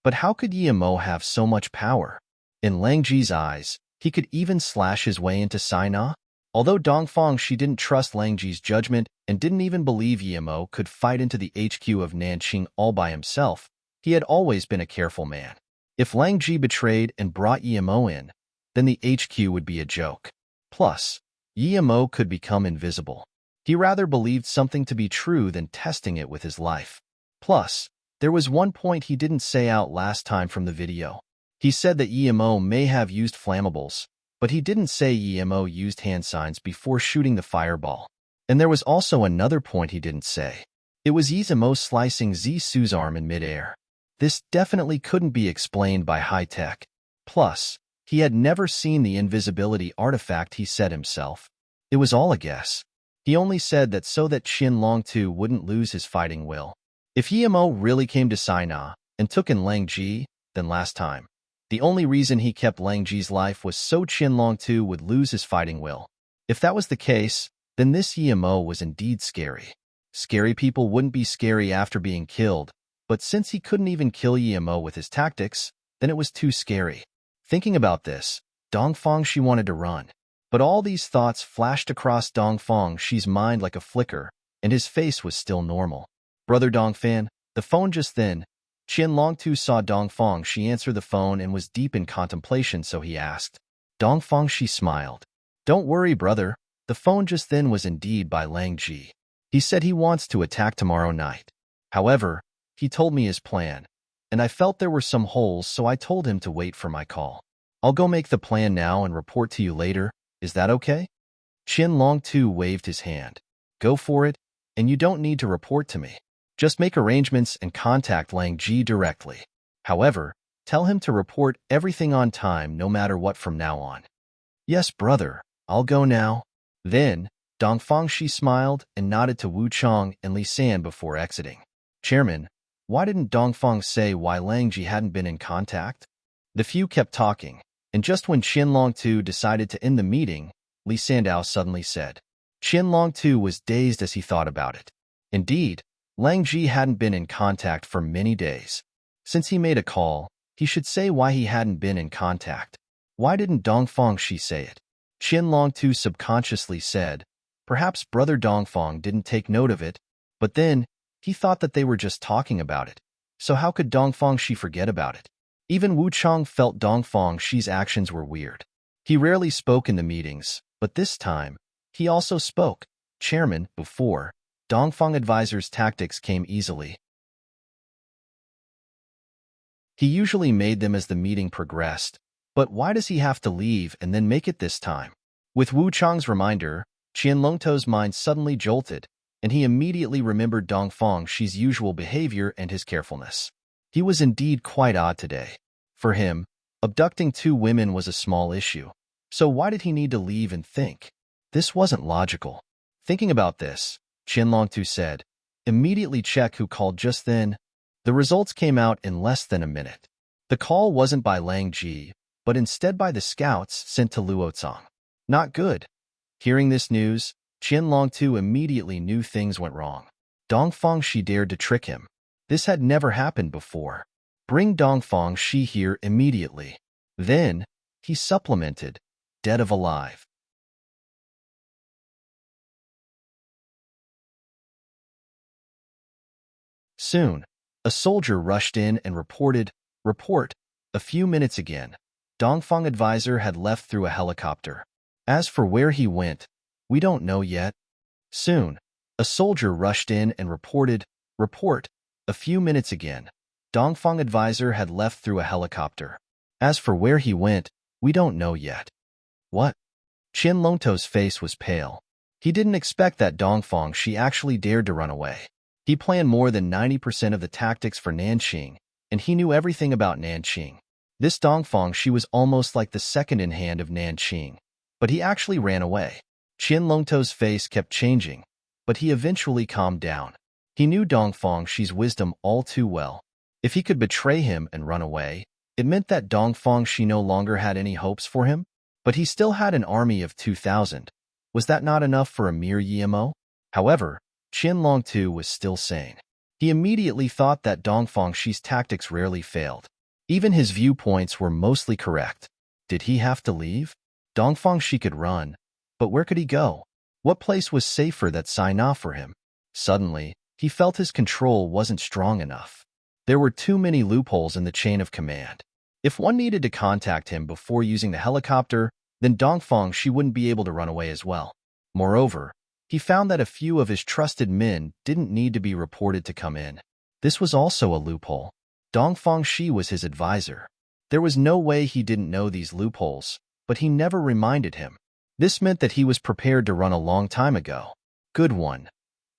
But how could Yimo have so much power? In Lang Ji's eyes, he could even slash his way into Sina. Although Dongfang she didn't trust Lang Ji's judgment and didn't even believe Yimo could fight into the HQ of Nanqing all by himself, he had always been a careful man. If Lang Ji betrayed and brought Yimo in, then the HQ would be a joke. Plus, Yimo could become invisible. He rather believed something to be true than testing it with his life. Plus, there was one point he didn't say out last time from the video. He said that Yimo may have used flammables, but he didn't say Yimo used hand signs before shooting the fireball. And there was also another point he didn't say. It was Yimo slicing Zisu's arm in midair. This definitely couldn't be explained by high-tech. Plus, he had never seen the invisibility artifact he said himself. It was all a guess. He only said that so that Qin Longtu wouldn't lose his fighting will. If Yimo really came to Sina and took in Lang Ji, then last time, the only reason he kept Lang Ji's life was so Qin Longtu would lose his fighting will. If that was the case, then this Yimo was indeed scary. Scary people wouldn't be scary after being killed, but since he couldn't even kill Yimo with his tactics, then it was too scary. Thinking about this, Dongfang she wanted to run. But all these thoughts flashed across Dongfang she's mind like a flicker, and his face was still normal. Brother Dongfan, the phone just then. Qin Longtu saw Dongfang she answer the phone and was deep in contemplation, so he asked. Dongfang she smiled. Don't worry, brother. The phone just then was indeed by Lang Ji. He said he wants to attack tomorrow night. However, he told me his plan, and I felt there were some holes, so I told him to wait for my call. I'll go make the plan now and report to you later. Is that okay? Qin Longtu waved his hand. Go for it, and you don't need to report to me. Just make arrangements and contact Lang Ji directly. However, tell him to report everything on time no matter what from now on. Yes, brother, I'll go now. Then, Dongfang she smiled and nodded to Wu Chong and Li San before exiting. Chairman, why didn't Dongfang say why Lang Ji hadn't been in contact? The few kept talking, and just when Qin Longtu decided to end the meeting, Li Sandao suddenly said. Qin Longtu was dazed as he thought about it. Indeed, Lang Ji hadn't been in contact for many days. Since he made a call, he should say why he hadn't been in contact. Why didn't Dongfang she say it? Qin Longtu subconsciously said. Perhaps Brother Dongfang didn't take note of it, but then, he thought that they were just talking about it. So how could Dongfang she forget about it? Even Wu Chong felt Dongfang she's actions were weird. He rarely spoke in the meetings, but this time, he also spoke. Chairman, before, Dongfang advisor's tactics came easily. He usually made them as the meeting progressed, but why does he have to leave and then make it this time? With Wu Chong's reminder, Qian Longto's mind suddenly jolted, and he immediately remembered Dongfang she's usual behavior and his carefulness. He was indeed quite odd today. For him, abducting two women was a small issue, so why did he need to leave and think? This wasn't logical. Thinking about this, Qian Longtu said, immediately check who called just then. The results came out in less than a minute. The call wasn't by Lang Ji, but instead by the scouts sent to Luozong. Not good. Hearing this news, Qian Longtu immediately knew things went wrong. Dongfang she dared to trick him. This had never happened before. Bring Dongfang she here immediately. Then, he supplemented, dead of alive. Soon, a soldier rushed in and reported, report, a few minutes again. Dongfang advisor had left through a helicopter. As for where he went, we don't know yet. Soon, a soldier rushed in and reported, report, a few minutes again. Dongfang advisor had left through a helicopter. As for where he went, we don't know yet. What? Qian Longto's face was pale. He didn't expect that Dongfang she actually dared to run away. He planned more than 90% of the tactics for Nanqing, and he knew everything about Nanqing. This Dongfang she was almost like the second in hand of Nanqing, but he actually ran away. Qian Longto's face kept changing, but he eventually calmed down. He knew Dongfang she's wisdom all too well. If he could betray him and run away, it meant that Dongfang she no longer had any hopes for him. But he still had an army of 2,000. Was that not enough for a mere Yimo? However, Qian Longtu was still sane. He immediately thought that Dongfang she's tactics rarely failed. Even his viewpoints were mostly correct. Did he have to leave? Dongfang she could run, But where could he go? What place was safer that signed off for him? Suddenly, he felt his control wasn't strong enough. There were too many loopholes in the chain of command. If one needed to contact him before using the helicopter, then Dongfang Shi wouldn't be able to run away as well. Moreover, he found that a few of his trusted men didn't need to be reported to come in. This was also a loophole. Dongfang Shi was his advisor. There was no way he didn't know these loopholes, but he never reminded him. This meant that he was prepared to run a long time ago. Good one.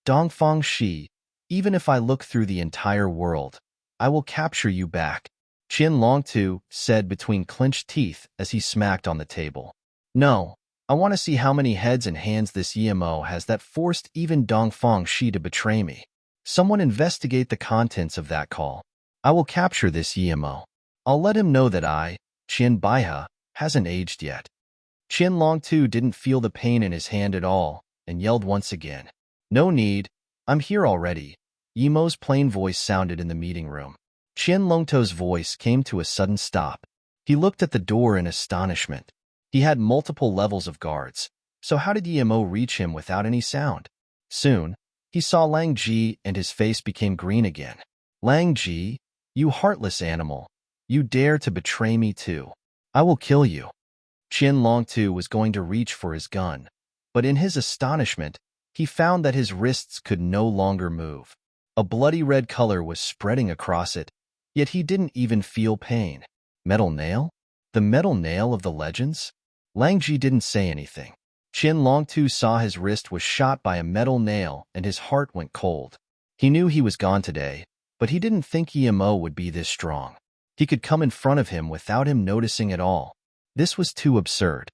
Dongfang Shi, even if I look through the entire world, I will capture you back, Qian Longtu said between clenched teeth as he smacked on the table. No, I want to see how many heads and hands this EMO has that forced even Dongfang Shi to betray me. Someone investigate the contents of that call. I will capture this EMO. I'll let him know that Qian Baihe, hasn't aged yet. Qian Longtu didn't feel the pain in his hand at all and yelled once again. No need, I'm here already. Yimo's plain voice sounded in the meeting room. Qian Longtu's voice came to a sudden stop. He looked at the door in astonishment. He had multiple levels of guards, so how did Yimo reach him without any sound? Soon, he saw Lang Ji and his face became green again. Lang Ji, you heartless animal, you dare to betray me too. I will kill you. Qian Longtu was going to reach for his gun, but in his astonishment, he found that his wrists could no longer move. A bloody red color was spreading across it, yet he didn't even feel pain. Metal nail? The metal nail of the legends? Lang Ji didn't say anything. Qian Longtu saw his wrist was shot by a metal nail and his heart went cold. He knew he was gone today, but he didn't think EMO would be this strong. He could come in front of him without him noticing at all. This was too absurd.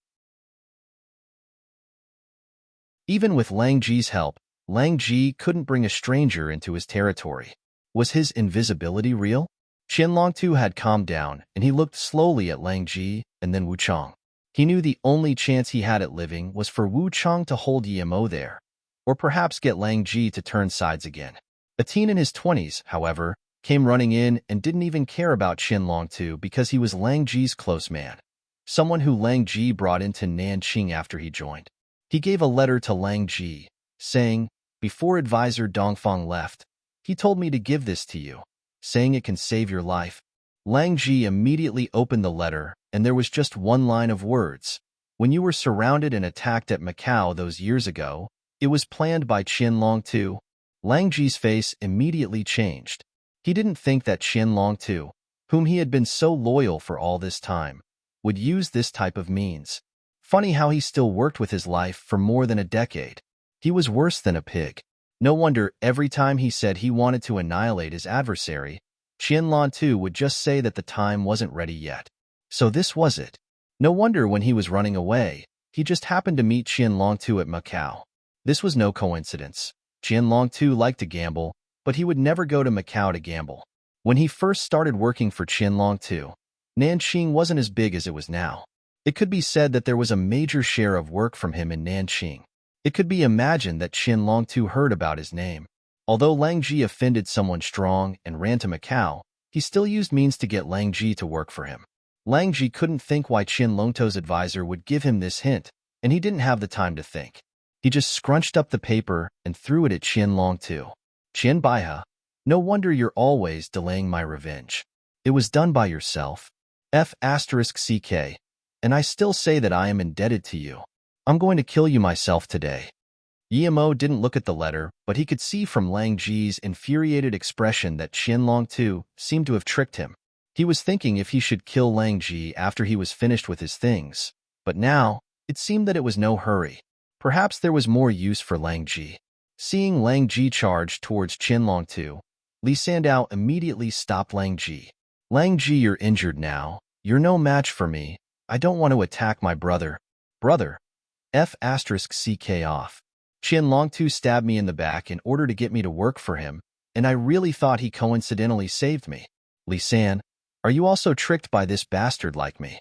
Even with Lang Ji's help, Lang Ji couldn't bring a stranger into his territory. Was his invisibility real? Qian Longtu had calmed down, and he looked slowly at Lang Ji and then Wu Chang. He knew the only chance he had at living was for Wu Chang to hold Yimo there, or perhaps get Lang Ji to turn sides again. A teen in his 20s, however, came running in and didn't even care about Qian Longtu because he was Lang Ji's close man, someone who Lang Ji brought into Nanqing after he joined. He gave a letter to Lang Ji, saying, before advisor Dongfang left, he told me to give this to you, saying it can save your life. Lang Ji immediately opened the letter, and there was just one line of words. When you were surrounded and attacked at Macau those years ago, it was planned by Qian Longtu. Lang Ji's face immediately changed. He didn't think that Qian Longtu, whom he had been so loyal for all this time, would use this type of means. Funny how he still worked with his life for more than a decade. He was worse than a pig. No wonder every time he said he wanted to annihilate his adversary, Qian Longtu would just say that the time wasn't ready yet. So this was it. No wonder when he was running away, he just happened to meet Qian Longtu at Macau. This was no coincidence. Qian Longtu liked to gamble, but he would never go to Macau to gamble. When he first started working for Qian Longtu, Nanqing wasn't as big as it was now. It could be said that there was a major share of work from him in Nanqing. It could be imagined that Qian Longtu heard about his name. Although Lang Ji offended someone strong and ran to Macau, he still used means to get Lang Ji to work for him. Lang Ji couldn't think why Qian Longtu's advisor would give him this hint, and he didn't have the time to think. He just scrunched up the paper and threw it at Qian Longtu. Qian Baihe, no wonder you're always delaying my revenge. It was done by yourself. F***CK. And I still say that I am indebted to you. I'm going to kill you myself today. Yimo didn't look at the letter, but he could see from Lang Ji's infuriated expression that Qian Longtu seemed to have tricked him. He was thinking if he should kill Lang Ji after he was finished with his things, but now, it seemed that it was no hurry. Perhaps there was more use for Lang Ji. Seeing Lang Ji charge towards Qian Longtu, Li Sandao immediately stopped Lang Ji. Lang Ji, you're injured now. You're no match for me. I don't want to attack my brother. Brother. F***CK off. Qian Longtu stabbed me in the back in order to get me to work for him, and I really thought he coincidentally saved me. Li San, are you also tricked by this bastard like me?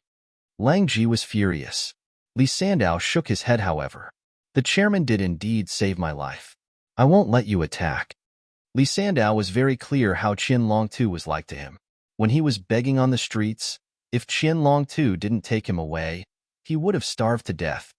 Lang Ji was furious. Li Sandao shook his head, however. The chairman did indeed save my life. I won't let you attack. Li Sandao was very clear how Qian Longtu was like to him. When he was begging on the streets, if Qian Longtu didn't take him away, he would have starved to death.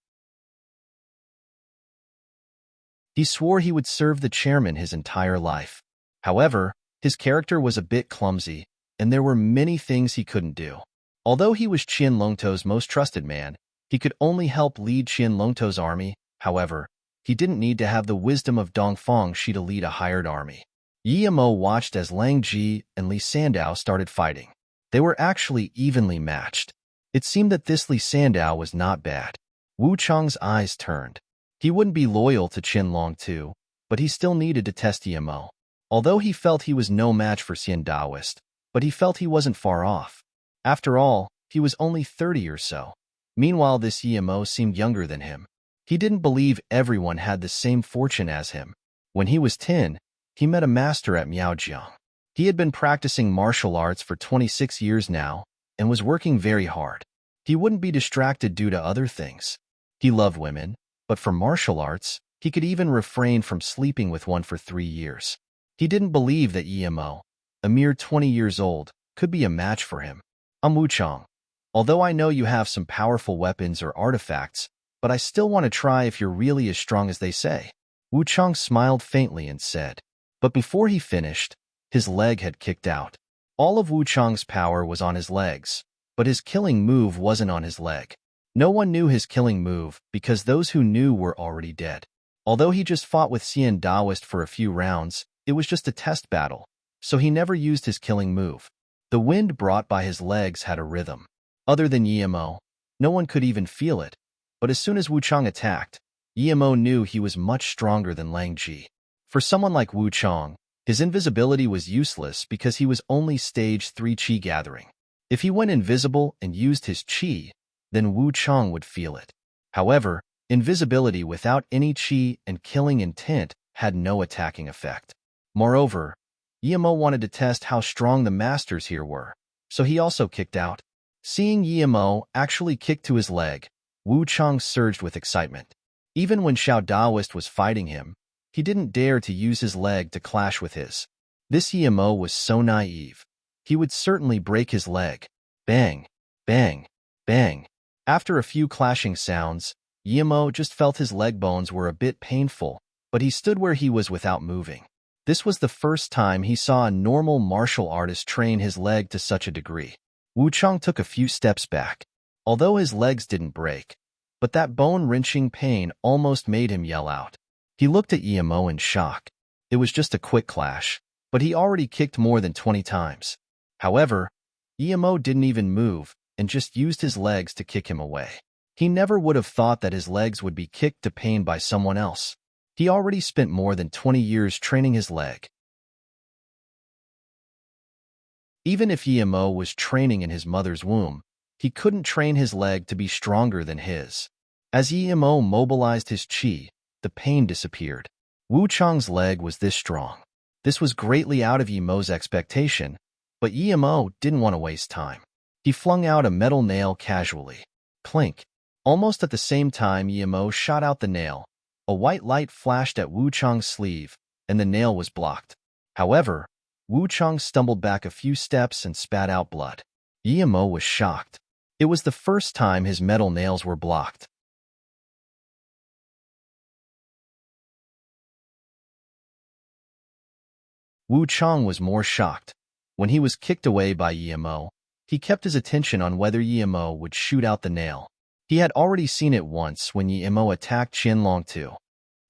He swore he would serve the chairman his entire life. However, his character was a bit clumsy, and there were many things he couldn't do. Although he was Qian Longto's most trusted man, he could only help lead Qian Longto's army. However, he didn't need to have the wisdom of Dongfang Shi to lead a hired army. Yi Mo watched as Lang Ji and Li Sandao started fighting. They were actually evenly matched. It seemed that this Li Sandao was not bad. Wu Chang's eyes turned. He wouldn't be loyal to Qian Long too, but he still needed to test Yi Mo. Although he felt he was no match for Xian Daoist, but he felt he wasn't far off. After all, he was only 30 or so. Meanwhile, this Yi Mo seemed younger than him. He didn't believe everyone had the same fortune as him. When he was 10, he met a master at Miaojiang. He had been practicing martial arts for 26 years now and was working very hard. He wouldn't be distracted due to other things. He loved women, but for martial arts, he could even refrain from sleeping with one for 3 years. He didn't believe that Yi Mo, a mere 20 years old, could be a match for him. I'm Wu Chang. Although I know you have some powerful weapons or artifacts, but I still want to try if you're really as strong as they say. Wu Chang smiled faintly and said. But before he finished, his leg had kicked out. All of Wu Chang's power was on his legs, but his killing move wasn't on his leg. No one knew his killing move because those who knew were already dead. Although he just fought with Xian Daoist for a few rounds, it was just a test battle, so he never used his killing move. The wind brought by his legs had a rhythm. Other than Yi Mo, no one could even feel it. But as soon as Wu Chang attacked, Yi Mo knew he was much stronger than Lang Ji. For someone like Wu Chang, his invisibility was useless because he was only stage 3 qi gathering. If he went invisible and used his qi, then Wu Chang would feel it. However, invisibility without any qi and killing intent had no attacking effect. Moreover, Yi Mo wanted to test how strong the masters here were, so he also kicked out. Seeing Yi Mo actually kick to his leg, Wu Chang surged with excitement. Even when Xiao Daoist was fighting him, he didn't dare to use his leg to clash with his. This Yi Mo was so naive. He would certainly break his leg. Bang, bang, bang. After a few clashing sounds, Yi Mo just felt his leg bones were a bit painful, but he stood where he was without moving. This was the first time he saw a normal martial artist train his leg to such a degree. Wu Chang took a few steps back. Although his legs didn't break, but that bone-wrenching pain almost made him yell out. He looked at Yi Mo in shock. It was just a quick clash, but he already kicked more than 20 times. However, Yi Mo didn't even move and just used his legs to kick him away. He never would have thought that his legs would be kicked to pain by someone else. He already spent more than 20 years training his leg. Even if Yi Mo was training in his mother's womb, he couldn't train his leg to be stronger than his. As Yi Mo mobilized his qi, the pain disappeared. Wu Chang's leg was this strong. This was greatly out of Yi Mo's expectation, but Yi Mo didn't want to waste time. He flung out a metal nail casually. Clink. Almost at the same time Yi Mo shot out the nail, a white light flashed at Wu Chang's sleeve, and the nail was blocked. However, Wu Chang stumbled back a few steps and spat out blood. Yi Mo was shocked. It was the first time his metal nails were blocked. Wu Chang was more shocked. When he was kicked away by Yi Mo, he kept his attention on whether Yi Mo would shoot out the nail. He had already seen it once when Yi Mo attacked Qianlong too.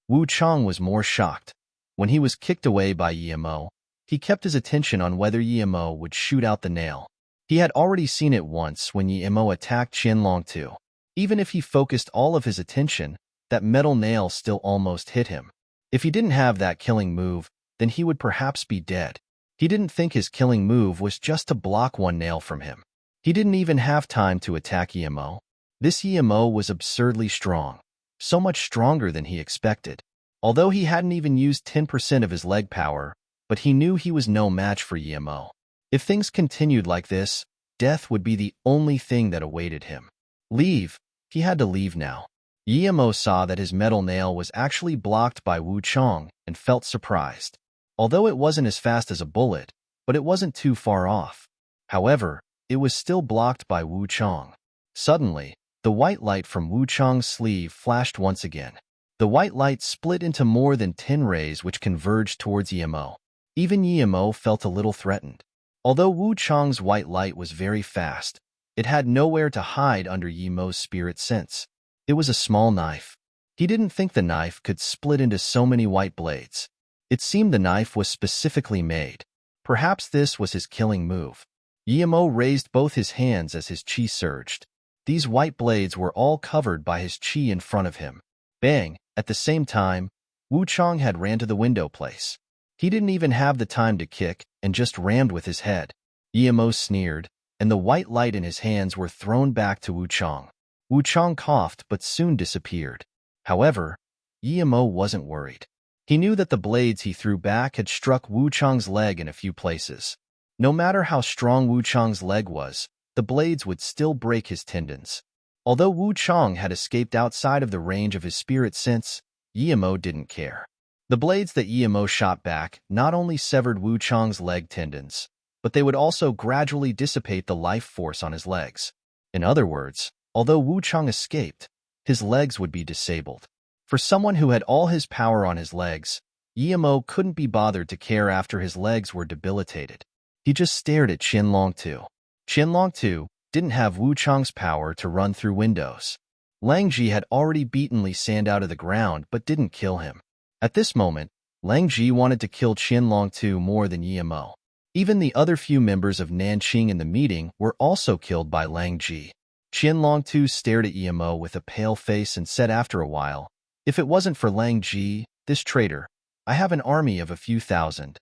Wu Chang was more shocked. When he was kicked away by Yi Mo, he kept his attention on whether Yi Mo would shoot out the nail. He had already seen it once when Yi Mo attacked Qianlong too. Even if he focused all of his attention, that metal nail still almost hit him. If he didn't have that killing move, then he would perhaps be dead. He didn't think his killing move was just to block one nail from him. He didn't even have time to attack Yi Mo. This Yi Mo was absurdly strong, so much stronger than he expected. Although he hadn't even used 10% of his leg power, but he knew he was no match for Yi Mo. If things continued like this, death would be the only thing that awaited him. Leave. He had to leave now. Yi Mo saw that his metal nail was actually blocked by Wu Chang and felt surprised. Although it wasn't as fast as a bullet, but it wasn't too far off. However, it was still blocked by Wu Chang. Suddenly, the white light from Wu Chang's sleeve flashed once again. The white light split into more than 10 rays which converged towards Yimo. Even Yimo felt a little threatened. Although Wu Chang's white light was very fast, it had nowhere to hide under Yimo's spirit sense. It was a small knife. He didn't think the knife could split into so many white blades. It seemed the knife was specifically made. Perhaps this was his killing move. Yimo raised both his hands as his chi surged. These white blades were all covered by his chi in front of him. Bang! At the same time, Wu Chang had ran to the window place. He didn't even have the time to kick and just rammed with his head. Yimo sneered, and the white light in his hands were thrown back to Wu Chang. Wu Chang coughed but soon disappeared. However, Yimo wasn't worried. He knew that the blades he threw back had struck Wu Chang's leg in a few places. No matter how strong Wu Chang's leg was, the blades would still break his tendons. Although Wu Chang had escaped outside of the range of his spirit sense, Yimo didn't care. The blades that Yimo shot back not only severed Wu Chang's leg tendons, but they would also gradually dissipate the life force on his legs. In other words, although Wu Chang escaped, his legs would be disabled. For someone who had all his power on his legs, Yimo couldn't be bothered to care after his legs were debilitated. He just stared at Qianlong Tu. Qianlong Tu didn't have Wu Chang's power to run through windows. Lang Ji had already beaten Li Sand out of the ground but didn't kill him. At this moment, Lang Ji wanted to kill Qianlong Tu more than Yimo. Even the other few members of Nanqing in the meeting were also killed by Lang Ji. Qianlong Tu stared at Yimo with a pale face and said after a while, "If it wasn't for Lang Ji, this traitor, I have an army of a few thousand.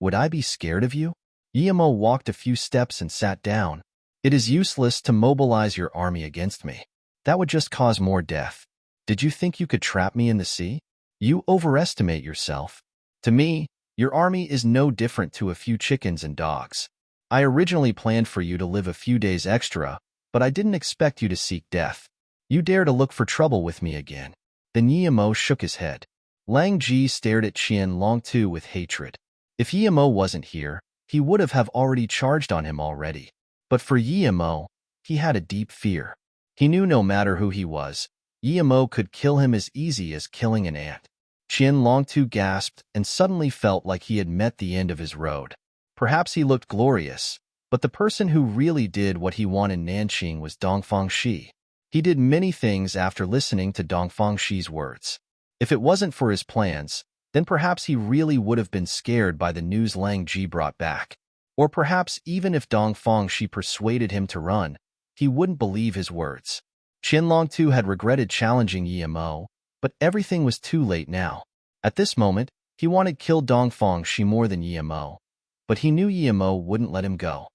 Would I be scared of you?" Yimo walked a few steps and sat down. "It is useless to mobilize your army against me. That would just cause more death. Did you think you could trap me in the sea? You overestimate yourself. To me, your army is no different to a few chickens and dogs. I originally planned for you to live a few days extra, but I didn't expect you to seek death. You dare to look for trouble with me again." Then Yimo shook his head. Lang Ji stared at Qianlong Tu with hatred. If Yimo wasn't here, he would have already charged on him already. But for Yimo, he had a deep fear. He knew no matter who he was, Yimo could kill him as easy as killing an ant. Qianlong Tu gasped and suddenly felt like he had met the end of his road. Perhaps he looked glorious, but the person who really did what he wanted in Nanqing was Dongfang Shi. He did many things after listening to Dongfang Shi's words. If it wasn't for his plans, then perhaps he really would have been scared by the news Lang Ji brought back. Or perhaps even if Dongfang Shi persuaded him to run, he wouldn't believe his words. Qianlong Tu had regretted challenging Yimo, but everything was too late now. At this moment, he wanted to kill Dongfang Shi more than Yimo, but he knew Yimo wouldn't let him go.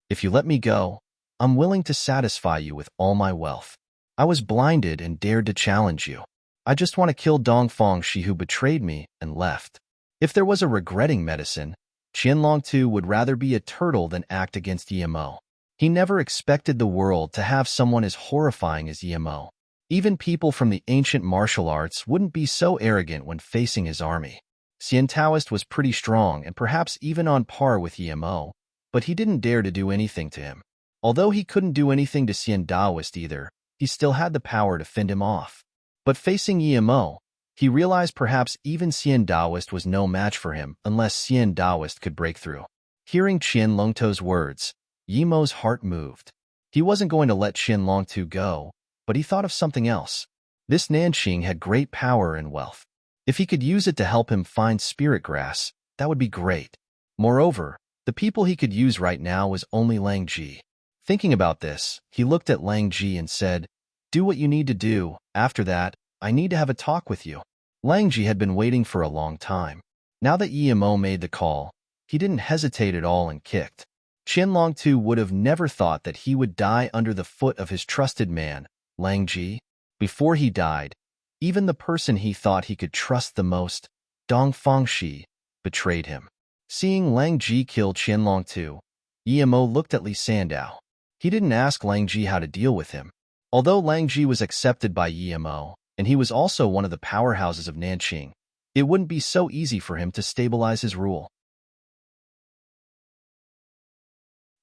"If you let me go, I'm willing to satisfy you with all my wealth. I was blinded and dared to challenge you. I just want to kill Dongfang Shi who betrayed me and left." If there was a regretting medicine, Qianlong Tu would rather be a turtle than act against Yimo. He never expected the world to have someone as horrifying as Yimo. Even people from the ancient martial arts wouldn't be so arrogant when facing his army. Xian Taoist was pretty strong and perhaps even on par with Yimo, but he didn't dare to do anything to him. Although he couldn't do anything to Xian Taoist either, he still had the power to fend him off. But facing Yimo, he realized perhaps even Xian Taoist was no match for him unless Xian Taoist could break through. Hearing Qianlong Tu's words, Yimo's heart moved. He wasn't going to let Qianlong Tu go, but he thought of something else. This Nanqing had great power and wealth. If he could use it to help him find spirit grass, that would be great. Moreover, the people he could use right now was only Lang Ji. Thinking about this, he looked at Lang Ji and said, "Do what you need to do. After that, I need to have a talk with you." Lang Ji had been waiting for a long time. Now that Yimo made the call, he didn't hesitate at all and kicked. Qianlong Tu would have never thought that he would die under the foot of his trusted man, Lang Ji. Before he died, even the person he thought he could trust the most, Dongfang Shi, betrayed him. Seeing Lang Ji kill Qianlong Tu, Yimo looked at Li Sandao. He didn't ask Lang Ji how to deal with him. Although Lang Ji was accepted by Yimo, and he was also one of the powerhouses of Nanqing, it wouldn't be so easy for him to stabilize his rule.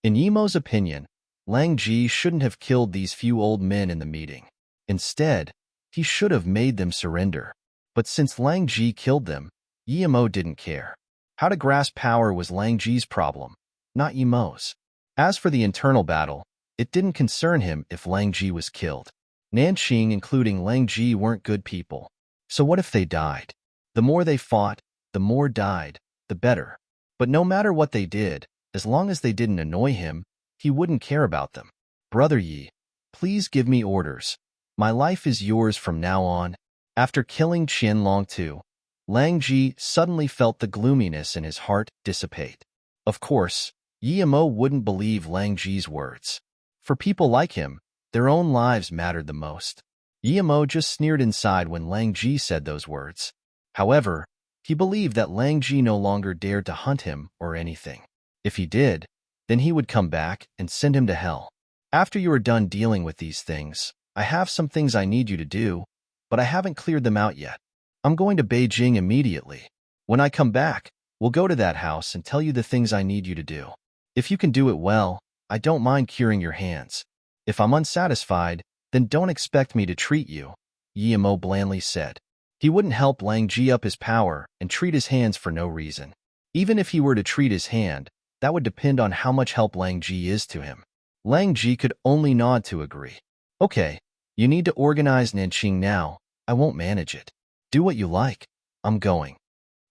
In Yimo's opinion, Lang Ji shouldn't have killed these few old men in the meeting. Instead, he should have made them surrender. But since Lang Ji killed them, Yimo didn't care. How to grasp power was Lang Ji's problem, not Yimo's. As for the internal battle, it didn't concern him if Lang Ji was killed. Nanqing, including Lang Ji, weren't good people. So what if they died? The more they fought, the more died, the better. But no matter what they did, as long as they didn't annoy him, he wouldn't care about them. Brother Yi, please give me orders. My life is yours from now on. After killing Qianlong too, Lang Ji suddenly felt the gloominess in his heart dissipate. Of course, Yimo wouldn't believe Lang Ji's words. For people like him, their own lives mattered the most. Yimo just sneered inside when Lang Ji said those words. However, he believed that Lang Ji no longer dared to hunt him or anything. If he did, then he would come back and send him to hell. After you are done dealing with these things, I have some things I need you to do, but I haven't cleared them out yet. I'm going to Beijing immediately. When I come back, we'll go to that house and tell you the things I need you to do. If you can do it well, I don't mind curing your hands. If I'm unsatisfied, then don't expect me to treat you, Yimo blandly said. He wouldn't help Lang Ji up his power and treat his hands for no reason. Even if he were to treat his hand, that would depend on how much help Lang Ji is to him. Lang Ji could only nod to agree. Okay, you need to organize Nanqing now. I won't manage it. Do what you like. I'm going.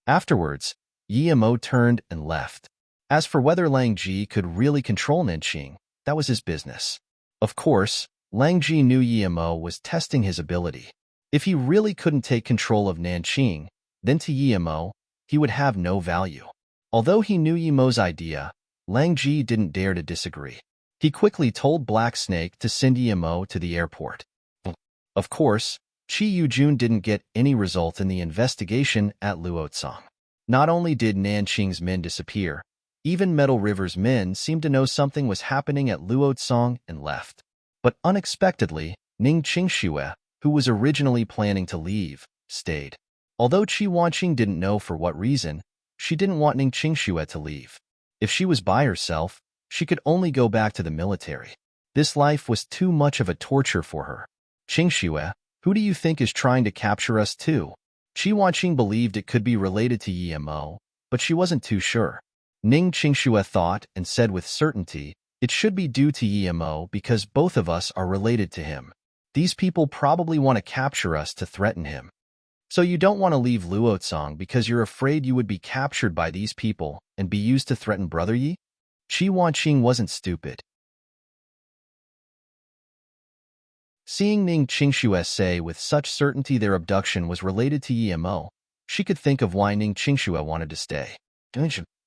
Afterwards, Yimo turned and left. As for whether Lang Ji could really control Nanqing, that was his business. Of course, Lang Ji knew Yimo was testing his ability. If he really couldn't take control of Nanqing, then to Yimo, he would have no value. Although he knew Yimo's idea, Lang Ji didn't dare to disagree. He quickly told Black Snake to send Yimo to the airport. Of course, Qi Yujun didn't get any result in the investigation at Luotsang. Not only did Nanqing's men disappear, even Metal River's men seemed to know something was happening at Luotsang and left. But unexpectedly, Ning Qingxue, who was originally planning to leave, stayed. Although Qi Wanqing didn't know for what reason, she didn't want Ning Qingxue to leave. If she was by herself, she could only go back to the military. This life was too much of a torture for her. Qingxue, who do you think is trying to capture us too? Qi Wanqing believed it could be related to Yimo, but she wasn't too sure. Ning Qingxue thought and said with certainty, it should be due to Yimo because both of us are related to him. These people probably want to capture us to threaten him. So you don't want to leave Luotsang because you're afraid you would be captured by these people and be used to threaten Brother Yi? Qi Wanqing wasn't stupid. Seeing Ning Qingxue say with such certainty their abduction was related to Yimo, she could think of why Ning Qingxue wanted to stay.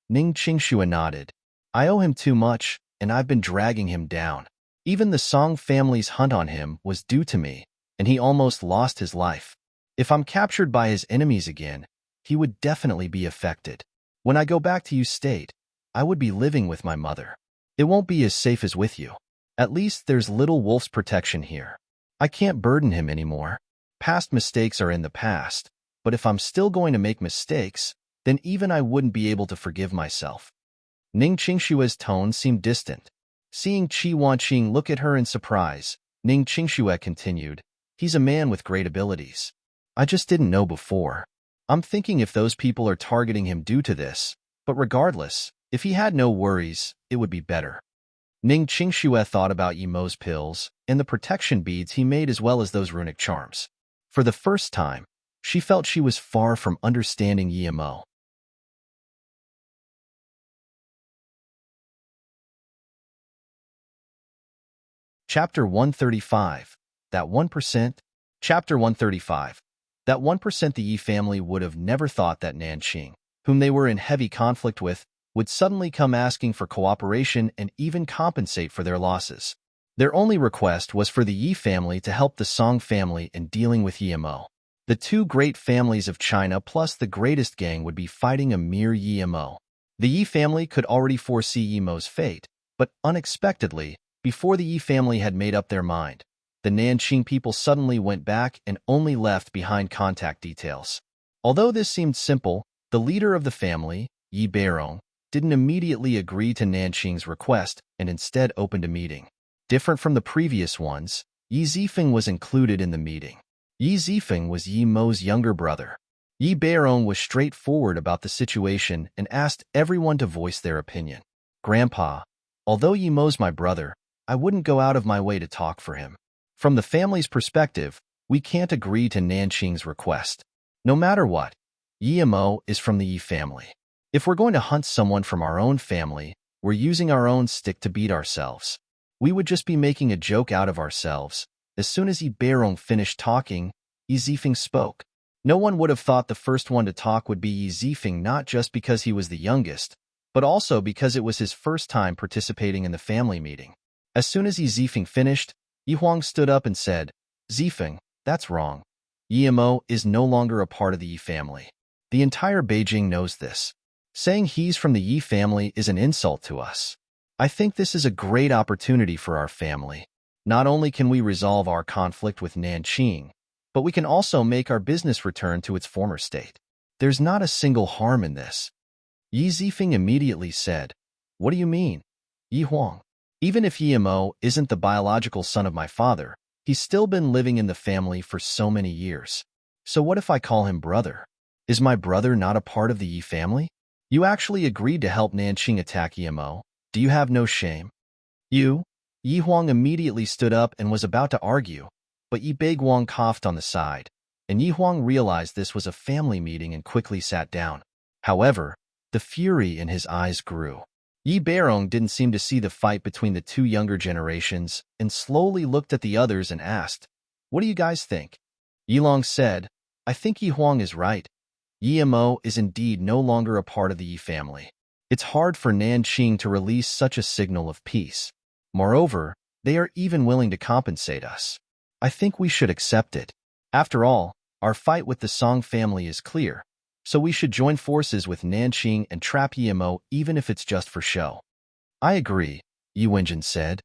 Ning Qingxue nodded. I owe him too much, and I've been dragging him down. Even the Song family's hunt on him was due to me, and he almost lost his life. If I'm captured by his enemies again, he would definitely be affected. When I go back to Yu State, I would be living with my mother. It won't be as safe as with you. At least there's little Wolf's protection here. I can't burden him anymore. Past mistakes are in the past, but if I'm still going to make mistakes, then even I wouldn't be able to forgive myself. Ning Qingxue's tone seemed distant. Seeing Qi Wanqing look at her in surprise, Ning Qingxue continued, he's a man with great abilities. I just didn't know before. I'm thinking if those people are targeting him due to this, but regardless, if he had no worries, it would be better. Ning Qingxue thought about Yimo's pills and the protection beads he made as well as those runic charms. For the first time, she felt she was far from understanding Yimo. Chapter 135. That 1%. Chapter 135. That 1%. The Yi family would have never thought that Nanqing, whom they were in heavy conflict with, would suddenly come asking for cooperation and even compensate for their losses. Their only request was for the Yi family to help the Song family in dealing with Yimo. The two great families of China plus the greatest gang would be fighting a mere Yimo. The Yi family could already foresee Yimo's fate, but unexpectedly, before the Yi family had made up their mind, the Nanqing people suddenly went back and only left behind contact details. Although this seemed simple, the leader of the family, Yi Beirong, didn't immediately agree to Nanqing's request and instead opened a meeting. Different from the previous ones, Yi Zifeng was included in the meeting. Yi Zifeng was Yi Mo's younger brother. Yi Beirong was straightforward about the situation and asked everyone to voice their opinion. Grandpa, although Yi Mo's my brother, I wouldn't go out of my way to talk for him. From the family's perspective, we can't agree to Nanqing's request. No matter what, Yi Mo is from the Yi family. If we're going to hunt someone from our own family, we're using our own stick to beat ourselves. We would just be making a joke out of ourselves. As soon as Yi Beirong finished talking, Yi Zifeng spoke. No one would have thought the first one to talk would be Yi Zifeng, not just because he was the youngest, but also because it was his first time participating in the family meeting. As soon as Yi Zifeng finished, Yi Huang stood up and said, Zifeng, that's wrong. Yi Mo is no longer a part of the Yi family. The entire Beijing knows this. Saying he's from the Yi family is an insult to us. I think this is a great opportunity for our family. Not only can we resolve our conflict with Nanqing, but we can also make our business return to its former state. There's not a single harm in this. Yi Zifeng immediately said, What do you mean? Yi Huang. Even if Yi Mo isn't the biological son of my father, he's still been living in the family for so many years. So what if I call him brother? Is my brother not a part of the Yi family? You actually agreed to help Nanqing attack Yi Mo. Do you have no shame? You? Yi Huang immediately stood up and was about to argue, but Yi Beiguang coughed on the side, and Yi Huang realized this was a family meeting and quickly sat down. However, the fury in his eyes grew. Yi Beirong didn't seem to see the fight between the two younger generations and slowly looked at the others and asked, What do you guys think? Yi Long said, I think Yi Huang is right. Yi Mo is indeed no longer a part of the Yi family. It's hard for Nanqing to release such a signal of peace. Moreover, they are even willing to compensate us. I think we should accept it. After all, our fight with the Song family is clear, so we should join forces with Nanqing and trap Yi Mo even if it's just for show. I agree, Yi Wenjin said.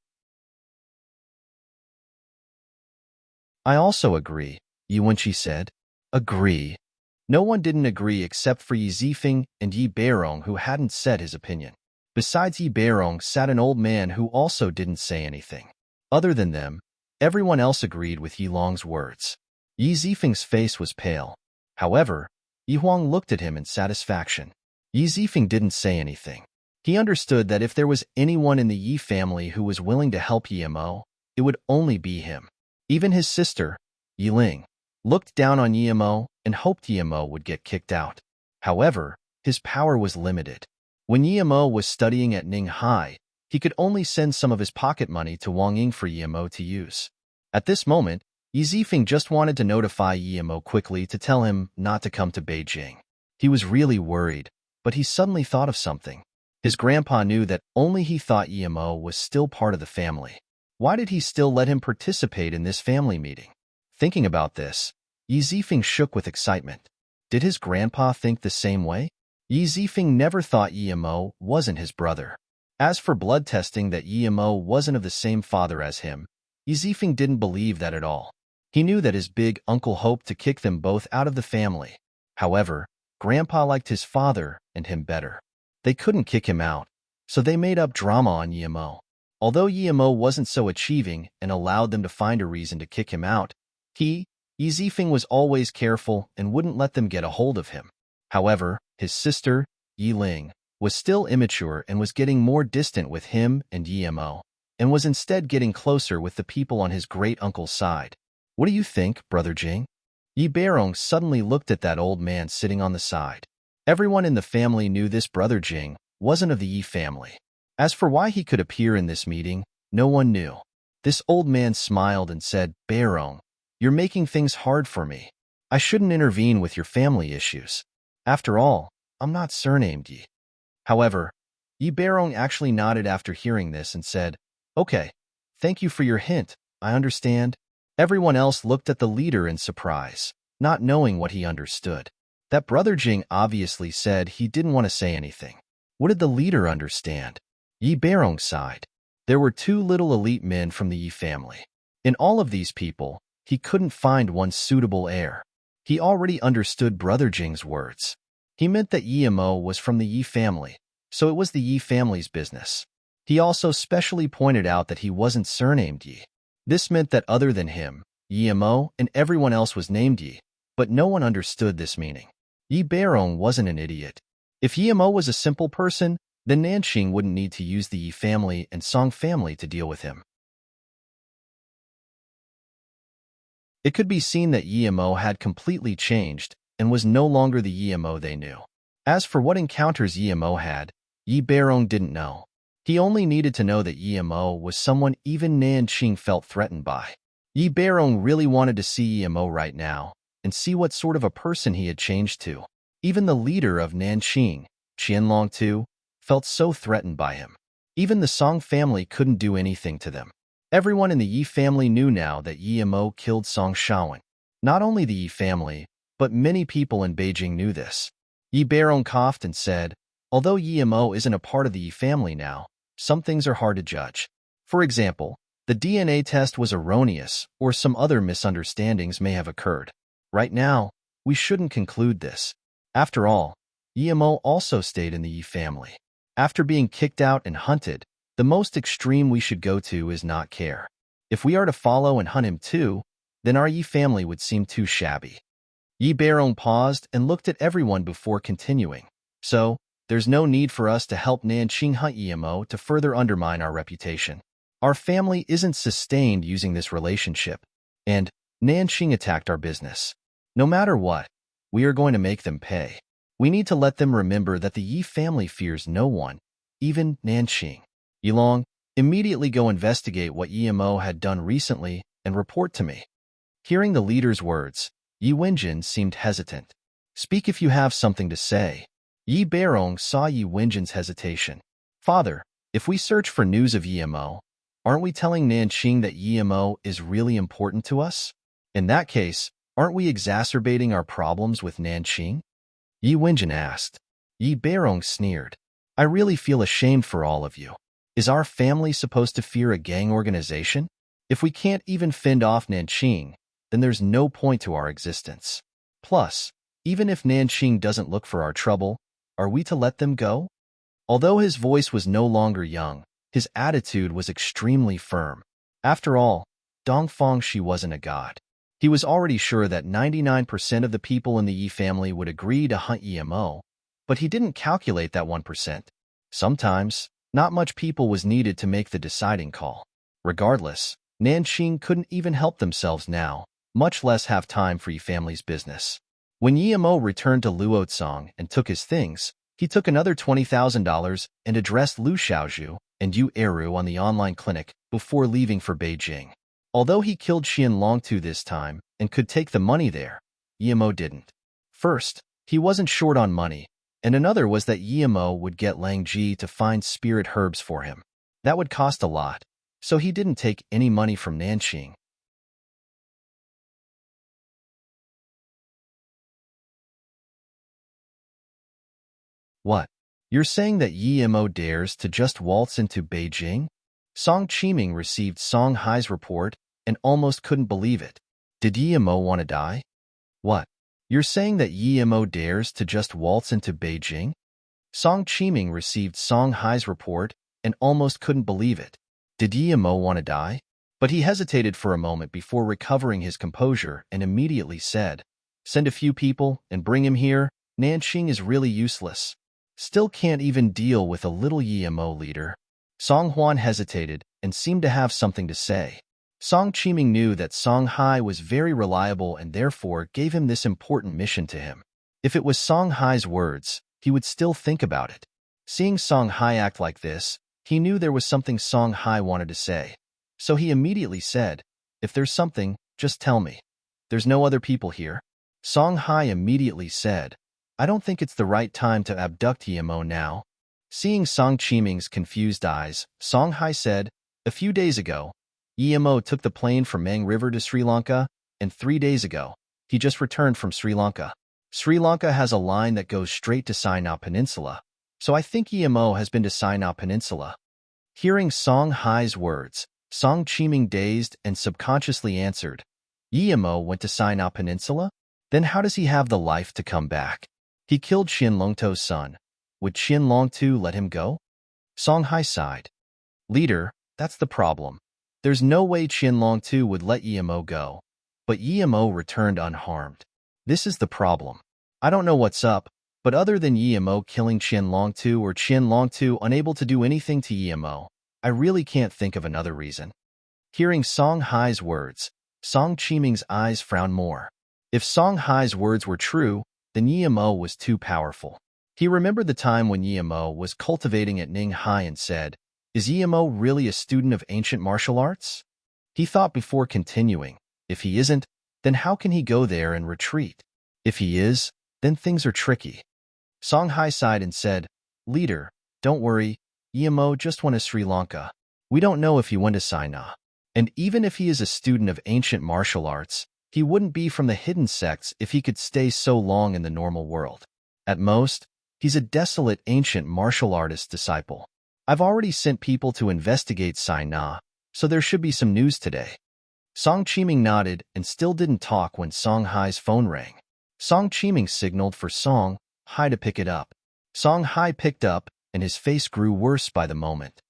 I also agree, Yi Wenqi said. Agree. No one didn't agree except for Yi Zifeng and Yi Beirong, who hadn't said his opinion. Besides Yi Beirong sat an old man who also didn't say anything. Other than them, everyone else agreed with Yi Long's words. Yi Zifeng's face was pale. However, Yi Huang looked at him in satisfaction. Yi Zifeng didn't say anything. He understood that if there was anyone in the Yi family who was willing to help Yi Mo, it would only be him. Even his sister, Yi Ling, looked down on Yi Mo and hoped Yi Mo would get kicked out. However, his power was limited. When Yi Mo was studying at Ninghai, he could only send some of his pocket money to Wang Ying for Yi Mo to use. At this moment, Yi Zifeng just wanted to notify Yi Mo quickly to tell him not to come to Beijing. He was really worried, but he suddenly thought of something. His grandpa knew that only he thought Yi Mo was still part of the family. Why did he still let him participate in this family meeting? Thinking about this, Yi Zifeng shook with excitement. Did his grandpa think the same way? Yi Zifeng never thought Yi Mo wasn't his brother. As for blood testing that Yi Mo wasn't of the same father as him, Yi Zifeng didn't believe that at all. He knew that his big uncle hoped to kick them both out of the family. However, Grandpa liked his father and him better. They couldn't kick him out, so they made up drama on Yi Mo. Although Yi Mo wasn't so achieving and allowed them to find a reason to kick him out, Yi Zifeng was always careful and wouldn't let them get a hold of him. However, his sister, Yi Ling, was still immature and was getting more distant with him and Yi Mo, and was instead getting closer with the people on his great-uncle's side. What do you think, Brother Jing? Yi Beirong suddenly looked at that old man sitting on the side. Everyone in the family knew this Brother Jing wasn't of the Yi family. As for why he could appear in this meeting, no one knew. This old man smiled and said, Beirong, you're making things hard for me. I shouldn't intervene with your family issues. After all, I'm not surnamed Yi. However, Yi Beirong actually nodded after hearing this and said, Okay, thank you for your hint, I understand. Everyone else looked at the leader in surprise, not knowing what he understood. That Brother Jing obviously said he didn't want to say anything. What did the leader understand? Yi Beirong sighed. There were two little elite men from the Yi family. In all of these people, he couldn't find one suitable heir. He already understood Brother Jing's words. He meant that Yi Mo was from the Yi family, so it was the Yi family's business. He also specially pointed out that he wasn't surnamed Yi. This meant that other than him, Yimo and everyone else was named Yi, but no one understood this meaning. Yi Beirong wasn't an idiot. If Yimo was a simple person, then Nanxing wouldn't need to use the Yi family and Song family to deal with him. It could be seen that Yimo had completely changed and was no longer the Yimo they knew. As for what encounters Yimo had, Yi Beirong didn't know. He only needed to know that Yimo was someone even Nanxing felt threatened by. Yi Beirong really wanted to see Yimo right now and see what sort of a person he had changed to. Even the leader of Nanxing, Qianlong too, felt so threatened by him. Even the Song family couldn't do anything to them. Everyone in the Yi family knew now that Yimo killed Song Shaowen. Not only the Yi family, but many people in Beijing knew this. Yi Beirong coughed and said, although Yimo isn't a part of the Yi family now, some things are hard to judge. For example, the DNA test was erroneous or some other misunderstandings may have occurred. Right now, we shouldn't conclude this. After all, Yimo also stayed in the Yi family. After being kicked out and hunted, the most extreme we should go to is not care. If we are to follow and hunt him too, then our Yi family would seem too shabby. Yi Beirong paused and looked at everyone before continuing. So, there's no need for us to help Nanxing hunt Yimo to further undermine our reputation. Our family isn't sustained using this relationship, and Nanxing attacked our business. No matter what, we are going to make them pay. We need to let them remember that the Yi family fears no one, even Nanxing. Yilong, immediately go investigate what Yimo had done recently and report to me. Hearing the leader's words, Yi Wenjin seemed hesitant. Speak if you have something to say. Yi Beirong saw Yi Wenjin's hesitation. Father, if we search for news of Yimo, aren't we telling Nanxing that Yimo is really important to us? In that case, aren't we exacerbating our problems with Nanxing? Yi Wenjin asked. Yi Beirong sneered. I really feel ashamed for all of you. Is our family supposed to fear a gang organization? If we can't even fend off Nanxing, then there's no point to our existence. Plus, even if Nanxing doesn't look for our trouble, are we to let them go? Although his voice was no longer young, his attitude was extremely firm. After all, Dongfang Shi wasn't a god. He was already sure that 99% of the people in the Yi family would agree to hunt Yimo, but he didn't calculate that 1%. Sometimes, not much people was needed to make the deciding call. Regardless, Nanxing couldn't even help themselves now, much less have time for Yi family's business. When Yimo returned to Luotsong and took his things, he took another $20,000 and addressed Lu Xiaozhu and Yu Eru on the online clinic before leaving for Beijing. Although he killed Qianlongtu this time and could take the money there, Yimo didn't. First, he wasn't short on money, and another was that Yimo would get Lang Ji to find spirit herbs for him. That would cost a lot, so he didn't take any money from Nanxing. What? You're saying that Yimo dares to just waltz into Beijing? Song Qiming received Song Hai's report and almost couldn't believe it. Did Yimo want to die? What? You're saying that Yimo dares to just waltz into Beijing? Song Qiming received Song Hai's report and almost couldn't believe it. Did Yimo want to die? But he hesitated for a moment before recovering his composure and immediately said, Send a few people and bring him here. Nanxing is really useless. Still can't even deal with a little Yimo leader. Song Huan hesitated and seemed to have something to say. Song Qiming knew that Song Hai was very reliable and therefore gave him this important mission to him. If it was Song Hai's words, he would still think about it. Seeing Song Hai act like this, he knew there was something Song Hai wanted to say. So he immediately said, If there's something, just tell me. There's no other people here. Song Hai immediately said, I don't think it's the right time to abduct Yimo now. Seeing Song Qiming's confused eyes, Song Hai said, A few days ago, Yimo took the plane from Mang River to Sri Lanka, and 3 days ago, he just returned from Sri Lanka. Sri Lanka has a line that goes straight to Sinai Peninsula, so I think Yimo has been to Sinai Peninsula. Hearing Song Hai's words, Song Qiming dazed and subconsciously answered, Yimo went to Sinai Peninsula? Then how does he have the life to come back? He killed Qianlongtu's son. Would Qianlongtu let him go? Song Hai sighed. Leader, that's the problem. There's no way Qianlong Tu would let Yimo go, but Yimo returned unharmed. This is the problem. I don't know what's up, but other than Yimo killing Qianlong Tu or Qianlong Tu unable to do anything to Yimo, I really can't think of another reason. Hearing Song Hai's words, Song Qiming's eyes frowned more. If Song Hai's words were true, then Yimo was too powerful. He remembered the time when Yimo was cultivating at Ninghai and said, "Is Yimo really a student of ancient martial arts?" He thought before continuing, if he isn't, then how can he go there and retreat? If he is, then things are tricky. Song Hai sighed and said, "Leader, don't worry, Yimo just went to Sri Lanka. We don't know if he went to Sina. And even if he is a student of ancient martial arts, he wouldn't be from the hidden sects if he could stay so long in the normal world. At most, he's a desolate ancient martial artist disciple. I've already sent people to investigate Sina, so there should be some news today." Song Qiming nodded and still didn't talk when Song Hai's phone rang. Song Qiming signaled for Song Hai to pick it up. Song Hai picked up, and his face grew worse by the moment.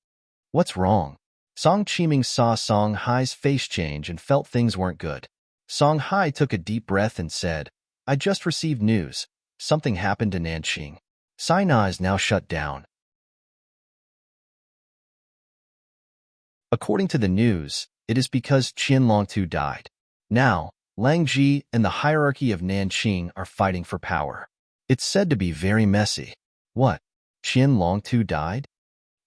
"What's wrong?" Song Qiming saw Song Hai's face change and felt things weren't good. Song Hai took a deep breath and said, "I just received news. Something happened to Nanqing. Sina is now shut down. According to the news, it is because Qianlong Tu died. Now, Lang Ji and the hierarchy of Nanqing are fighting for power. It's said to be very messy." "What? Qianlong Tu died?"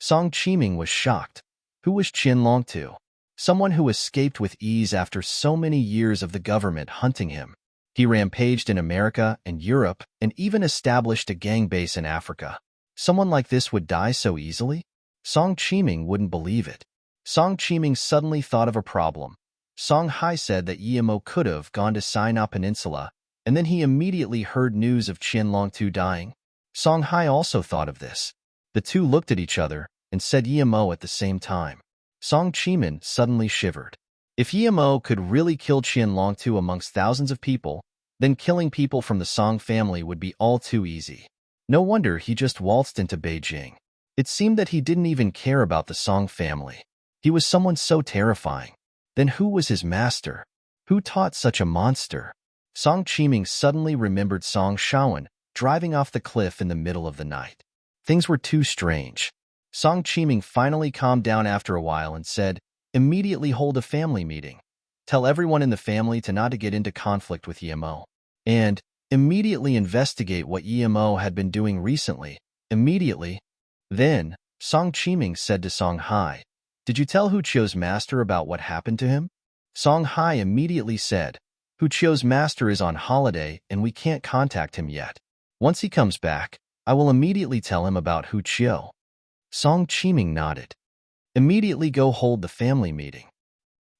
Song Qiming was shocked. Who was Qianlong Tu? Someone who escaped with ease after so many years of the government hunting him. He rampaged in America and Europe and even established a gang base in Africa. Someone like this would die so easily? Song Qiming wouldn't believe it. Song Qiming suddenly thought of a problem. Song Hai said that Yimo could have gone to Sina Peninsula, and then he immediately heard news of Qianlong Tu dying. Song Hai also thought of this. The two looked at each other and said Yimo at the same time. Song Qiming suddenly shivered. If Yimo could really kill Qianlong Tu amongst thousands of people, then killing people from the Song family would be all too easy. No wonder he just waltzed into Beijing. It seemed that he didn't even care about the Song family. He was someone so terrifying. Then who was his master? Who taught such a monster? Song Qiming suddenly remembered Song Shaowen driving off the cliff in the middle of the night. Things were too strange. Song Qiming finally calmed down after a while and said, "Immediately hold a family meeting. Tell everyone in the family to not to get into conflict with Yimo. And immediately investigate what Yimo had been doing recently. Immediately." Then, Song Qiming said to Song Hai, "Did you tell Hu Qiu's master about what happened to him?" Song Hai immediately said, "Hu Qiu's master is on holiday and we can't contact him yet. Once he comes back, I will immediately tell him about Hu Qiu." Song Qiming nodded. "Immediately go hold the family meeting."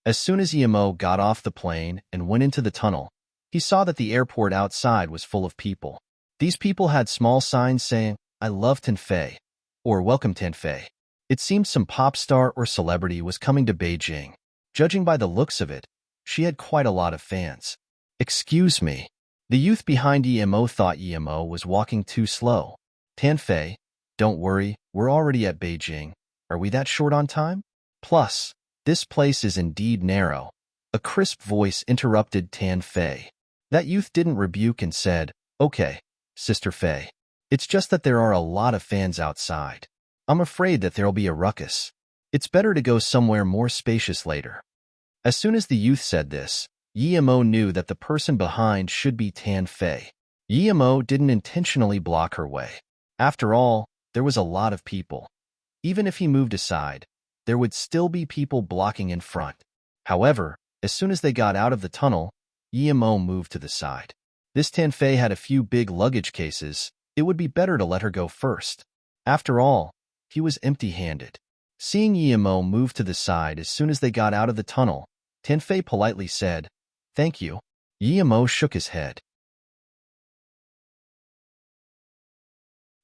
As soon as Yimo got off the plane and went into the tunnel, he saw that the airport outside was full of people. These people had small signs saying, "I love Tanfei," or "Welcome Tanfei." It seemed some pop star or celebrity was coming to Beijing. Judging by the looks of it, she had quite a lot of fans. "Excuse me." The youth behind Yimo thought Yimo was walking too slow. "Tanfei, don't worry, we're already at Beijing. Are we that short on time? Plus, this place is indeed narrow." A crisp voice interrupted Tanfei. That youth didn't rebuke and said, "Okay, Sister Fei. It's just that there are a lot of fans outside. I'm afraid that there'll be a ruckus. It's better to go somewhere more spacious later." As soon as the youth said this, Yimo knew that the person behind should be Tanfei. Yimo didn't intentionally block her way. After all, there was a lot of people. Even if he moved aside, there would still be people blocking in front. However, as soon as they got out of the tunnel, Yimo moved to the side. This Tanfei had a few big luggage cases. It would be better to let her go first. After all, he was empty-handed. Seeing Yimo move to the side as soon as they got out of the tunnel, Tanfei politely said, "Thank you." Yimo shook his head.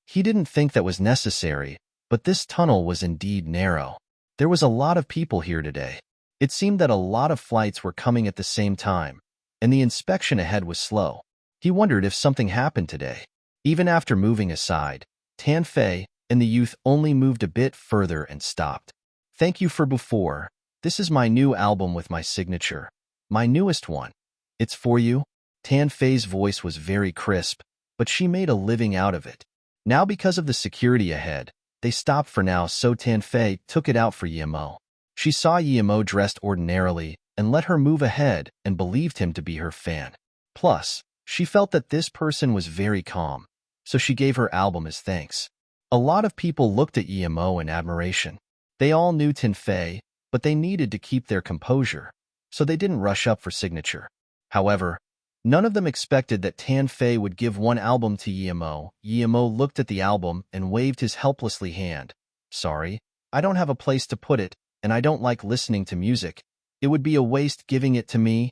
He didn't think that was necessary, but this tunnel was indeed narrow. There was a lot of people here today. It seemed that a lot of flights were coming at the same time, and the inspection ahead was slow. He wondered if something happened today. Even after moving aside, Tanfei and the youth only moved a bit further and stopped. "Thank you for before. This is my new album with my signature. My newest one. It's for you? Tan Fei's voice was very crisp, but she made a living out of it. Now because of the security ahead, they stopped for now, so Tan Fei took it out for Yimo. She saw Yimo dressed ordinarily and let her move ahead and believed him to be her fan. Plus, she felt that this person was very calm, so she gave her album as thanks. A lot of people looked at Yimo in admiration. They all knew Tan Fei, but they needed to keep their composure, so they didn't rush up for signature. However, none of them expected that Tan Fei would give one album to Yimo. Yimo looked at the album and waved his helplessly hand. Sorry, I don't have a place to put it, and I don't like listening to music. It would be a waste giving it to me.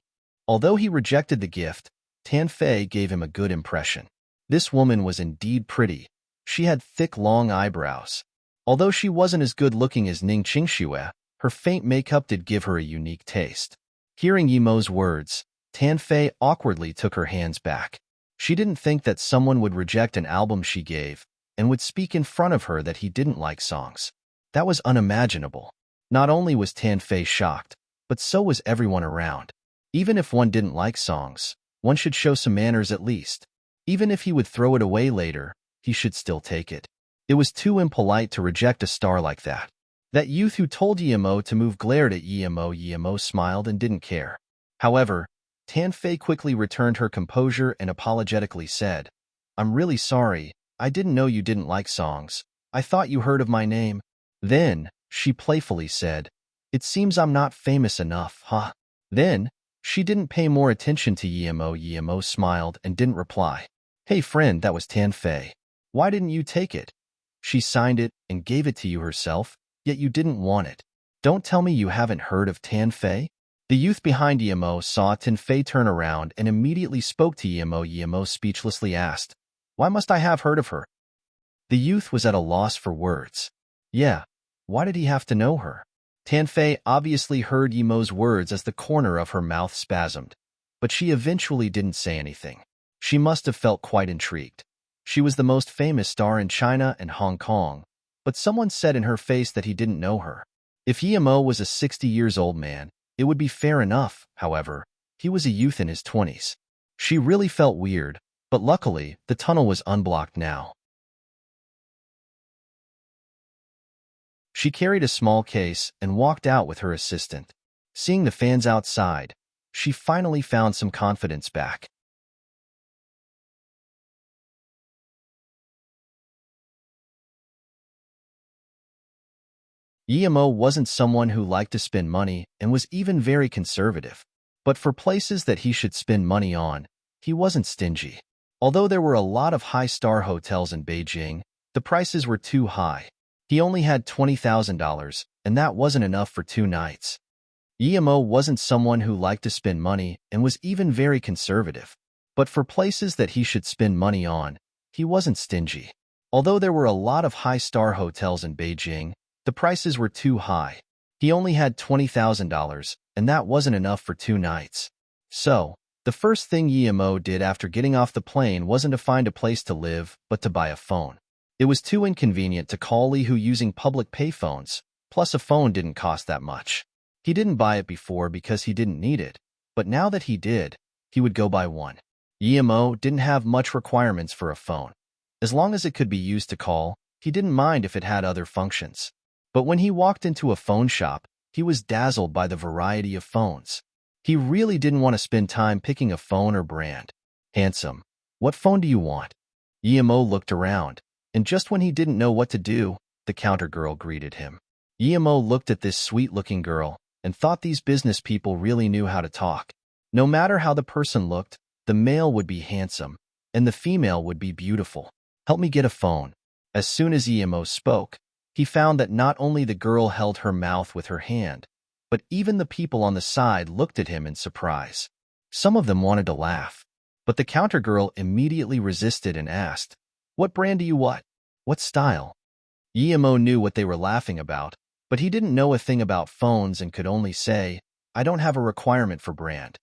Although he rejected the gift, Tan Fei gave him a good impression. This woman was indeed pretty. She had thick, long eyebrows. Although she wasn't as good-looking as Ning Qingxue, her faint makeup did give her a unique taste. Hearing Yimo's words, Tan Fei awkwardly took her hands back. She didn't think that someone would reject an album she gave and would speak in front of her that he didn't like songs. That was unimaginable. Not only was Tan Fei shocked, but so was everyone around. Even if one didn't like songs, one should show some manners at least. Even if he would throw it away later, he should still take it. It was too impolite to reject a star like that. That youth who told Yimo to move glared at Yimo. Yimo smiled and didn't care. However, Tan Fei quickly returned her composure and apologetically said, I'm really sorry, I didn't know you didn't like songs. I thought you heard of my name. Then, she playfully said, it seems I'm not famous enough, huh? Then, she didn't pay more attention to Yimo. Yimo smiled and didn't reply. Hey friend, that was Tan Fei. Why didn't you take it? She signed it and gave it to you herself, yet you didn't want it. Don't tell me you haven't heard of Tan Fei? The youth behind Yimo saw Tan Fei turn around and immediately spoke to Yimo. Yimo speechlessly asked, why must I have heard of her? The youth was at a loss for words. Yeah, why did he have to know her? Tan Fei obviously heard Yimo's words as the corner of her mouth spasmed, but she eventually didn't say anything. She must have felt quite intrigued. She was the most famous star in China and Hong Kong, but someone said in her face that he didn't know her. If Yimo was a 60-years-old man, it would be fair enough. However, he was a youth in his 20s. She really felt weird, but luckily, the tunnel was unblocked now. She carried a small case and walked out with her assistant. Seeing the fans outside, she finally found some confidence back. Yimo wasn't someone who liked to spend money and was even very conservative. But for places that he should spend money on, he wasn't stingy. Although there were a lot of high-star hotels in Beijing, the prices were too high. He only had $20,000, and that wasn't enough for 2 nights. Yimo wasn't someone who liked to spend money and was even very conservative. But for places that he should spend money on, he wasn't stingy. Although there were a lot of high-star hotels in Beijing, the prices were too high. He only had $20,000, and that wasn't enough for 2 nights. So, the first thing Yimo did after getting off the plane wasn't to find a place to live, but to buy a phone. It was too inconvenient to call Li Hu using public payphones, plus a phone didn't cost that much. He didn't buy it before because he didn't need it, but now that he did, he would go buy one. Yimo didn't have much requirements for a phone. As long as it could be used to call, he didn't mind if it had other functions. But when he walked into a phone shop, he was dazzled by the variety of phones. He really didn't want to spend time picking a phone or brand. Handsome, what phone do you want? Yimo looked around, and just when he didn't know what to do, the counter girl greeted him. Yimo looked at this sweet-looking girl and thought these business people really knew how to talk. No matter how the person looked, the male would be handsome, and the female would be beautiful. Help me get a phone. As soon as Yimo spoke, he found that not only the girl held her mouth with her hand, but even the people on the side looked at him in surprise. Some of them wanted to laugh, but the counter girl immediately resisted and asked, what brand do you want? What style? Yimo knew what they were laughing about, but he didn't know a thing about phones and could only say, I don't have a requirement for brand.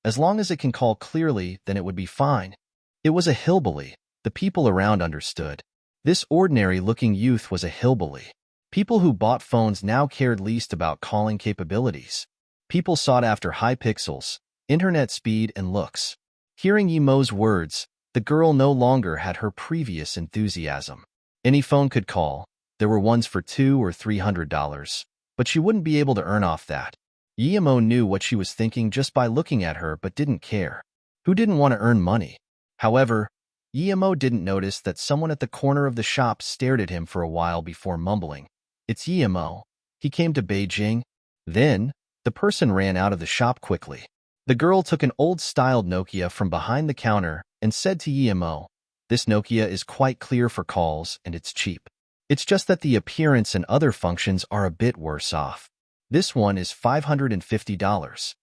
As long as it can call clearly, then it would be fine. It was a hillbilly. The people around understood. This ordinary-looking youth was a hillbilly. People who bought phones now cared least about calling capabilities. People sought after high pixels, internet speed, and looks. Hearing Yemo's words, the girl no longer had her previous enthusiasm. Any phone could call. There were ones for $200 or $300, but she wouldn't be able to earn off that. Yemo knew what she was thinking just by looking at her but didn't care. Who didn't want to earn money? However, Yemo didn't notice that someone at the corner of the shop stared at him for a while before mumbling, "It's Yemo. He came to Beijing." Then, the person ran out of the shop quickly. The girl took an old-styled Nokia from behind the counter and said to Yemo, "This Nokia is quite clear for calls and it's cheap. It's just that the appearance and other functions are a bit worse off. This one is $550.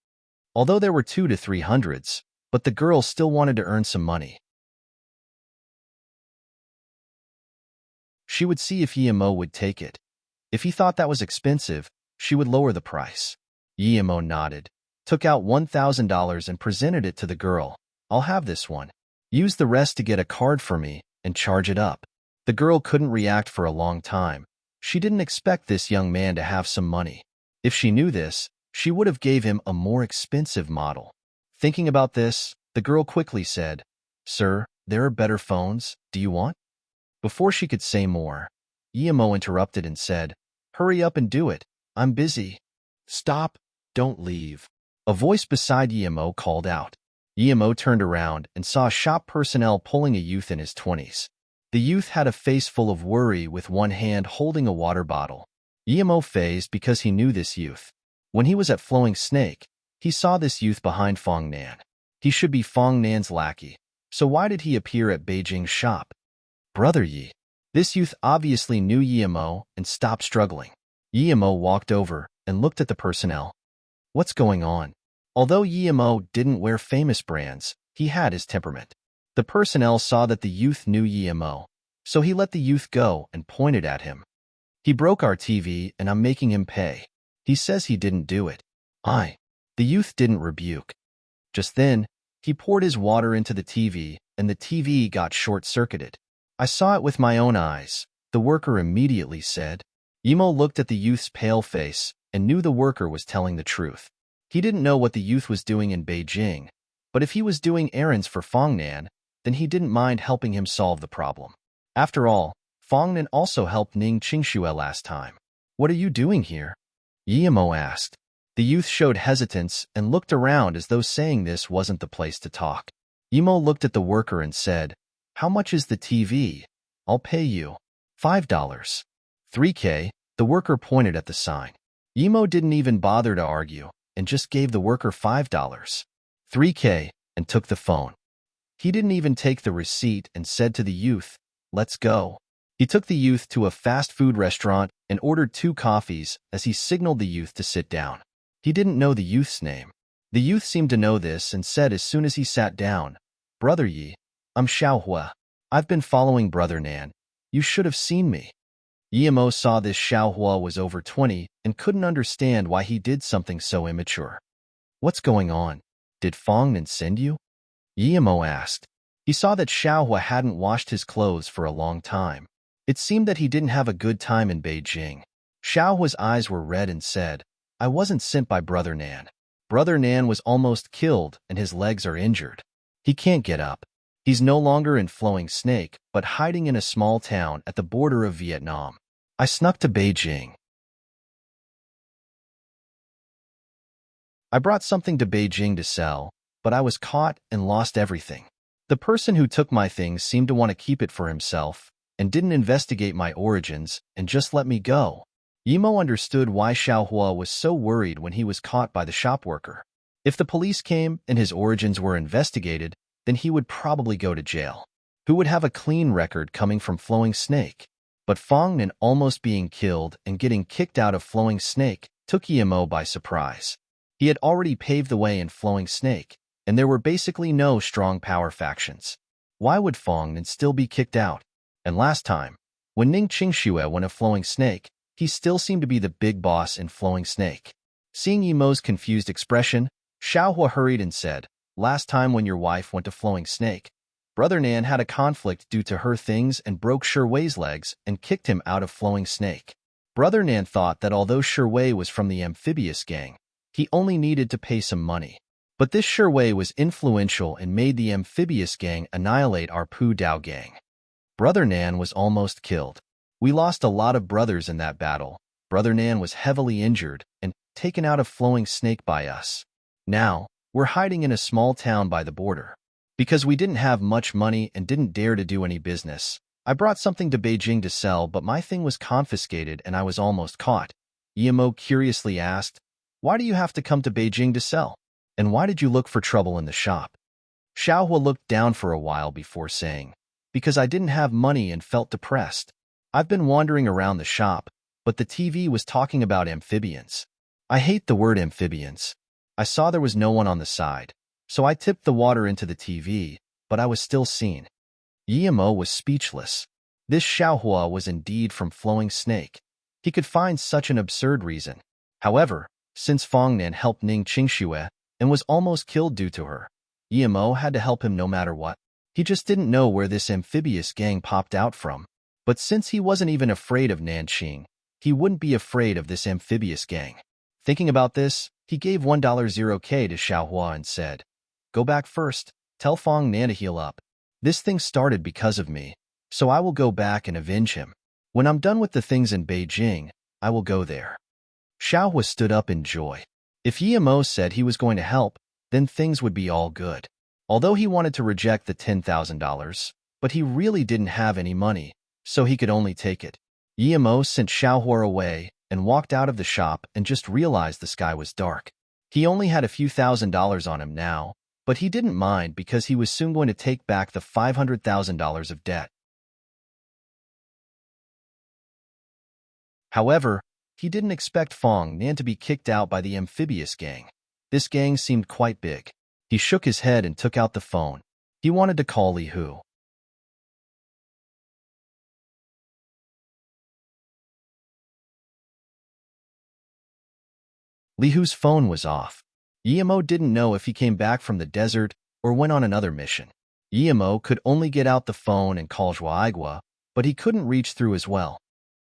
Although there were 200 to 300s, but the girl still wanted to earn some money. She would see if Yemo would take it. If he thought that was expensive, she would lower the price. Yemo nodded, took out $1,000 and presented it to the girl. "I'll have this one. Use the rest to get a card for me and charge it up." The girl couldn't react for a long time. She didn't expect this young man to have some money. If she knew this, she would have gave him a more expensive model. Thinking about this, the girl quickly said, "Sir, there are better phones. Do you want?" Before she could say more, Yemo interrupted and said, "Hurry up and do it. I'm busy." "Stop. Don't leave." A voice beside Yemo called out. Yemo turned around and saw shop personnel pulling a youth in his 20s. The youth had a face full of worry with one hand holding a water bottle. Yemo phased because he knew this youth. When he was at Flowing Snake, he saw this youth behind Fong Nan. He should be Fong Nan's lackey. So why did he appear at Beijing's shop? "Brother Yi." This youth obviously knew Yemo and stopped struggling. Yemo walked over and looked at the personnel. What's going on? Although Yemo didn't wear famous brands, he had his temperament. The personnel saw that the youth knew Yemo, so he let the youth go and pointed at him. "He broke our TV and I'm making him pay. He says he didn't do it." The youth didn't rebuke. Just then, he poured his water into the TV and the TV got short-circuited. "I saw it with my own eyes," the worker immediately said. Yemo looked at the youth's pale face and knew the worker was telling the truth. He didn't know what the youth was doing in Beijing, but if he was doing errands for Fong Nan, then he didn't mind helping him solve the problem. After all, Fong Nan also helped Ning Qingxue last time. "What are you doing here?" Yemo asked. The youth showed hesitance and looked around as though saying this wasn't the place to talk. Yemo looked at the worker and said, "How much is the TV? I'll pay you. $5. $3K, the worker pointed at the sign. Yemo didn't even bother to argue and just gave the worker $5. $3K, and took the phone. He didn't even take the receipt and said to the youth, "Let's go." He took the youth to a fast food restaurant and ordered 2 coffees as he signaled the youth to sit down. He didn't know the youth's name. The youth seemed to know this and said as soon as he sat down, "Brother Yi, I'm Xiaohua. I've been following Brother Nan. You should have seen me." Yemo saw this Xiaohua was over 20 and couldn't understand why he did something so immature. "What's going on? Did Fong Nan send you?" Yemo asked. He saw that Xiaohua hadn't washed his clothes for a long time. It seemed that he didn't have a good time in Beijing. Xiaohua's eyes were red and said, "I wasn't sent by Brother Nan. Brother Nan was almost killed and his legs are injured. He can't get up. He's no longer in Flowing Snake, but hiding in a small town at the border of Vietnam. I snuck to Beijing. I brought something to Beijing to sell, but I was caught and lost everything. The person who took my things seemed to want to keep it for himself and didn't investigate my origins and just let me go." Yemo understood why Xiaohua was so worried when he was caught by the shop worker. If the police came and his origins were investigated, then he would probably go to jail. Who would have a clean record coming from Flowing Snake? But Fong Nan almost being killed and getting kicked out of Flowing Snake took Yemo by surprise. He had already paved the way in Flowing Snake, and there were basically no strong power factions. Why would Fong Nan still be kicked out? And last time, when Ning Qingxue went to Flowing Snake, he still seemed to be the big boss in Flowing Snake. Seeing Yemo's confused expression, Xiaohua hurried and said, "Last time when your wife went to Flowing Snake, Brother Nan had a conflict due to her things and broke Shi Wei's legs and kicked him out of Flowing Snake. Brother Nan thought that although Sherway was from the amphibious gang, he only needed to pay some money. But this Sherway was influential and made the amphibious gang annihilate our Pu Dao gang. Brother Nan was almost killed. We lost a lot of brothers in that battle. Brother Nan was heavily injured and taken out of Flowing Snake by us. Now, we're hiding in a small town by the border. Because we didn't have much money and didn't dare to do any business, I brought something to Beijing to sell, but my thing was confiscated and I was almost caught. Yemo curiously asked, "Why do you have to come to Beijing to sell? And why did you look for trouble in the shop?" Xiaohua looked down for a while before saying, "Because I didn't have money and felt depressed. I've been wandering around the shop, but the TV was talking about amphibians. I hate the word amphibians. I saw there was no one on the side, so I tipped the water into the TV, but I was still seen." Yemo was speechless. This Xiaohua was indeed from Flowing Snake. He could find such an absurd reason. However, since Fongnan helped Ning Qingxue and was almost killed due to her, Yemo had to help him no matter what. He just didn't know where this amphibious gang popped out from. But since he wasn't even afraid of Nanqing, he wouldn't be afraid of this amphibious gang. Thinking about this, he gave $1.0K to Xiaohua and said, "Go back first, tell Fong Nan to heal up. This thing started because of me, so I will go back and avenge him. When I'm done with the things in Beijing, I will go there." Xiaohua stood up in joy. If Yemo said he was going to help, then things would be all good. Although he wanted to reject the $10,000, but he really didn't have any money, so he could only take it. Yemo sent Xiaohua away and walked out of the shop and just realized the sky was dark. He only had a few $1,000s on him now, but he didn't mind because he was soon going to take back the $500,000 of debt. However, he didn't expect Fong Nan to be kicked out by the amphibious gang. This gang seemed quite big. He shook his head and took out the phone. He wanted to call Li Hu. Li Hu's phone was off. Yemo didn't know if he came back from the desert or went on another mission. Yemo could only get out the phone and call Zhuaigua, but he couldn't reach through as well.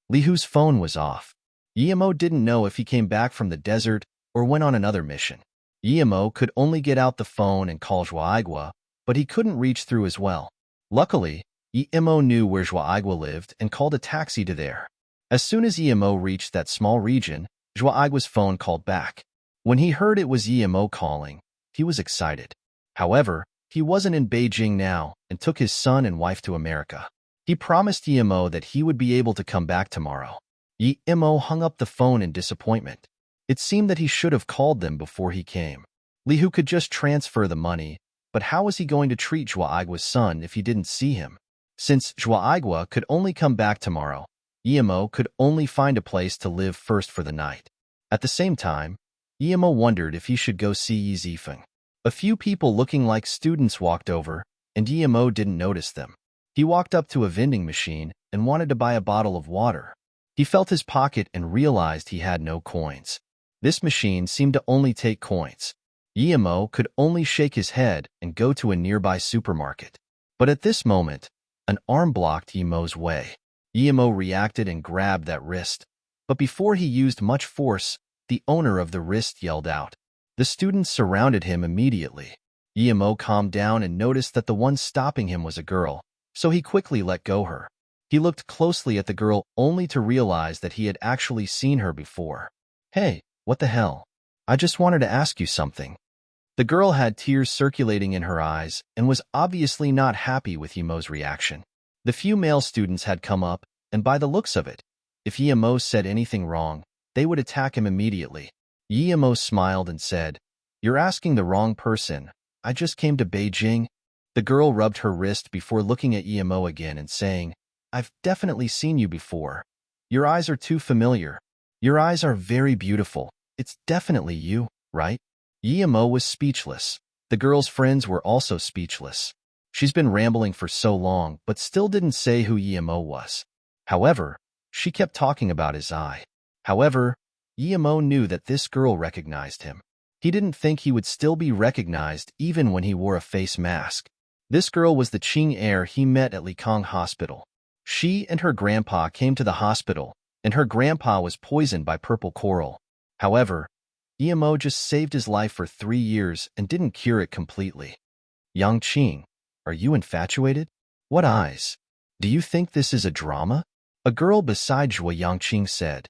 Li Hu's phone was off. Yemo didn't know if he came back from the desert or went on another mission. Yemo could only get out the phone and call Zhuaigua, but he couldn't reach through as well. Luckily, Yemo knew where Zhuaigua lived and called a taxi to there. As soon as Yemo reached that small region, Zhuaigua's phone called back. When he heard it was Yemo calling, he was excited. However, he wasn't in Beijing now and took his son and wife to America. He promised Yemo that he would be able to come back tomorrow. Yemo hung up the phone in disappointment. It seemed that he should have called them before he came. Li Hu could just transfer the money, but how was he going to treat Zhuaigua's son if he didn't see him? Since Zhuaigua could only come back tomorrow, Yemo could only find a place to live first for the night. At the same time, Yemo wondered if he should go see Yi Zifeng. A few people looking like students walked over, and Yemo didn't notice them. He walked up to a vending machine and wanted to buy a bottle of water. He felt his pocket and realized he had no coins. This machine seemed to only take coins. Yemo could only shake his head and go to a nearby supermarket. But at this moment, an arm blocked Yemo's way. Yemo reacted and grabbed that wrist. But before he used much force, the owner of the wrist yelled out. The students surrounded him immediately. Yemo calmed down and noticed that the one stopping him was a girl, so he quickly let go her. He looked closely at the girl only to realize that he had actually seen her before. "Hey, what the hell? I just wanted to ask you something." The girl had tears circulating in her eyes and was obviously not happy with Yemo's reaction. The few male students had come up, and by the looks of it, if Yemo said anything wrong, they would attack him immediately. Yemo smiled and said, "You're asking the wrong person. I just came to Beijing." The girl rubbed her wrist before looking at Yemo again and saying, "I've definitely seen you before. Your eyes are too familiar. Your eyes are very beautiful. It's definitely you, right?" Yemo was speechless. The girl's friends were also speechless. She's been rambling for so long, but still didn't say who Yemo was. However, she kept talking about his eye. However, Yemo knew that this girl recognized him. He didn't think he would still be recognized even when he wore a face mask. This girl was the Qing heir he met at Likang Hospital. She and her grandpa came to the hospital, and her grandpa was poisoned by purple coral. However, Emo just saved his life for 3 years and didn't cure it completely. Yang Qing, are you infatuated? What eyes? Do you think this is a drama? A girl beside Zhuo Yangqing said.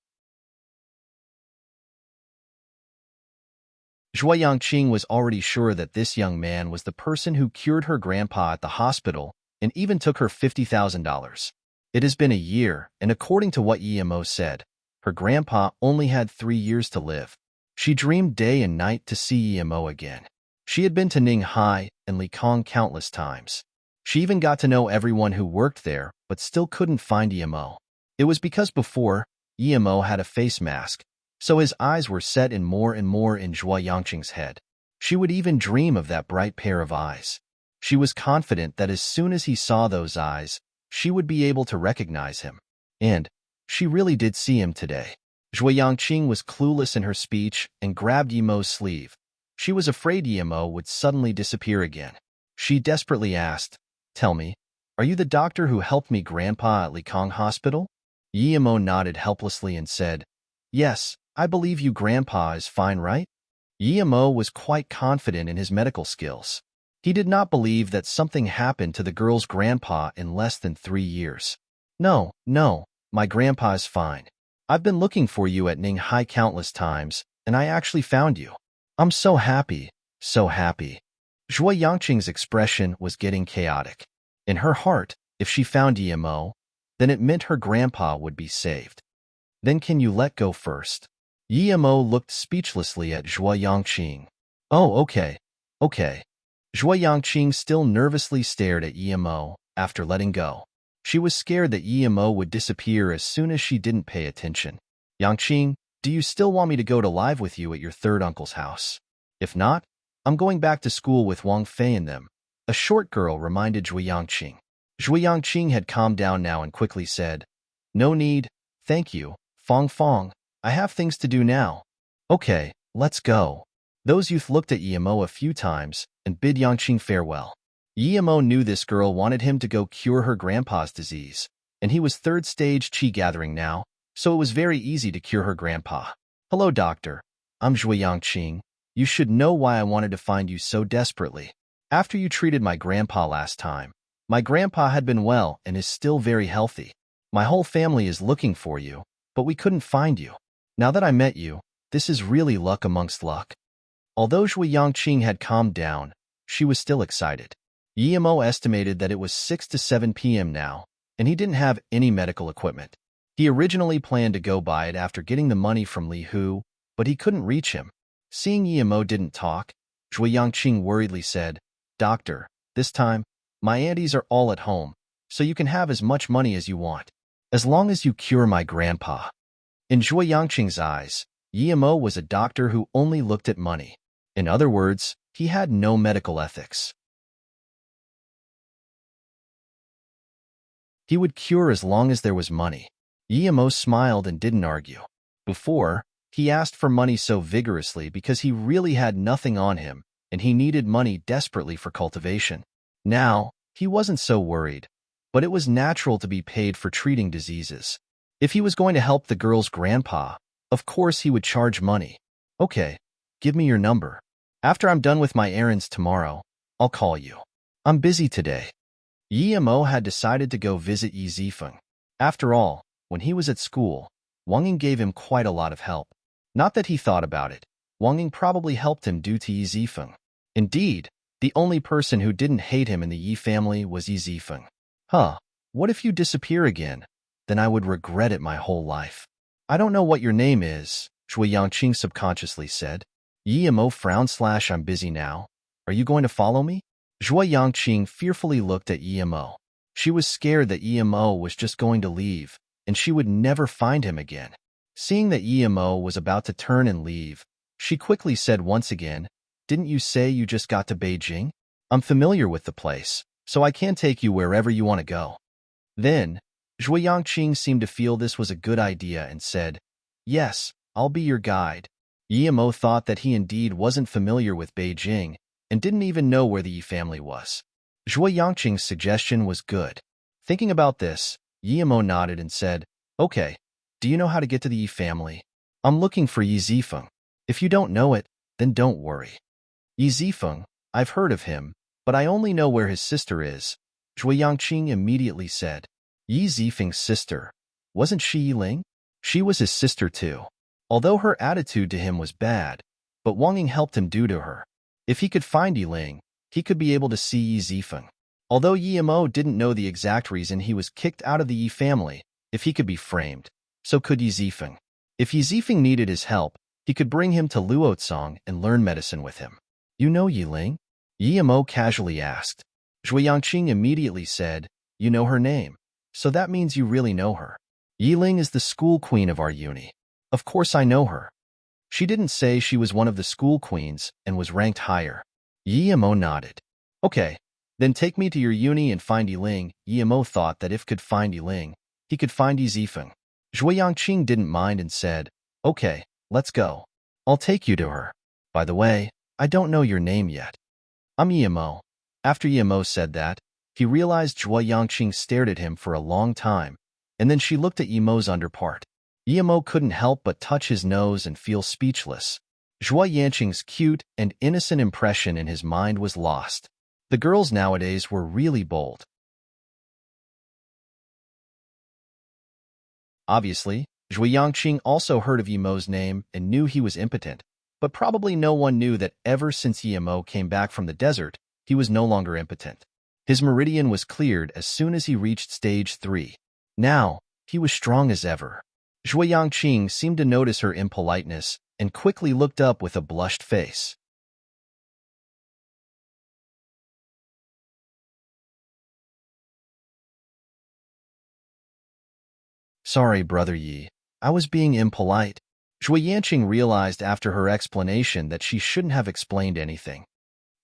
Zhuo Yangqing was already sure that this young man was the person who cured her grandpa at the hospital and even took her $50,000. It has been a year, and according to what Emo said, her grandpa only had 3 years to live. She dreamed day and night to see Emo again. She had been to Ninghai and Likong countless times. She even got to know everyone who worked there, but still couldn't find Emo. It was because before, Emo had a face mask, so his eyes were set in more and more in Zhuo Yangqing's head. She would even dream of that bright pair of eyes. She was confident that as soon as he saw those eyes, she would be able to recognize him. And she really did see him today. Zhuo Yangqing was clueless in her speech and grabbed Emo's sleeve. She was afraid Emo would suddenly disappear again. She desperately asked, "Tell me, are you the doctor who helped me grandpa at Likong Hospital?" Emo nodded helplessly and said, "Yes, I believe you grandpa is fine, right?" Emo was quite confident in his medical skills. He did not believe that something happened to the girl's grandpa in less than 3 years. No, my grandpa is fine. I've been looking for you at Ninghai countless times, and I actually found you. I'm so happy, so happy. Zhuo Yangqing's expression was getting chaotic. In her heart, if she found Emo, then it meant her grandpa would be saved. Then can you let go first? Emo looked speechlessly at Zhuo Yangqing. Oh, okay. Zhuo Yangqing still nervously stared at Emo after letting go. She was scared that Emo would disappear as soon as she didn't pay attention. Yangqing, do you still want me to go to live with you at your third uncle's house? If not, I'm going back to school with Wang Fei and them. A short girl reminded Zhuo Yangqing. Zhuo Yangqing had calmed down now and quickly said, "No need, thank you, Fong. I have things to do now." "Okay, let's go." Those youth looked at Emo a few times and bid Yangqing farewell. Emo knew this girl wanted him to go cure her grandpa's disease, and he was third stage qi gathering now, so it was very easy to cure her grandpa. "Hello, doctor. I'm Zhuo Yangqing. You should know why I wanted to find you so desperately. After you treated my grandpa last time, my grandpa had been well and is still very healthy. My whole family is looking for you, but we couldn't find you. Now that I met you, this is really luck amongst luck." Although Zhuo Yangqing had calmed down, she was still excited. Emo estimated that it was 6 to 7 p.m. now, and he didn't have any medical equipment. He originally planned to go buy it after getting the money from Li Hu, but he couldn't reach him. Seeing Emo didn't talk, Zhuo Yangqing worriedly said, "Doctor, this time, my aunties are all at home, so you can have as much money as you want, as long as you cure my grandpa." In Zhuo Yangqing's eyes, Emo was a doctor who only looked at money. In other words, he had no medical ethics. He would cure as long as there was money. Emo smiled and didn't argue. Before, he asked for money so vigorously because he really had nothing on him, and he needed money desperately for cultivation. Now, he wasn't so worried, but it was natural to be paid for treating diseases. If he was going to help the girl's grandpa, of course he would charge money. "Okay, give me your number. After I'm done with my errands tomorrow, I'll call you. I'm busy today." Emo had decided to go visit Yi Zifeng. After all, when he was at school, Wang Ying gave him quite a lot of help. Not that he thought about it, Wang Ying probably helped him due to Yi Zifeng. Indeed, the only person who didn't hate him in the Yi family was Yi Zifeng. What if you disappear again? Then I would regret it my whole life. "I don't know what your name is," Zhuo Yangqing subconsciously said. Emo frowned / "I'm busy now. Are you going to follow me?" Zhuo Yangqing fearfully looked at Emo. She was scared that Emo was just going to leave, and she would never find him again. Seeing that Emo was about to turn and leave, she quickly said once again, "Didn't you say you just got to Beijing? I'm familiar with the place, so I can take you wherever you want to go." Then, Zhuo Yangqing seemed to feel this was a good idea and said, "Yes, I'll be your guide." Emo thought that he indeed wasn't familiar with Beijing and didn't even know where the Yi family was. Zhuo Yangqing's suggestion was good. Thinking about this, Emo nodded and said, "Okay, do you know how to get to the Yi family? I'm looking for Yi Zifeng. If you don't know it, then don't worry. Yi Zifeng, I've heard of him, but I only know where his sister is. Zhui Yangqing immediately said. Yi Zifeng's sister. Wasn't she Yi Ling? She was his sister too. Although her attitude to him was bad, but Wang Ying helped him due to her. If he could find Yi Ling, he could be able to see Yi Zifeng. Although Yi Mo didn't know the exact reason he was kicked out of the Yi family, if he could be framed, so could Yi Zifeng. If Yi Zifeng needed his help, he could bring him to Luotsong and learn medicine with him. You know Yi Ling? Yi Mo casually asked. Zhui Yangqing immediately said, you know her name, so that means you really know her. Yi Ling is the school queen of our uni. Of course I know her. She didn't say she was one of the school queens and was ranked higher. Yi Mo nodded. Okay, then take me to your uni and find Yi Ling. Yi Mo thought that if could find Yi Ling, he could find Yi Zifeng. Zhui Yangqing didn't mind and said, okay, let's go. I'll take you to her. By the way, I don't know your name yet. I'm Yi Mo. After Yi Mo said that, he realized Zhui Yangqing stared at him for a long time, and then she looked at Yi Mo's underpart. Yi Mo couldn't help but touch his nose and feel speechless. Zhui Yangqing's cute and innocent impression in his mind was lost. The girls nowadays were really bold. Obviously, Zhui Yangqing also heard of Yi Mo's name and knew he was impotent, but probably no one knew that ever since Yi Mo came back from the desert, he was no longer impotent. His meridian was cleared as soon as he reached stage 3. Now, he was strong as ever. Zhui Yangqing seemed to notice her impoliteness and quickly looked up with a blushed face. Sorry, Brother Yi. I was being impolite. Zhui Yangqing realized after her explanation that she shouldn't have explained anything.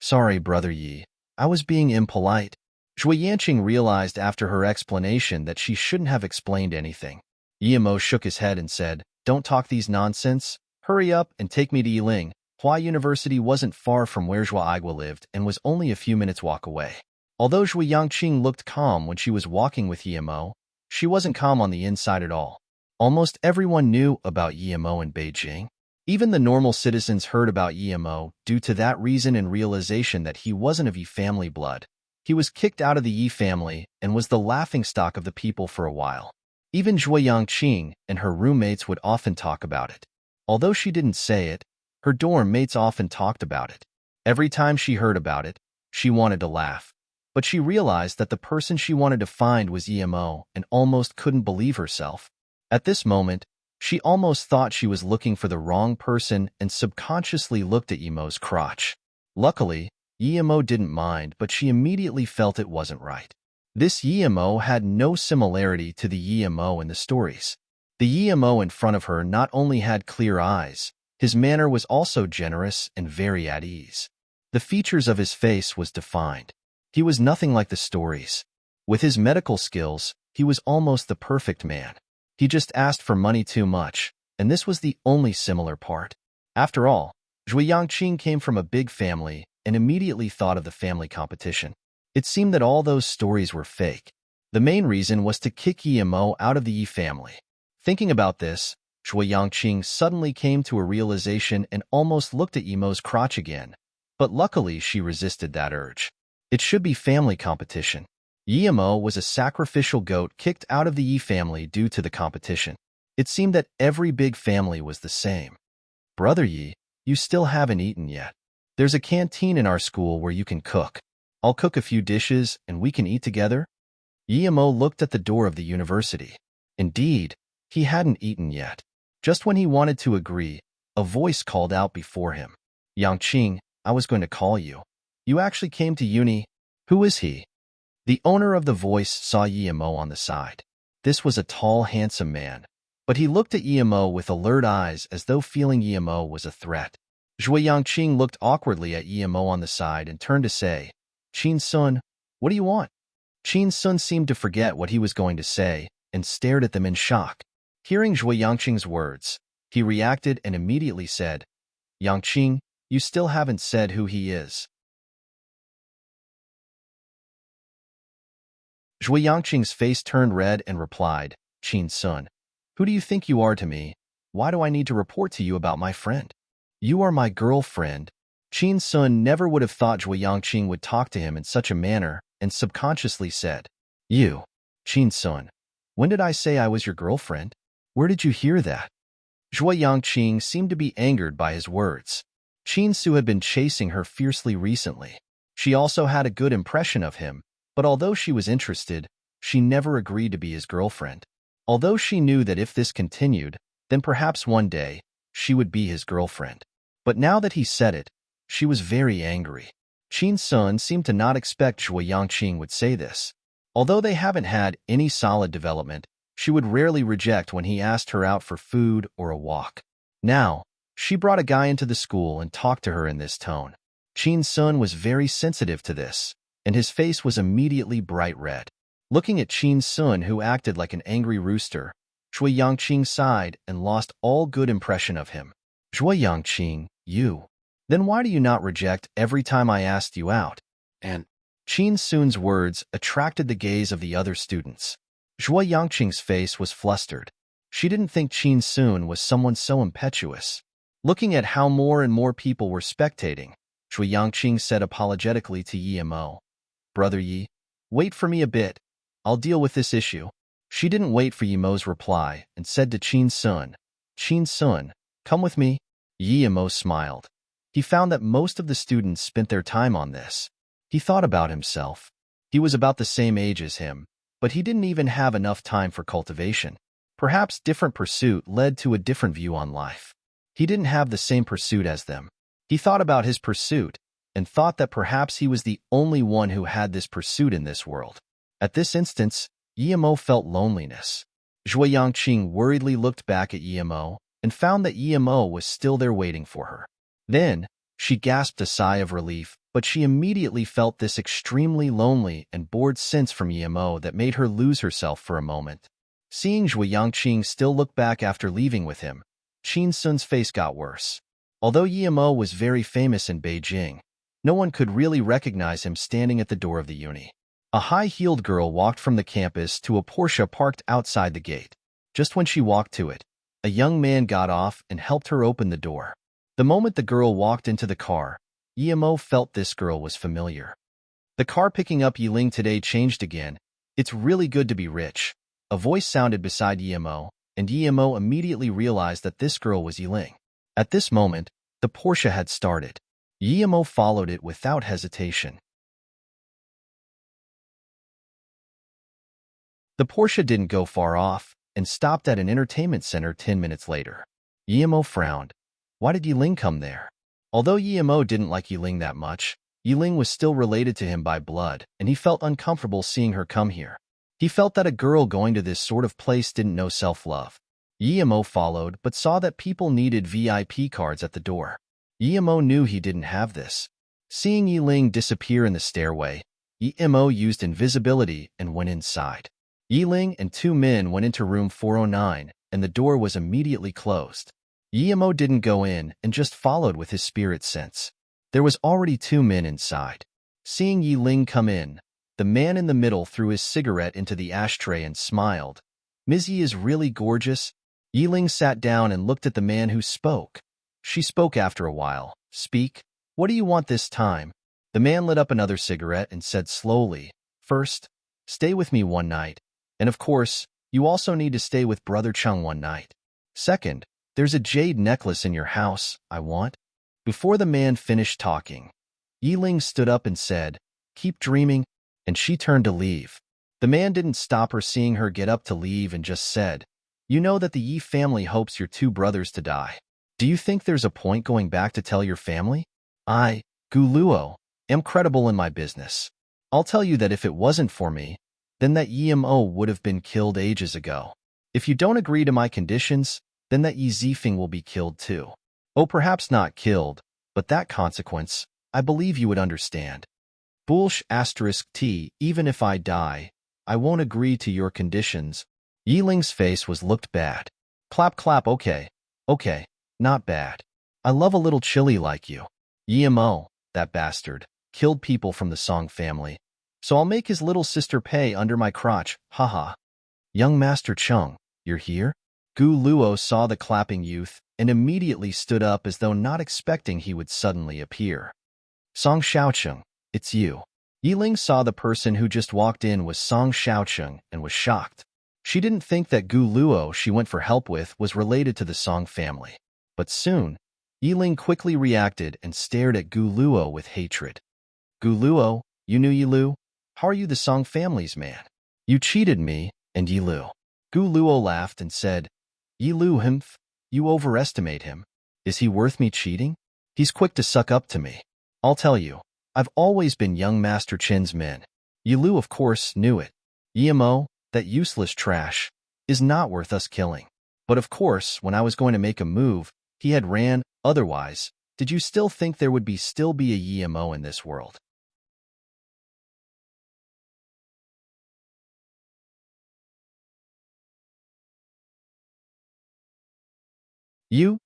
Sorry, Brother Yi. I was being impolite. Zhui Yangqing realized after her explanation that she shouldn't have explained anything. Yi Mo shook his head and said, don't talk these nonsense. Hurry up and take me to Yi Ling. Hua University wasn't far from where Zhua Igua lived and was only a few minutes walk away. Although Zhui Yangqing looked calm when she was walking with Yi Mo, she wasn't calm on the inside at all. Almost everyone knew about Yi Mo in Beijing. Even the normal citizens heard about Yi Mo due to that reason and realization that he wasn't of Yi family blood. He was kicked out of the Yi family and was the laughingstock of the people for a while. Even Zhui Yangqing and her roommates would often talk about it. Although she didn't say it, her dorm mates often talked about it. Every time she heard about it, she wanted to laugh. But she realized that the person she wanted to find was Yi Mo and almost couldn't believe herself. At this moment, she almost thought she was looking for the wrong person and subconsciously looked at Yi Mo's crotch. Luckily, Yi Mo didn't mind, but she immediately felt it wasn't right. This Yi Mo had no similarity to the Yi Mo in the stories. The Yi Mo in front of her not only had clear eyes, his manner was also generous and very at ease. The features of his face was defined. He was nothing like the stories. With his medical skills, he was almost the perfect man. He just asked for money too much, and this was the only similar part. After all, Zhui Yangqing came from a big family and immediately thought of the family competition. It seemed that all those stories were fake. The main reason was to kick Yi Mo out of the Yi family. Thinking about this, Zhui Yangqing suddenly came to a realization and almost looked at Yi Mo's crotch again. But luckily, she resisted that urge. It should be family competition. Yi Mo was a sacrificial goat kicked out of the Yi family due to the competition. It seemed that every big family was the same. Brother Yi, you still haven't eaten yet. There's a canteen in our school where you can cook. I'll cook a few dishes and we can eat together. Yi Mo looked at the door of the university. Indeed, he hadn't eaten yet. Just when he wanted to agree, a voice called out before him. Yangqing, I was going to call you. You actually came to uni. Who is he? The owner of the voice saw Yi Mo on the side. This was a tall, handsome man, but he looked at Yi Mo with alert eyes as though feeling Yi Mo was a threat. Zhui Yangqing looked awkwardly at Yi Mo on the side and turned to say, Qin Sun, what do you want? Qin Sun seemed to forget what he was going to say and stared at them in shock. Hearing Zhui Yangqing's words, he reacted and immediately said, Yangqing, you still haven't said who he is. Zhui Yangqing's face turned red and replied, Qin Sun. Who do you think you are to me? Why do I need to report to you about my friend? You are my girlfriend. Qin Sun never would have thought Zhuo Yangqing would talk to him in such a manner and subconsciously said, You, Qin Sun, when did I say I was your girlfriend? Where did you hear that? Zhuo Yangqing seemed to be angered by his words. Qin Su had been chasing her fiercely recently. She also had a good impression of him, but although she was interested, she never agreed to be his girlfriend. Although she knew that if this continued, then perhaps one day, she would be his girlfriend. But now that he said it, she was very angry. Qin Sun seemed to not expect Zhuo Yangqing would say this. Although they haven't had any solid development, she would rarely reject when he asked her out for food or a walk. Now, she brought a guy into the school and talked to her in this tone. Qin Sun was very sensitive to this, and his face was immediately bright red. Looking at Qin Sun, who acted like an angry rooster, Zhuo Yangqing sighed and lost all good impression of him. Zhuo Yangqing, you. Then why do you not reject every time I asked you out? And Qin Sun's words attracted the gaze of the other students. Zhuo Yangqing's face was flustered. She didn't think Qin Sun was someone so impetuous. Looking at how more and more people were spectating, Zhuo Yangqing said apologetically to Yi Mo, Brother Yi, wait for me a bit. I'll deal with this issue. She didn't wait for Yi Mo's reply and said to Qin Sun, come with me. Yi Mo smiled. He found that most of the students spent their time on this. He thought about himself. He was about the same age as him, but he didn't even have enough time for cultivation. Perhaps different pursuit led to a different view on life. He didn't have the same pursuit as them. He thought about his pursuit and thought that perhaps he was the only one who had this pursuit in this world. At this instance, Yi Mo felt loneliness. Zhuo Yangqing worriedly looked back at Yi Mo and found that Yi Mo was still there waiting for her. Then, she gasped a sigh of relief, but she immediately felt this extremely lonely and bored sense from Yi Mo that made her lose herself for a moment. Seeing Zhuo Yangqing still look back after leaving with him, Qin Sun's face got worse. Although Yi Mo was very famous in Beijing, no one could really recognize him standing at the door of the uni. A high-heeled girl walked from the campus to a Porsche parked outside the gate. Just when she walked to it, a young man got off and helped her open the door. The moment the girl walked into the car, Yi Mo felt this girl was familiar. The car picking up Yi Ling today changed again. It's really good to be rich. A voice sounded beside Yi Mo, and Yi Mo immediately realized that this girl was Yi Ling. At this moment, the Porsche had started. Yi Mo followed it without hesitation. The Porsche didn't go far off and stopped at an entertainment center 10 minutes later. Yi Mo frowned. Why did Yi Ling come there? Although Yi Mo didn't like Yi Ling that much, Yi Ling was still related to him by blood, and he felt uncomfortable seeing her come here. He felt that a girl going to this sort of place didn't know self-love. Yi Mo followed, but saw that people needed VIP cards at the door. Yi Mo knew he didn't have this. Seeing Yi Ling disappear in the stairway, Yi Mo used invisibility and went inside. Yi Ling and two men went into room 409, and the door was immediately closed. Yi Mo didn't go in and just followed with his spirit sense. There was already two men inside. Seeing Yi Ling come in, the man in the middle threw his cigarette into the ashtray and smiled. Ms. Yi is really gorgeous. Yi Ling sat down and looked at the man who spoke. She spoke after a while. Speak. What do you want this time? The man lit up another cigarette and said slowly, First, stay with me one night. And of course, you also need to stay with Brother Chung one night. Second, there's a jade necklace in your house, I want. Before the man finished talking, Yi Ling stood up and said, Keep dreaming, and she turned to leave. The man didn't stop her seeing her get up to leave and just said, You know that the Yi family hopes your two brothers to die. Do you think there's a point going back to tell your family? I, Gu Luo, am credible in my business. I'll tell you that if it wasn't for me, then that Yi Mo would have been killed ages ago. If you don't agree to my conditions, then that Yi Zifeng will be killed too. Oh, perhaps not killed, but that consequence, I believe you would understand. T, even if I die, I won't agree to your conditions. Yi Ling's face was looked bad. Clap clap, okay, not bad. I love a little chili like you. Yi Mo, that bastard, killed people from the Song family. So I'll make his little sister pay under my crotch, haha. Young Master Chung, you're here? Gu Luo saw the clapping youth and immediately stood up as though not expecting he would suddenly appear. Song Xiaocheng, it's you. Yiling saw the person who just walked in was Song Xiaocheng and was shocked. She didn't think that Gu Luo she went for help with was related to the Song family. But soon, Yiling quickly reacted and stared at Gu Luo with hatred. Gu Luo, you knew Yilu? How are you the Song family's man? You cheated me, and Yilu. Gu Luo laughed and said, Yilu himph, you overestimate him. Is he worth me cheating? He's quick to suck up to me. I'll tell you, I've always been young Master Qin's men. Yilu of course knew it. Yimo, that useless trash, is not worth us killing. But of course, when I was going to make a move, he had ran. Otherwise, did you still think there would still be a Yimo in this world? You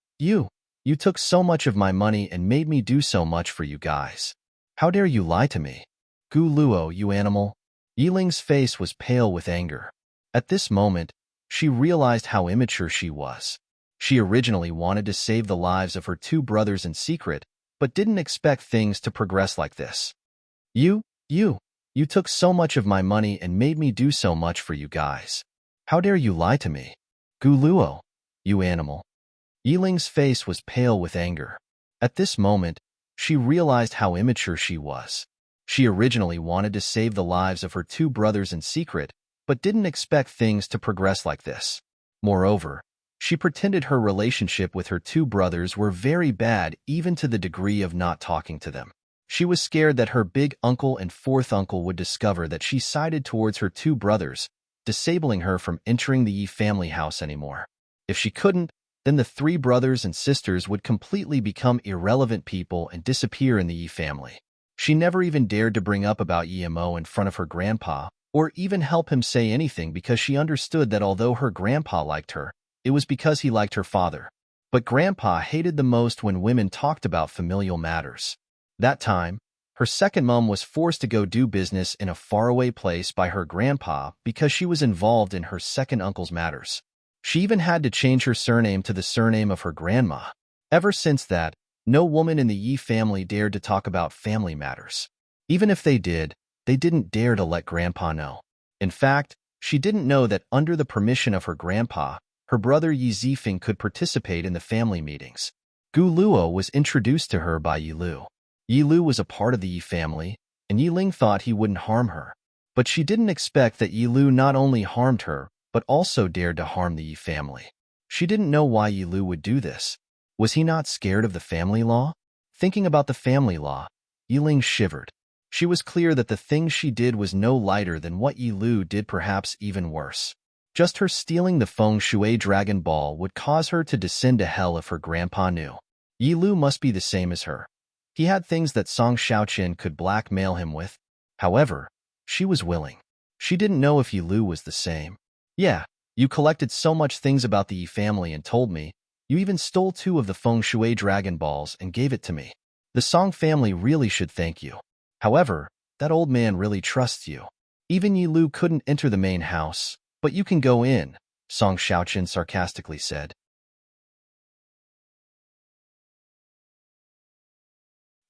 took so much of my money and made me do so much for you guys. How dare you lie to me? Gu Luo, you animal. Yiling's face was pale with anger. At this moment, she realized how immature she was. She originally wanted to save the lives of her two brothers in secret, but didn't expect things to progress like this. You took so much of my money and made me do so much for you guys. How dare you lie to me? Gu Luo, you animal. Yiling's face was pale with anger. At this moment, she realized how immature she was. She originally wanted to save the lives of her two brothers in secret, but didn't expect things to progress like this. Moreover, she pretended her relationship with her two brothers were very bad, even to the degree of not talking to them. She was scared that her big uncle and fourth uncle would discover that she sided towards her two brothers, disabling her from entering the Yi family house anymore. If she couldn't, then the three brothers and sisters would completely become irrelevant people and disappear in the Yi family. She never even dared to bring up about Yimo in front of her grandpa, or even help him say anything because she understood that although her grandpa liked her, it was because he liked her father. But grandpa hated the most when women talked about familial matters. That time, her second mom was forced to go do business in a faraway place by her grandpa because she was involved in her second uncle's matters. She even had to change her surname to the surname of her grandma. Ever since that, no woman in the Yi family dared to talk about family matters. Even if they didn't dare to let grandpa know. In fact, she didn't know that under the permission of her grandpa, her brother Yi Zifeng could participate in the family meetings. Gu Luo was introduced to her by Yilu. Yilu was a part of the Yi family, and Yiling thought he wouldn't harm her. But she didn't expect that Yilu not only harmed her, but also dared to harm the Yi family. She didn't know why Yilu would do this. Was he not scared of the family law? Thinking about the family law, Yiling shivered. She was clear that the thing she did was no lighter than what Yilu did, perhaps even worse. Just her stealing the feng shui dragon ball would cause her to descend to hell if her grandpa knew. Yilu must be the same as her. He had things that Song Xiaoqin could blackmail him with. However, she was willing. She didn't know if Yilu was the same. Yeah, you collected so much things about the Yi family and told me. You even stole 2 of the feng shui dragon balls and gave it to me. The Song family really should thank you. However, that old man really trusts you. Even Yilu couldn't enter the main house, but you can go in, Song Xiaoqin sarcastically said.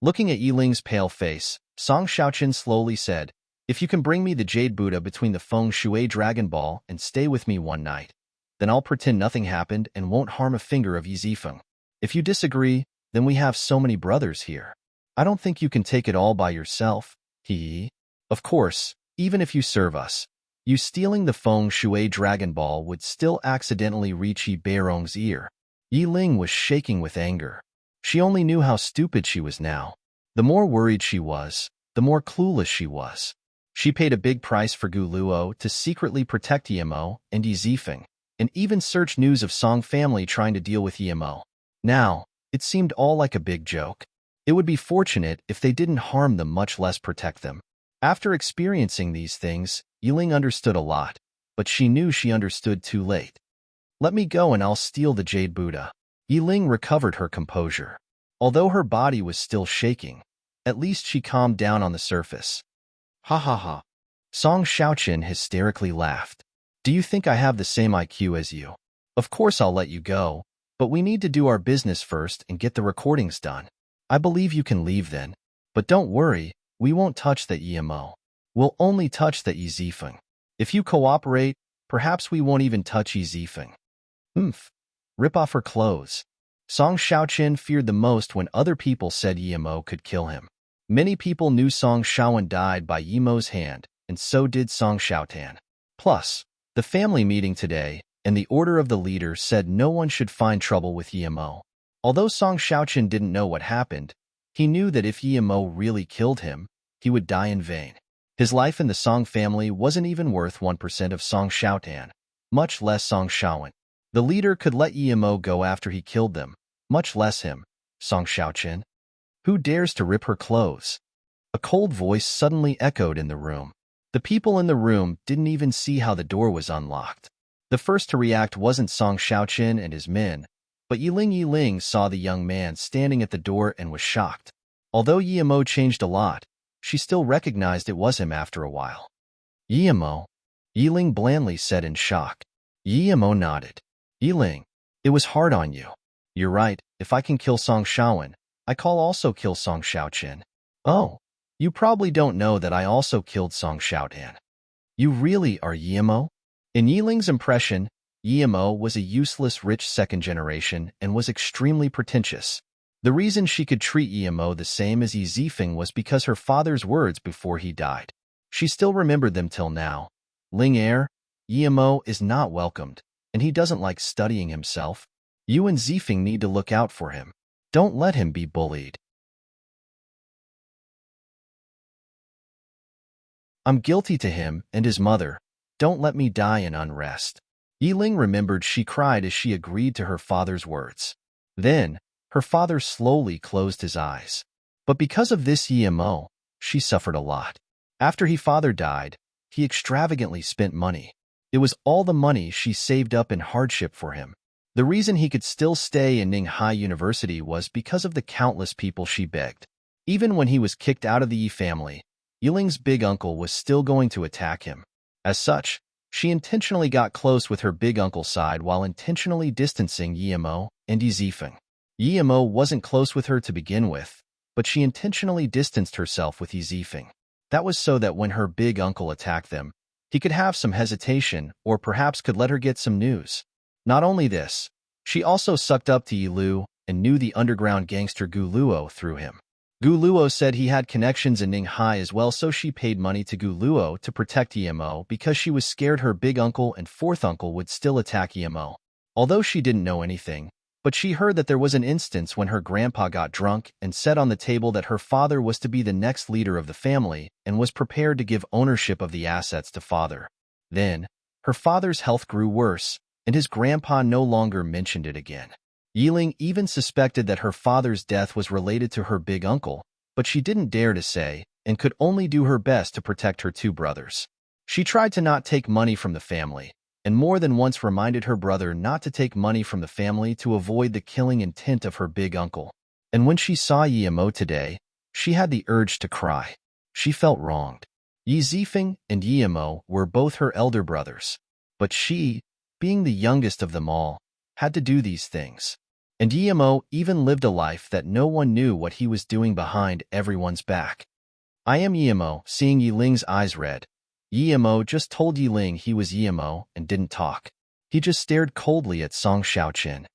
Looking at Yiling's pale face, Song Xiaoqin slowly said, if you can bring me the Jade Buddha between the feng shui dragon ball and stay with me one night, then I'll pretend nothing happened and won't harm a finger of Yi Zifeng. If you disagree, then we have so many brothers here. I don't think you can take it all by yourself, hee. Of course, even if you serve us, you stealing the feng shui dragon ball would still accidentally reach Yi Beirong's ear. Yiling was shaking with anger. She only knew how stupid she was now. The more worried she was, the more clueless she was. She paid a big price for Gu Luo to secretly protect Yimo and Yi Zifeng, and even search news of Song family trying to deal with Yimo. Now, it seemed all like a big joke. It would be fortunate if they didn't harm them, much less protect them. After experiencing these things, Yiling understood a lot, but she knew she understood too late. Let me go and I'll steal the Jade Buddha. Yiling recovered her composure. Although her body was still shaking, at least she calmed down on the surface. Ha ha ha. Song Xiaoqin hysterically laughed. Do you think I have the same IQ as you? Of course I'll let you go, but we need to do our business first and get the recordings done. I believe you can leave then. But don't worry, we won't touch that EMO. We'll only touch that Yizifeng. If you cooperate, perhaps we won't even touch Yizifeng. Rip off her clothes. Song Xiaoqin feared the most when other people said Yimo could kill him. Many people knew Song Xiaowen died by Yimo's hand, and so did Song Xiaotan. Plus, the family meeting today and the order of the leader said no one should find trouble with Yimo. Although Song Xiaoqin didn't know what happened, he knew that if Yimo really killed him, he would die in vain. His life in the Song family wasn't even worth 1% of Song Xiaotan, much less Song Xiaowen. The leader could let Yimo go after he killed them, much less him, Song Xiaoqin. Who dares to rip her clothes? A cold voice suddenly echoed in the room. The people in the room didn't even see how the door was unlocked. The first to react wasn't Song Xiaoqin and his men, but Yiling saw the young man standing at the door and was shocked. Although Yimo changed a lot, she still recognized it was him after a while. Yimo, Yiling blandly said in shock. Yimo nodded. Yiling, it was hard on you. You're right, if I can kill Song Xiaowen, I can also kill Song Xiaoqin. Oh, you probably don't know that I also killed Song Xiaotan. You really are Yimo? In Yiling's impression, Yimo was a useless rich second generation and was extremely pretentious. The reason she could treat Yimo the same as Yizifeng was because her father's words before he died. She still remembered them till now. Ling Er, Yimo is not welcomed, and he doesn't like studying himself. You and Zifeng need to look out for him. Don't let him be bullied. I'm guilty to him and his mother. Don't let me die in unrest. Yiling remembered she cried as she agreed to her father's words. Then, her father slowly closed his eyes. But because of this Yimo, she suffered a lot. After his father died, he extravagantly spent money. It was all the money she saved up in hardship for him. The reason he could still stay in Ninghai University was because of the countless people she begged. Even when he was kicked out of the Yi family, Yiling's big uncle was still going to attack him. As such, she intentionally got close with her big uncle's side while intentionally distancing Yimo and Yizifeng. Yimo wasn't close with her to begin with, but she intentionally distanced herself with Yizifeng. That was so that when her big uncle attacked them, he could have some hesitation or perhaps could let her get some news. Not only this, she also sucked up to Yilu and knew the underground gangster Gu Luo through him. Gu Luo said he had connections in Ninghai as well, so she paid money to Gu Luo to protect Yimo because she was scared her big uncle and fourth uncle would still attack Yimo. Although she didn't know anything, but she heard that there was an instance when her grandpa got drunk and said on the table that her father was to be the next leader of the family and was prepared to give ownership of the assets to father. Then, her father's health grew worse, and his grandpa no longer mentioned it again. Yiling even suspected that her father's death was related to her big uncle, but she didn't dare to say and could only do her best to protect her two brothers. She tried to not take money from the family, and more than once reminded her brother not to take money from the family to avoid the killing intent of her big uncle. And when she saw Yimo today, she had the urge to cry. She felt wronged. Yi Zifeng and Yimo were both her elder brothers, but she, being the youngest of them all, had to do these things. And Yimo even lived a life that no one knew what he was doing behind everyone's back. I am Yimo, seeing Yiling's eyes red. Yimo just told Yiling he was Yimo and didn't talk. He just stared coldly at Song Xiaoqin.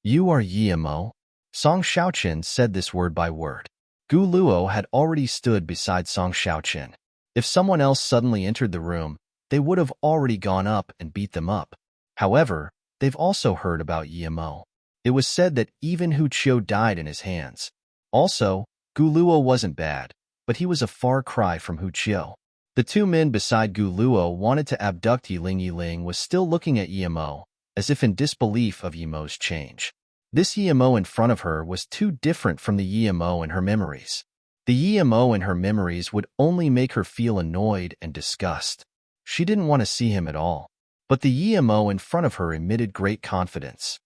You are Yimo? Song Xiaoqin said this word by word. Gu Luo had already stood beside Song Xiaoqin. If someone else suddenly entered the room, they would have already gone up and beat them up. However, they've also heard about Yimo. It was said that even Hu Qiu died in his hands. Also, Gu Luo wasn't bad, but he was a far cry from Hu Qiu. The two men beside Gu Luo wanted to abduct Yiling. Yiling was still looking at Yimo, as if in disbelief of Yimo's change. This Yimo in front of her was too different from the Yimo in her memories. The Yimo in her memories would only make her feel annoyed and disgust. She didn't want to see him at all. But the Yimo in front of her emitted great confidence.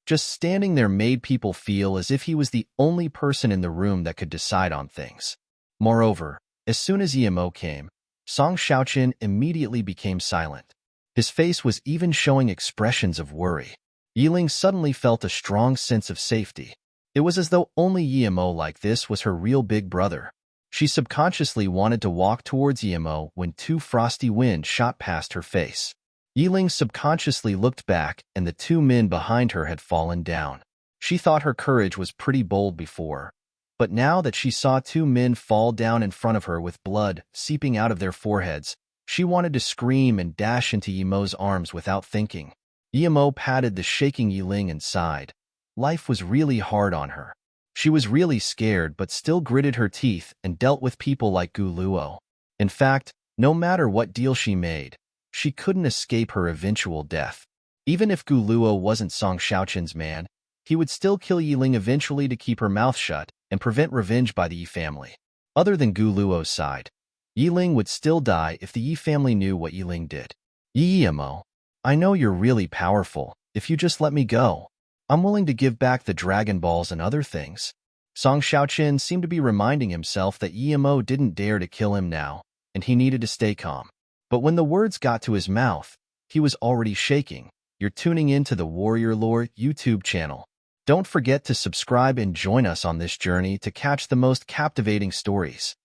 Just standing there made people feel as if he was the only person in the room that could decide on things. Moreover, as soon as Yimo came, Song Xiaoqian immediately became silent. His face was even showing expressions of worry. Yiling suddenly felt a strong sense of safety. It was as though only Yimo like this was her real big brother. She subconsciously wanted to walk towards Yimo when two frosty winds shot past her face. Yiling subconsciously looked back and the two men behind her had fallen down. She thought her courage was pretty bold before, but now that she saw two men fall down in front of her with blood seeping out of their foreheads, she wanted to scream and dash into Yimo's arms without thinking. Yimo patted the shaking Yiling and sighed. Life was really hard on her. She was really scared but still gritted her teeth and dealt with people like Gu Luo. In fact, no matter what deal she made, she couldn't escape her eventual death. Even if Gu Luo wasn't Song Xiaoqian's man, he would still kill Yiling eventually to keep her mouth shut and prevent revenge by the Yi family. Other than Gu Luo's side, Yiling would still die if the Yi family knew what Yiling did. Yimo, I know you're really powerful. If you just let me go, I'm willing to give back the Dragon Balls and other things. Song Xiaoqian seemed to be reminding himself that Yimo didn't dare to kill him now, and he needed to stay calm. But when the words got to his mouth, he was already shaking. You're tuning in to the Warrior Lore YouTube channel. Don't forget to subscribe and join us on this journey to catch the most captivating stories.